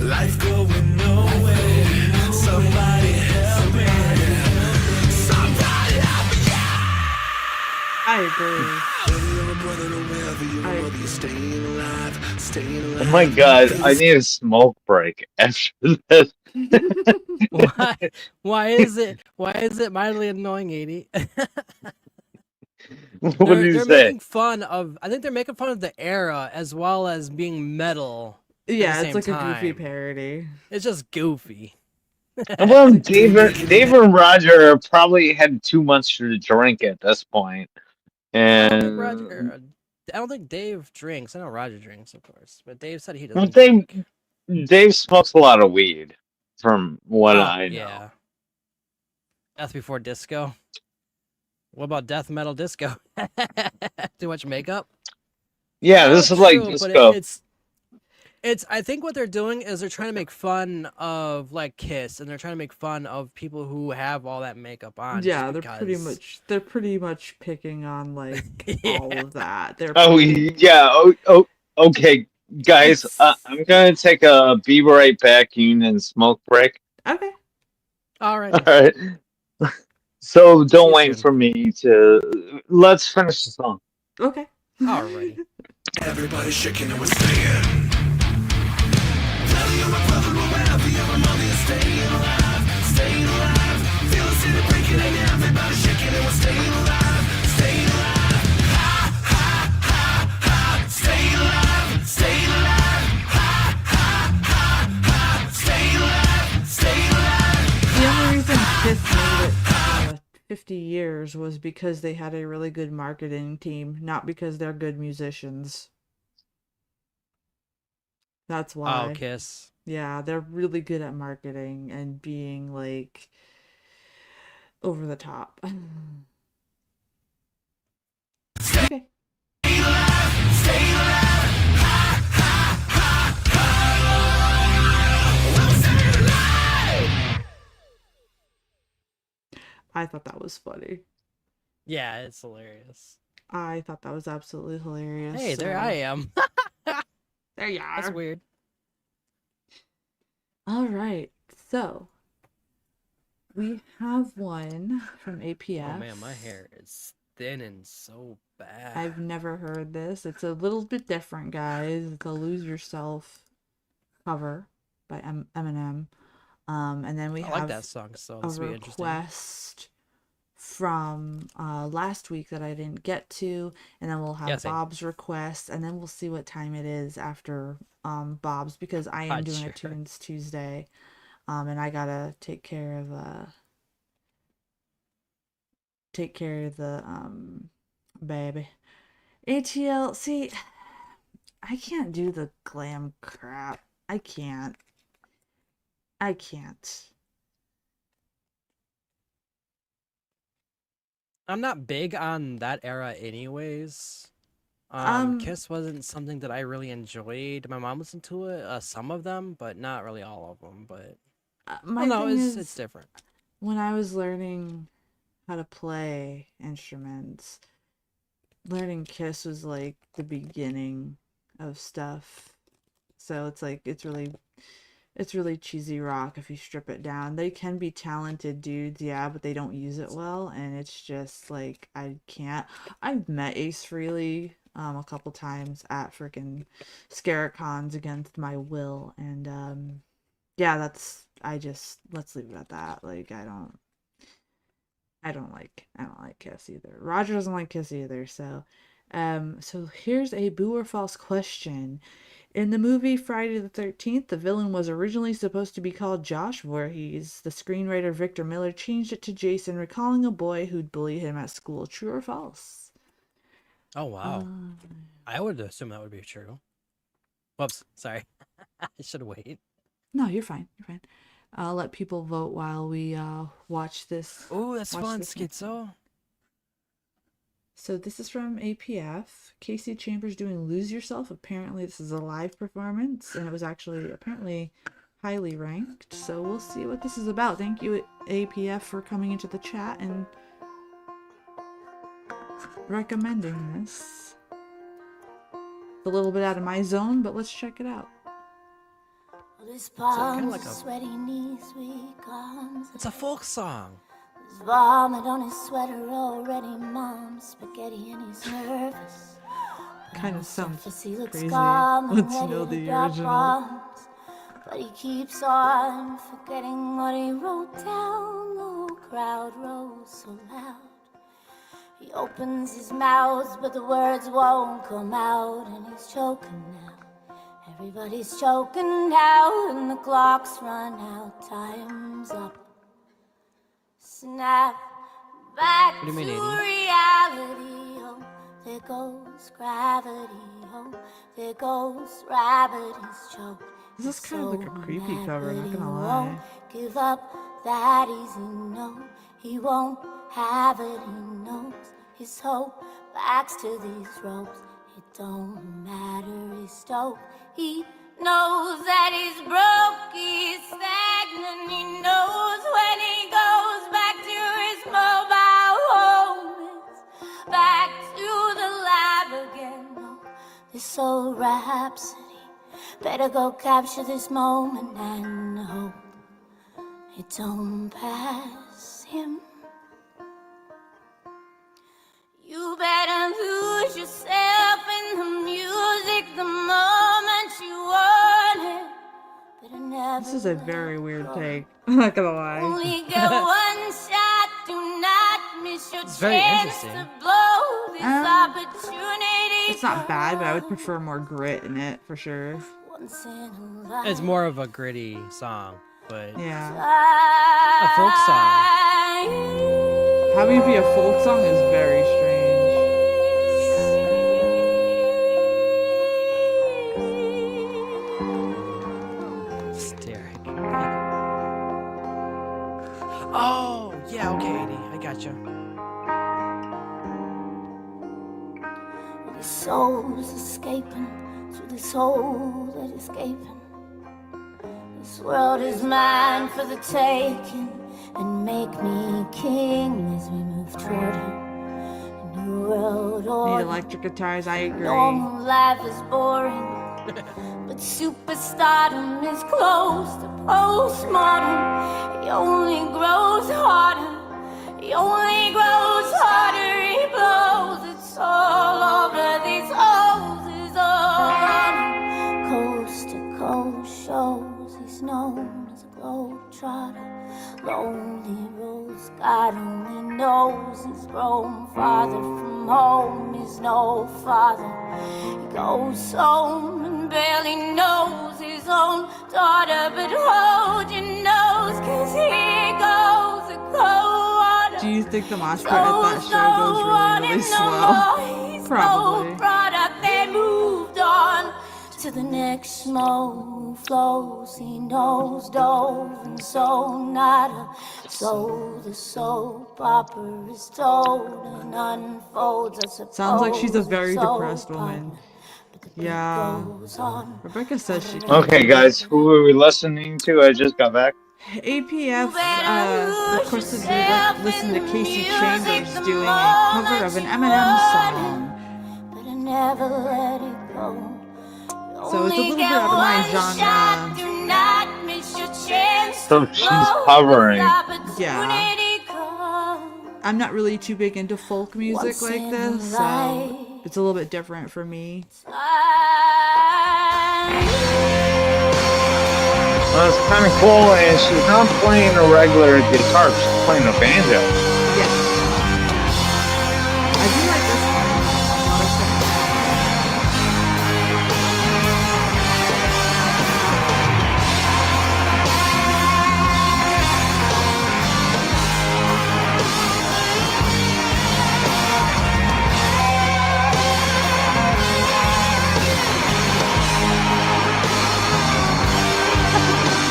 Life going nowhere. Somebody help me. Somebody help me. Yeah.
I agree.
Whether you're a brother or whether you're a mother, you're staying alive. Staying alive.
Oh my god, I need a smoke break after this.
Why is it mildly annoying, 80?
What do you
They're
say?
making fun of, I think they're making fun of the era as well as being metal.
Yeah,
the
it's like
same
a goofy
time.
parody.
It's just goofy.
Well, Dave and Roger probably had too much to drink at this point.
I don't think
And
Roger, I don't think Dave drinks. I know Roger drinks, of course, but Dave said he
well,
doesn't.
Dave smokes a lot of weed, from what I know.
Yeah. Death Before Disco. What about Death Metal Disco? Too much makeup?
Yeah, this is like
True, but
disco.
I think what they're doing is they're trying to make fun of like Kiss, and they're trying to make fun of people who have all that makeup on.
Yeah,
just because.
they're pretty much picking on like
Yeah.
all of that. They're
Oh
pretty
yeah. Oh, okay, guys.
it's
I'm gonna take a be right back union smoke break.
okay.
All
Alrighty.
right. So
See
don't
you
wait
soon.
for me to. Let's finish the song.
Okay.
Alrighty.
Everybody shaking and we're staying. Telling you my brother or wherever your mother is staying alive, staying alive. Feel the city breaking and everybody shaking and we're staying alive, staying alive. Ha ha ha ha, staying alive, staying alive. Ha ha ha ha, staying alive, staying alive.
The only reason Kiss made it 50 years was because they had a really good marketing team, not because they're good musicians. That's
Oh,
why.
Kiss.
Yeah, they're really good at marketing and being like over the top. Okay. I thought that was funny.
Yeah, it's hilarious.
I thought that was absolutely hilarious.
Hey, there I am.
There you
That's
are.
weird.
All right. So we have one from
Oh
APF.
man, my hair is thinning so bad.
I've never heard this. It's a little bit different, guys. It's a Lose Yourself cover by Eminem. And then we
I like
have
that song, so
a
this will be interesting.
request from last week that I didn't get to, and then we'll have
Yeah, same.
Bob's request, and then we'll see what time it is after Bob's, because I am doing a
Sure.
Tunes Tuesday, and I gotta take care of the baby. ATL, see, I can't do the glam crap. I can't.
I'm not big on that era anyways.
Um,
Kiss wasn't something that I really enjoyed. My mom listened to it, some of them, but not really all of them. But
my
no,
thing
it's
is,
different.
when I was learning how to play instruments, learning Kiss was like the beginning of stuff. So it's like it's really cheesy rock if you strip it down. They can be talented dudes, yeah, but they don't use it well, and it's just like I can't. I've met Ace Frehley a couple times at freaking Scaricons against my will, and yeah, let's leave it at that. Like I don't like Kiss either. Roger doesn't like Kiss either, so so here's a boo or false question. In the movie Friday the 13th, the villain was originally supposed to be called Josh Voorhees. The screenwriter Victor Miller changed it to Jason, recalling a boy who'd bully him at school. True or false?
Oh wow, I would assume that would be true. Whoops, sorry. I should wait.
No, you're fine. You're fine. I'll let people vote while we watch this.
Oh, that's
watch
fun,
this next one.
Schizo.
So this is from APF. Casey Chambers doing Lose Yourself. Apparently this is a live performance, and it was actually apparently highly ranked. So we'll see what this is about. Thank you, APF, for coming into the chat and recommending this. It's a little bit out of my zone, but let's check it out.
His
kinda like
palms,
a-
sweaty knees, weak arms.
It's a folk song.
His vomit on his sweater already, mom's spaghetti, and he's nervous.
Kind of sounds
Surface, he looks
crazy
calm and
once you know
ready to
the
drop
original.
bombs. But he keeps on forgetting what he wrote down. The whole crowd rose so loud. He opens his mouth, but the words won't come out, and he's choking now. Everybody's choking now, and the clock's run out. Time's up. Snap back
What do you
to
mean, 80?
reality. Oh, there goes gravity. Oh, there goes rabbit. He's choked.
This is
He's
kind of like a
so
creepy
mad,
cover,
but
not
he
gonna
won't
lie.
give up that easy. No, he won't have it. He knows his hope backs to these ropes. It don't matter. He's stoked. He knows that he's broke, he's stagnant. He knows when he goes back to his mobile home, it's back to the lab again. Oh, this old rhapsody, better go capture this moment and hope it don't pass him. You better lose yourself in the music the moment you want it. Better never
This is a very weird take. I'm not gonna lie.
only get one shot, do not miss your
It's very
chance
interesting.
to blow this opportunity.
It's not bad, but I would prefer more grit in it for sure.
Once in a life.
It's more of a gritty song, but
Yeah.
a folk song.
Having it be a folk song is very strange.
Hysteric. Oh, yeah, okay, AD. I gotcha.
The soul's escaping through this hole that is gaping. This world is mine for the taking, and make me king as we move toward a new world
Need
order.
electric guitars, I agree.
Normal life is boring, but superstardom is close to postmortem. He only grows harder, he only grows harder, he blows. It's all over these holes, is all on coast to coast shows. He's known as a globetrotter. Lonely roads, God only knows. He's grown farther from home. He's no father. He goes home and barely knows his own daughter. But hold your nose, 'cause here goes a cold water.
Do you think the mosh pit at that show goes really, really slow? Probably.
Product, they moved on to the next smoke flows. He knows dove and so nada. So the soap opera is told and unfolds. I suppose
Sounds like she's a very
soap
depressed woman.
opera, but the beat
Yeah.
goes on.
Rebecca says she
Okay, guys, who are we listening to? I just got back.
APF requested to listen to Casey Chambers doing a cover of an Eminem song.
But I never let it go.
So it's a little bit out of my genre.
Do not miss your chance.
So she's covering.
Yeah. I'm not really too big into folk music like this, so it's a little bit different for me.
Well, it's kind of cool, and she's not playing a regular guitar, she's playing a banjo.
Yeah. I do like this one.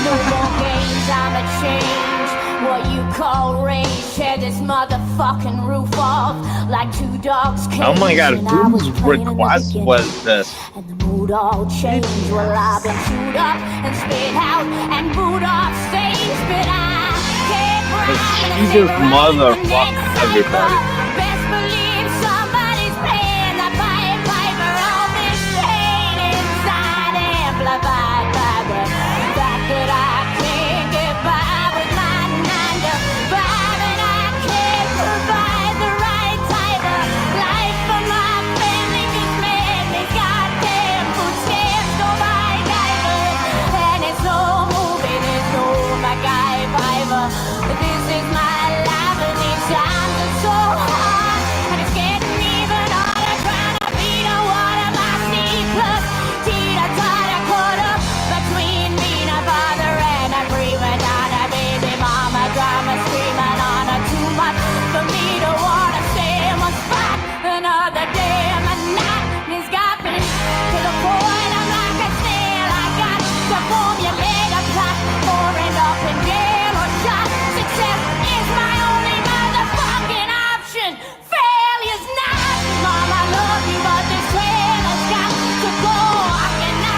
Not a fan.
I'ma change what you call rage. Tear this motherfucking roof off like two dogs.
Oh my god,
caged, and I was
whose
playing in the
request
beginning.
was this?
And the mood all changed. Well, I've been chewed up and spit out and booed off stage, but I can't rhyme.
She just motherfucked everybody.
Best believe somebody's paying the Pied Piper. All this pain inside amplified by the fact that I can't get by with my 9 to 5, and I can't provide the right type of life for my family. Just made me goddamn food stamps on my diapers, and it's no movie, there's no MacGyver. This is my life, and these times are so hard, and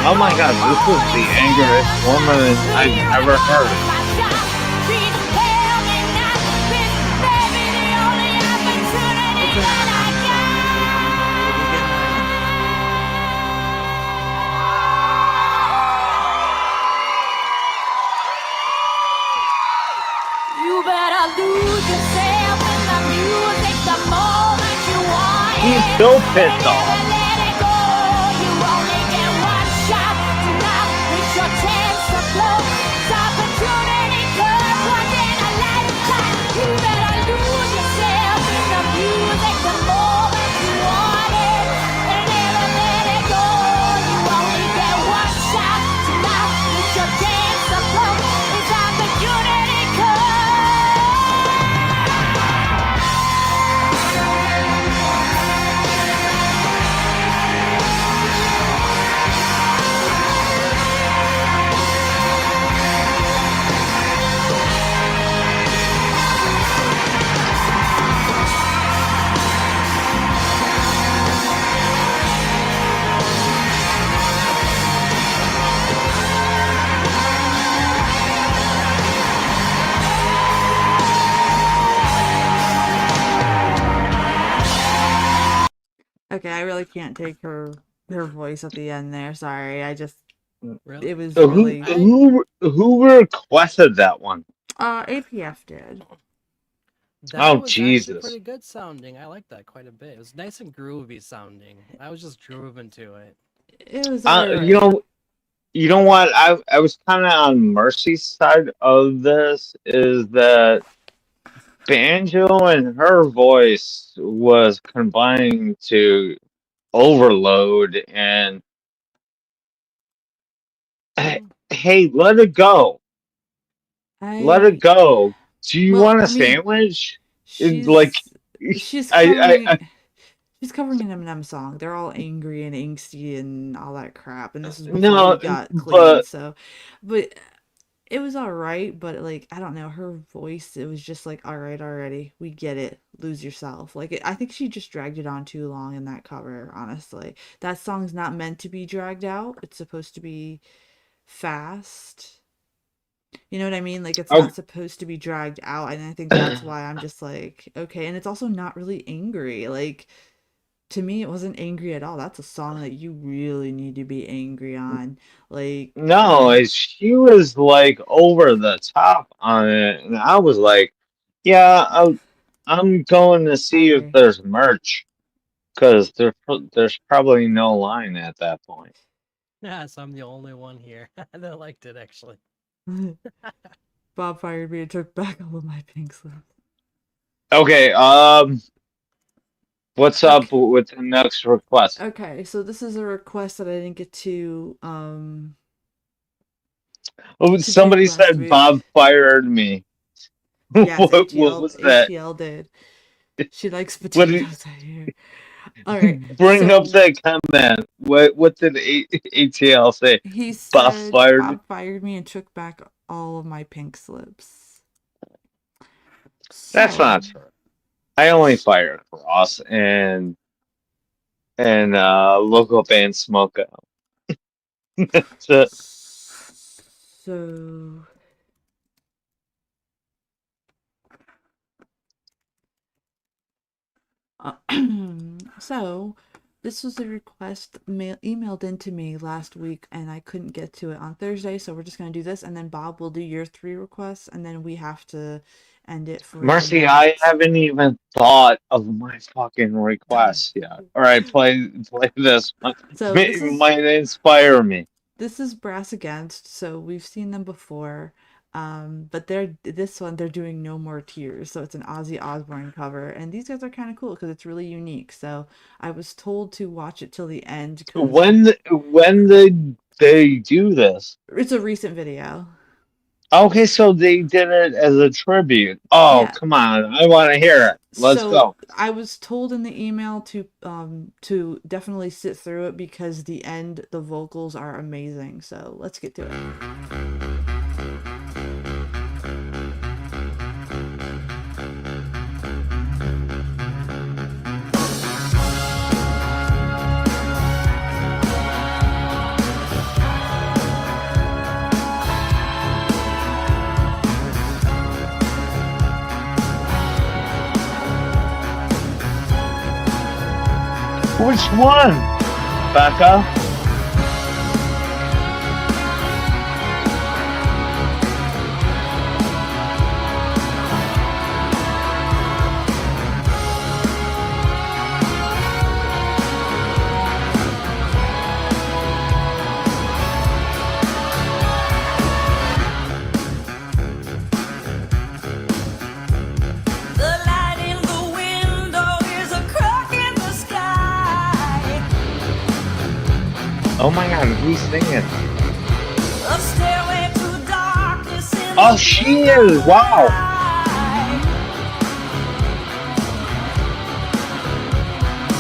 Oh my god, this is the angriest woman I've ever heard.
It's an Eminem song. You get that.
You better lose yourself in the music the moment you want it.
He's so pissed off.
Never let it go. You only get one shot. Now it's your chance to blow. This opportunity comes once in a lifetime. You better lose yourself in the music the moment you want it. And never let it go. You only get one shot. Now it's your chance to blow. This opportunity comes.
Okay, I really can't take her voice at the end there. Sorry, I just
Really?
it was
So
really
who requested that one?
APF did.
That
Oh,
was actually
Jesus.
pretty good sounding. I liked that quite a bit. It was nice and groovy sounding. I was just grooving to it.
It was
You know what? I was kind of on Mercy's side of this. Is that Banjo and her voice was combining to overload and hey, let it go. Let it go. Do you
Well,
want a
I mean,
sandwich?
she's
Like
she's
I
covering she's covering an Eminem song. They're all angry and angsty and all that crap, and this is before
no,
he got clean.
but
So, but it was all right. But like I don't know, her voice. It was just like all right already. We get it. Lose yourself. Like I think she just dragged it on too long in that cover. Honestly, that song's not meant to be dragged out. It's supposed to be fast. You know what I mean? Like it's
oh,
not supposed to be dragged out, and I think that's why I'm just like, okay. And it's also not really angry. Like to me, it wasn't angry at all. That's a song that you really need to be angry on. Like
no, she was like over the top on it, and I was like, yeah, I'm going to
I
see if
agree.
there's merch because there's probably no line at that point.
Yeah, so I'm the only one here that liked it actually.
Bob fired me and took back all of my pink slips.
Okay, what's up with the next request?
Okay, so this is a request that I didn't get to
Oh,
do
somebody
last
said
week.
Bob fired me.
Yes,
What was that?
ATL did. She likes
What did,
potatoes, I hear. All right,
bring up
so
that comment. What did ATL say?
he
Bob
said
fired.
Bob fired me and took back all of my pink slips.
That's
So,
not true. I only fire Cross and local band Smoke Out. That's it.
so so this was a request emailed into me last week, and I couldn't get to it on Thursday, so we're just gonna do this, and then Bob will do your 3 requests, and then we have to end it for
Mercy,
tonight.
I haven't even thought of my fucking request yet. All right, play this one.
So
It might inspire me.
this is Brass Against, so we've seen them before. But they're doing No More Tears, so it's an Ozzy Osbourne cover, and these guys are kind of cool because it's really unique. So I was told to watch it till the end because
When did they do this?
it's a recent video.
Okay, so they did it as a tribute. Oh,
Yeah.
come on. I want to hear it. Let's
So
go.
I was told in the email to definitely sit through it because the vocals are amazing. So let's get to it.
Which one? Becca?
The light in the window is a crack in the sky.
Oh my god, who's singing?
A stairway to darkness in
Oh,
the
she is! Wow!
sky.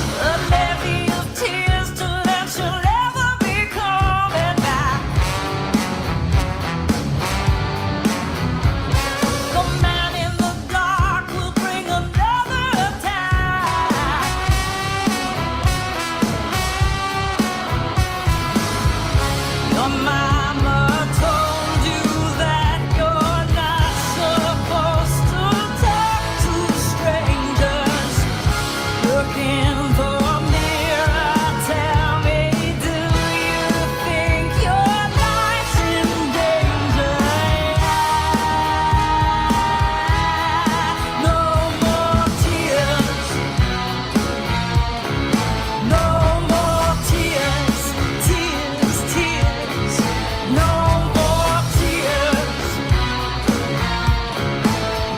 A levy of tears to let she'll never be coming back. The man in the dark will bring another attack. Your mama told you that you're not supposed to talk to strangers. Look in the mirror, tell me, do you think your life's in danger? No more tears. No more tears. Tears, tears. No more tears.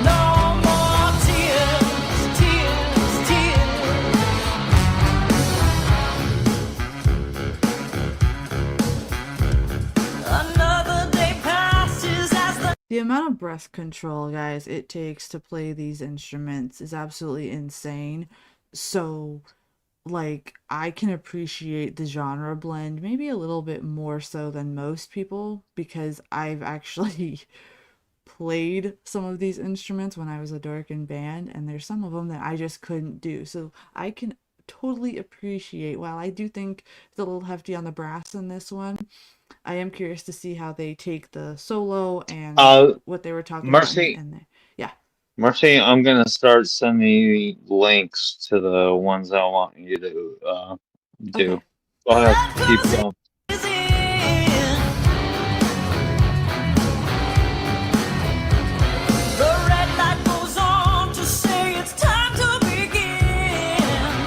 No more tears. Tears, tears. Another day passes as the
The amount of breath control, guys, it takes to play these instruments is absolutely insane. So, like, I can appreciate the genre blend maybe a little bit more so than most people because I've actually played some of these instruments when I was a Dorkin band, and there's some of them that I just couldn't do. So I can totally appreciate, while I do think it's a little hefty on the brass in this one, I am curious to see how they take the solo and what they were talking
Mercy.
about in there. Yeah.
Mercy, I'm gonna start sending you links to the ones I want you to do.
Okay.
Go ahead, keep going.
is in. The red light goes on to say it's time to begin.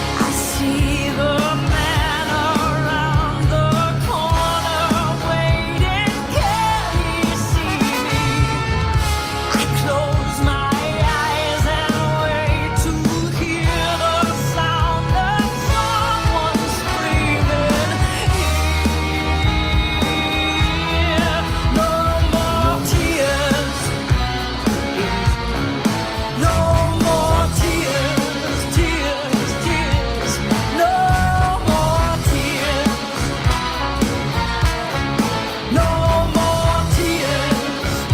I see the man around the corner waiting. Can he see me? I close my eyes and wait to hear the sound of someone screaming. Here, no more tears. No more tears, tears, tears. No more tears. No more tears.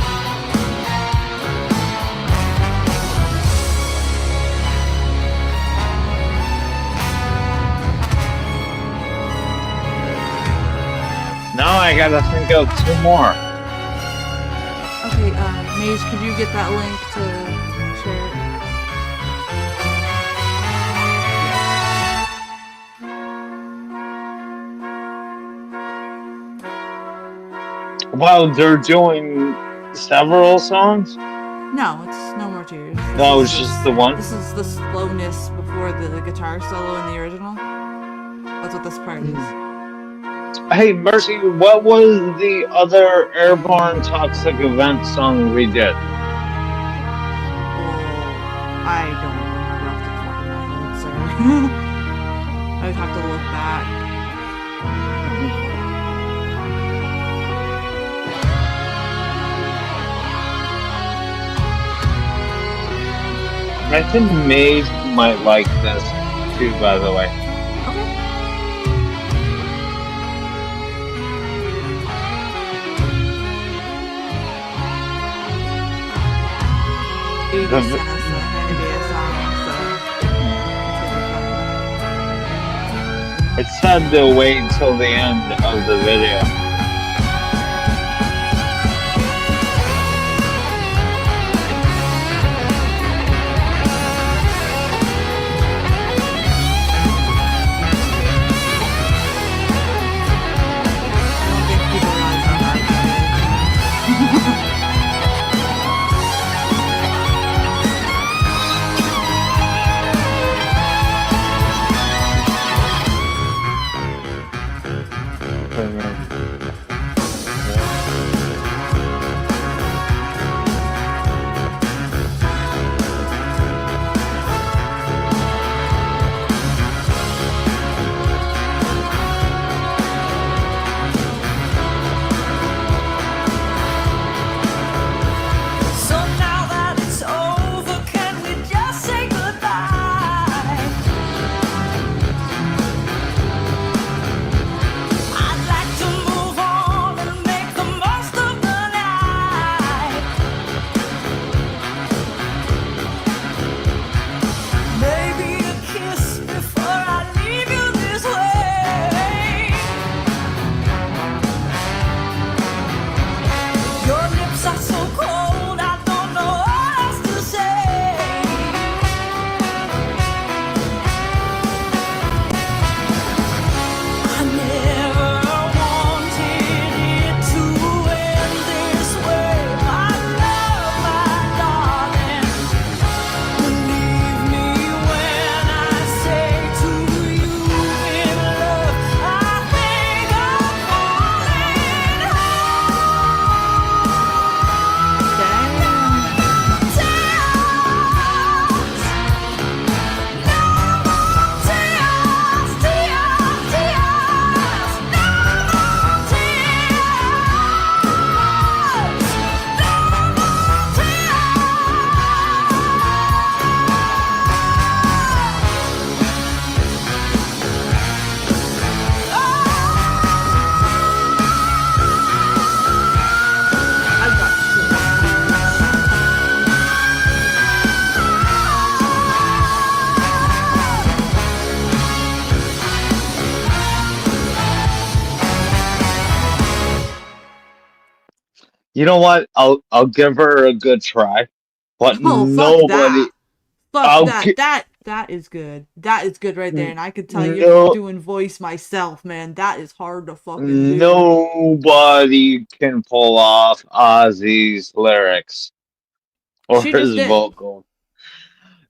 Now I gotta think of two more.
Okay, Mage, could you get that link to share it?
Well, they're doing several songs?
No, it's No More Tears.
No,
This
it's
is
just the one?
This is the slowness before the guitar solo in the original. That's what this part is.
Hey, Mercy, what was the other Airborne Toxic Event song we did?
Oh, I don't remember off the top of my head, sir. I would have to look back.
I think Maeve might like this too, by the way.
Okay. Baby
The-
sent us a Hannibal song, so
It said to wait until the end of the video. You know what? I'll give her a good try, but
Oh, fuck that.
nobody.
Fuck
I'll
that.
gi-
That is good. That is good right there. And I could tell you're
no
doing voice myself, man. That is hard to fucking do.
nobody can pull off Ozzy's lyrics or
She just
his
did.
vocal.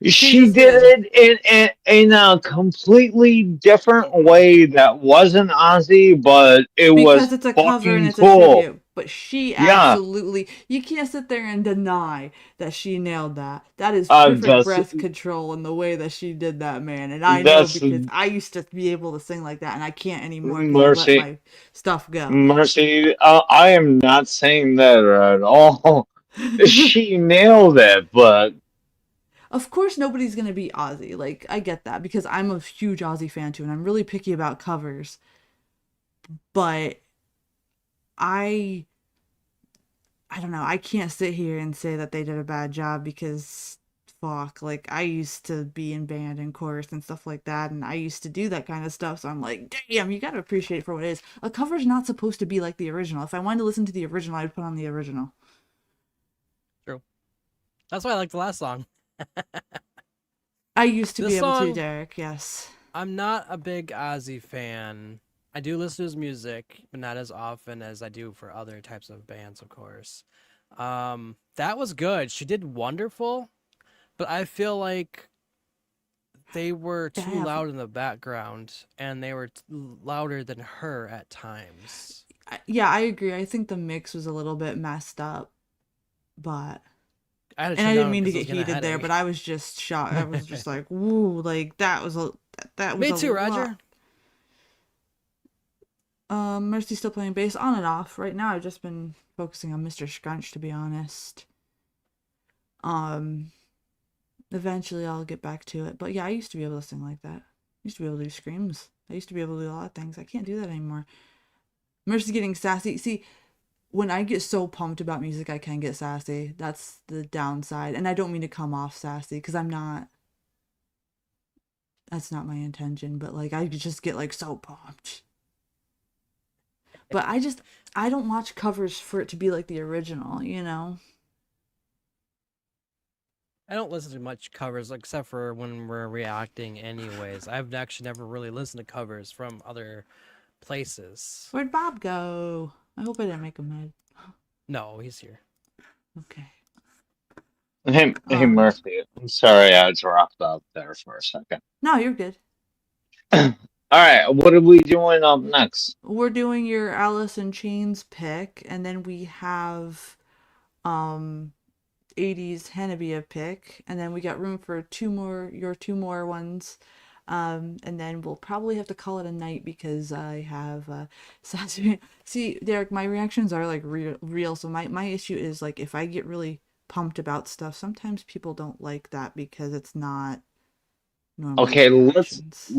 She
She
just
did
did.
it in a completely different way that wasn't Ozzy, but it
Because
was
it's a cover and
fucking
it's a
cool.
tribute. But she
Yeah,
absolutely, you can't sit there and deny that she nailed that. That is perfect
that's
breath control in the way that she did that, man. And I know
that's
because I used to be able to sing like that and I can't anymore because I let
mercy.
my stuff go.
Mercy, I am not saying that at all. She nailed it, but
Of course, nobody's gonna be Ozzy. Like, I get that because I'm a huge Ozzy fan too, and I'm really picky about covers. But I, I don't know. I can't sit here and say that they did a bad job because, fuck, like I used to be in band and chorus and stuff like that, and I used to do that kind of stuff. So I'm like, damn, you gotta appreciate it for what it is. A cover's not supposed to be like the original. If I wanted to listen to the original, I'd put on the original.
True. That's why I like the last song.
I used to
This
be able to,
song-
Derek. Yes.
I'm not a big Ozzy fan. I do listen to his music, but not as often as I do for other types of bands, of course. That was good. She did wonderful, but I feel like they were too
Damn.
loud in the background, and they were louder than her at times.
Yeah, I agree. I think the mix was a little bit messed up, but and I didn't mean to get heated there, but I was just shocked. I was just like, "Woo!" Like that was
Me
a
too,
lot.
Roger.
Mercy's still playing bass on and off. Right now, I've just been focusing on Mr. Scrunch, to be honest. Eventually I'll get back to it. But yeah, I used to be able to sing like that. I used to be able to do screams. I used to be able to do a lot of things. I can't do that anymore. Mercy's getting sassy. See, when I get so pumped about music, I can get sassy. That's the downside. And I don't mean to come off sassy, because I'm not. That's not my intention. But like, I just get like so pumped. But I don't watch covers for it to be like the original, you know?
I don't listen to much covers except for when we're reacting anyways. I've actually never really listened to covers from other places.
Where'd Bob go? I hope I didn't make him mad.
No, he's here.
Okay.
hey Murphy, I'm sorry I dropped out there for a second.
No, you're good.
All right, what are we doing up next?
We're doing your Alice in Chains pick, and then we have 80s Hannibia pick, and then we got room for your two more ones. And then we'll probably have to call it a night because I have see, Derek, my reactions are like real. So my issue is like if I get really pumped about stuff, sometimes people don't like that because it's not normal
Okay,
reactions.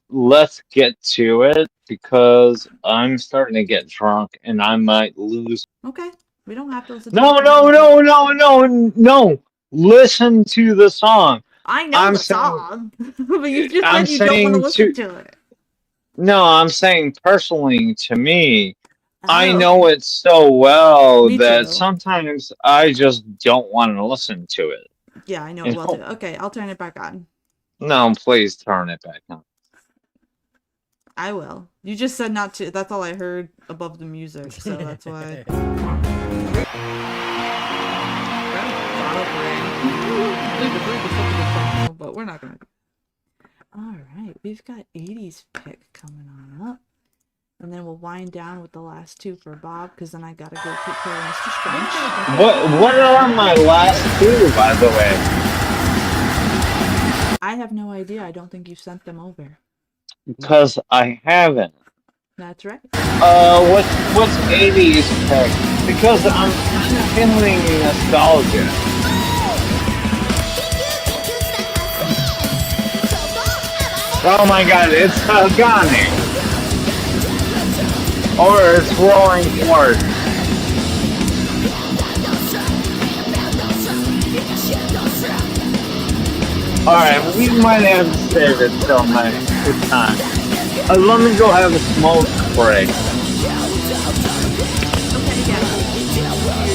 let's get to it because I'm starting to get drunk and I might lose.
Okay, we don't have to listen to
No,
it.
no, no, no, no, no. Listen to the song.
I know
I'm
the
saying,
song, but you just
I'm
said you don't want to
saying
listen to it.
no, I'm saying personally to me, I
Oh,
know it so well
me
that
too.
sometimes I just don't want to listen to it.
Yeah, I know
You
it well
know?
too. Okay, I'll turn it back on.
No, please turn it back on.
I will. You just said not to. That's all I heard above the music, so that's why. But we're not gonna. All right, we've got 80s pick coming on up, and then we'll wind down with the last two for Bob, because then I gotta go take care of Mr. Scrunch.
What are my last two, by the way?
I have no idea. I don't think you sent them over.
Because I haven't.
That's right.
What's 80s pick? Because I'm feeling nostalgia. Oh my god, it's Agani. Or it's Rolling Forward. Alright, we might have to save it till next time. Let me go have a smoke break.
Okay, yeah.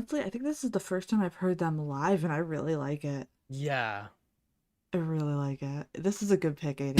honestly, I think this is the first time I've heard them live, and I really like it.
Yeah.
I really like it. This is a good pick, AD.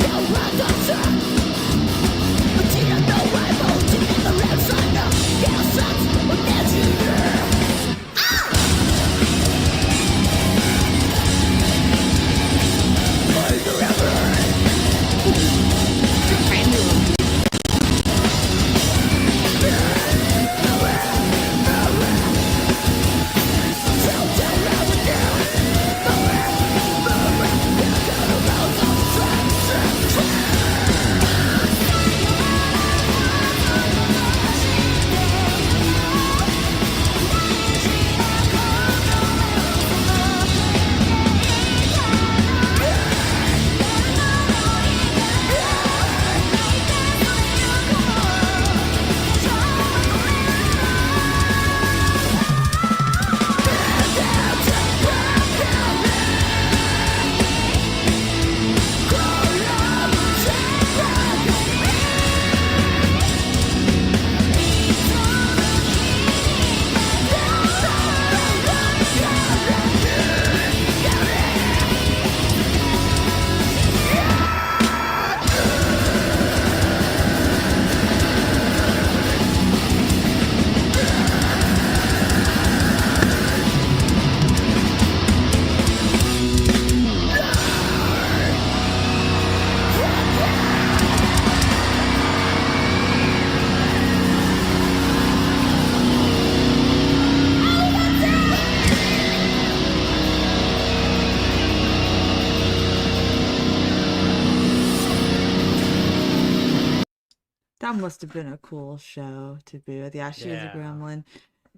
That must have been a cool show to be with. Yeah, she was a
Yeah.
gremlin.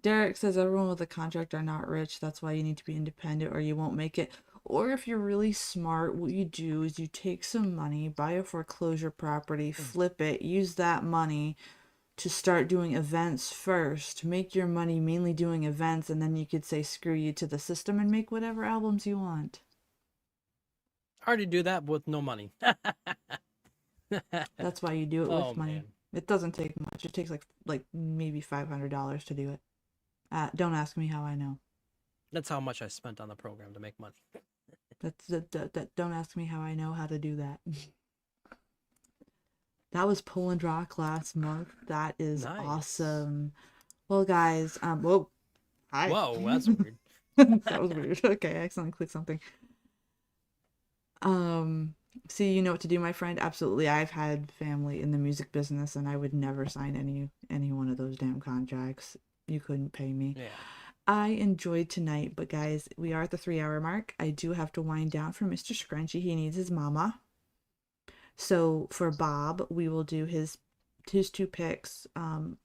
Derek says everyone with a contract are not rich. That's why you need to be independent or you won't make it. Or if you're really smart, what you do is you take some money, buy a foreclosure property, flip it, use that money to start doing events first. Make your money mainly doing events, and then you could say screw you to the system and make whatever albums you want.
I already do that with no money.
That's why you do it
Oh,
with money.
man.
It doesn't take much. It takes like maybe $500 to do it. Don't ask me how I know.
That's how much I spent on the program to make money.
Don't ask me how I know how to do that. That was Poland Rock last month. That is
Nice.
awesome. Well, guys, whoa, hi.
Whoa, that's weird.
That was weird. Okay, I accidentally clicked something. See, you know what to do, my friend. Absolutely, I've had family in the music business, and I would never sign any one of those damn contracts. You couldn't pay me.
Yeah.
I enjoyed tonight, but guys, we are at the 3-hour mark. I do have to wind down for Mr. Scrunchy. He needs his mama. So for Bob, we will do his 2 picks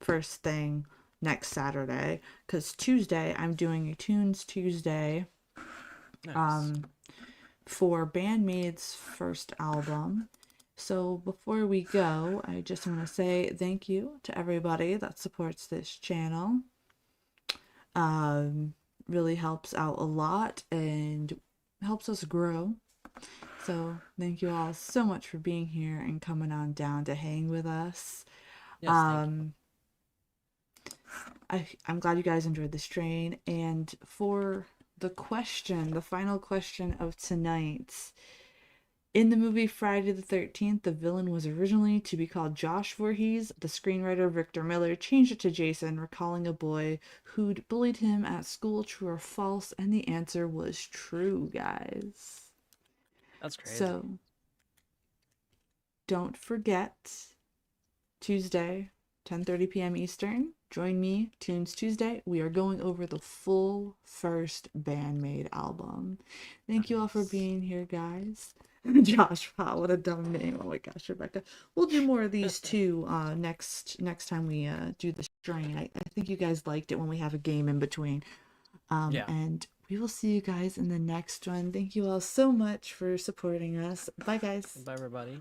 first thing next Saturday, because Tuesday I'm doing a Tunes Tuesday
Nice.
for Bandmaid's first album. So before we go, I just want to say thank you to everybody that supports this channel. Really helps out a lot and helps us grow. So thank you all so much for being here and coming on down to hang with us.
Yes, thank you.
I'm glad you guys enjoyed the strain. And for the final question of tonight, in the movie Friday the 13th, the villain was originally to be called Josh Voorhees. The screenwriter Victor Miller changed it to Jason, recalling a boy who'd bullied him at school. True or false? And the answer was true, guys.
That's crazy.
So don't forget, Tuesday, 10:30 p.m. Eastern. Join me, Tunes Tuesday. We are going over the full first Bandmaid album. Thank you all for being here, guys. Josh, wow, what a dumb name. Oh my gosh, Rebecca. We'll do more of these too next time we do the strain. I think you guys liked it when we have a game in between.
Yeah.
And we will see you guys in the next one. Thank you all so much for supporting us. Bye, guys.
Bye, everybody.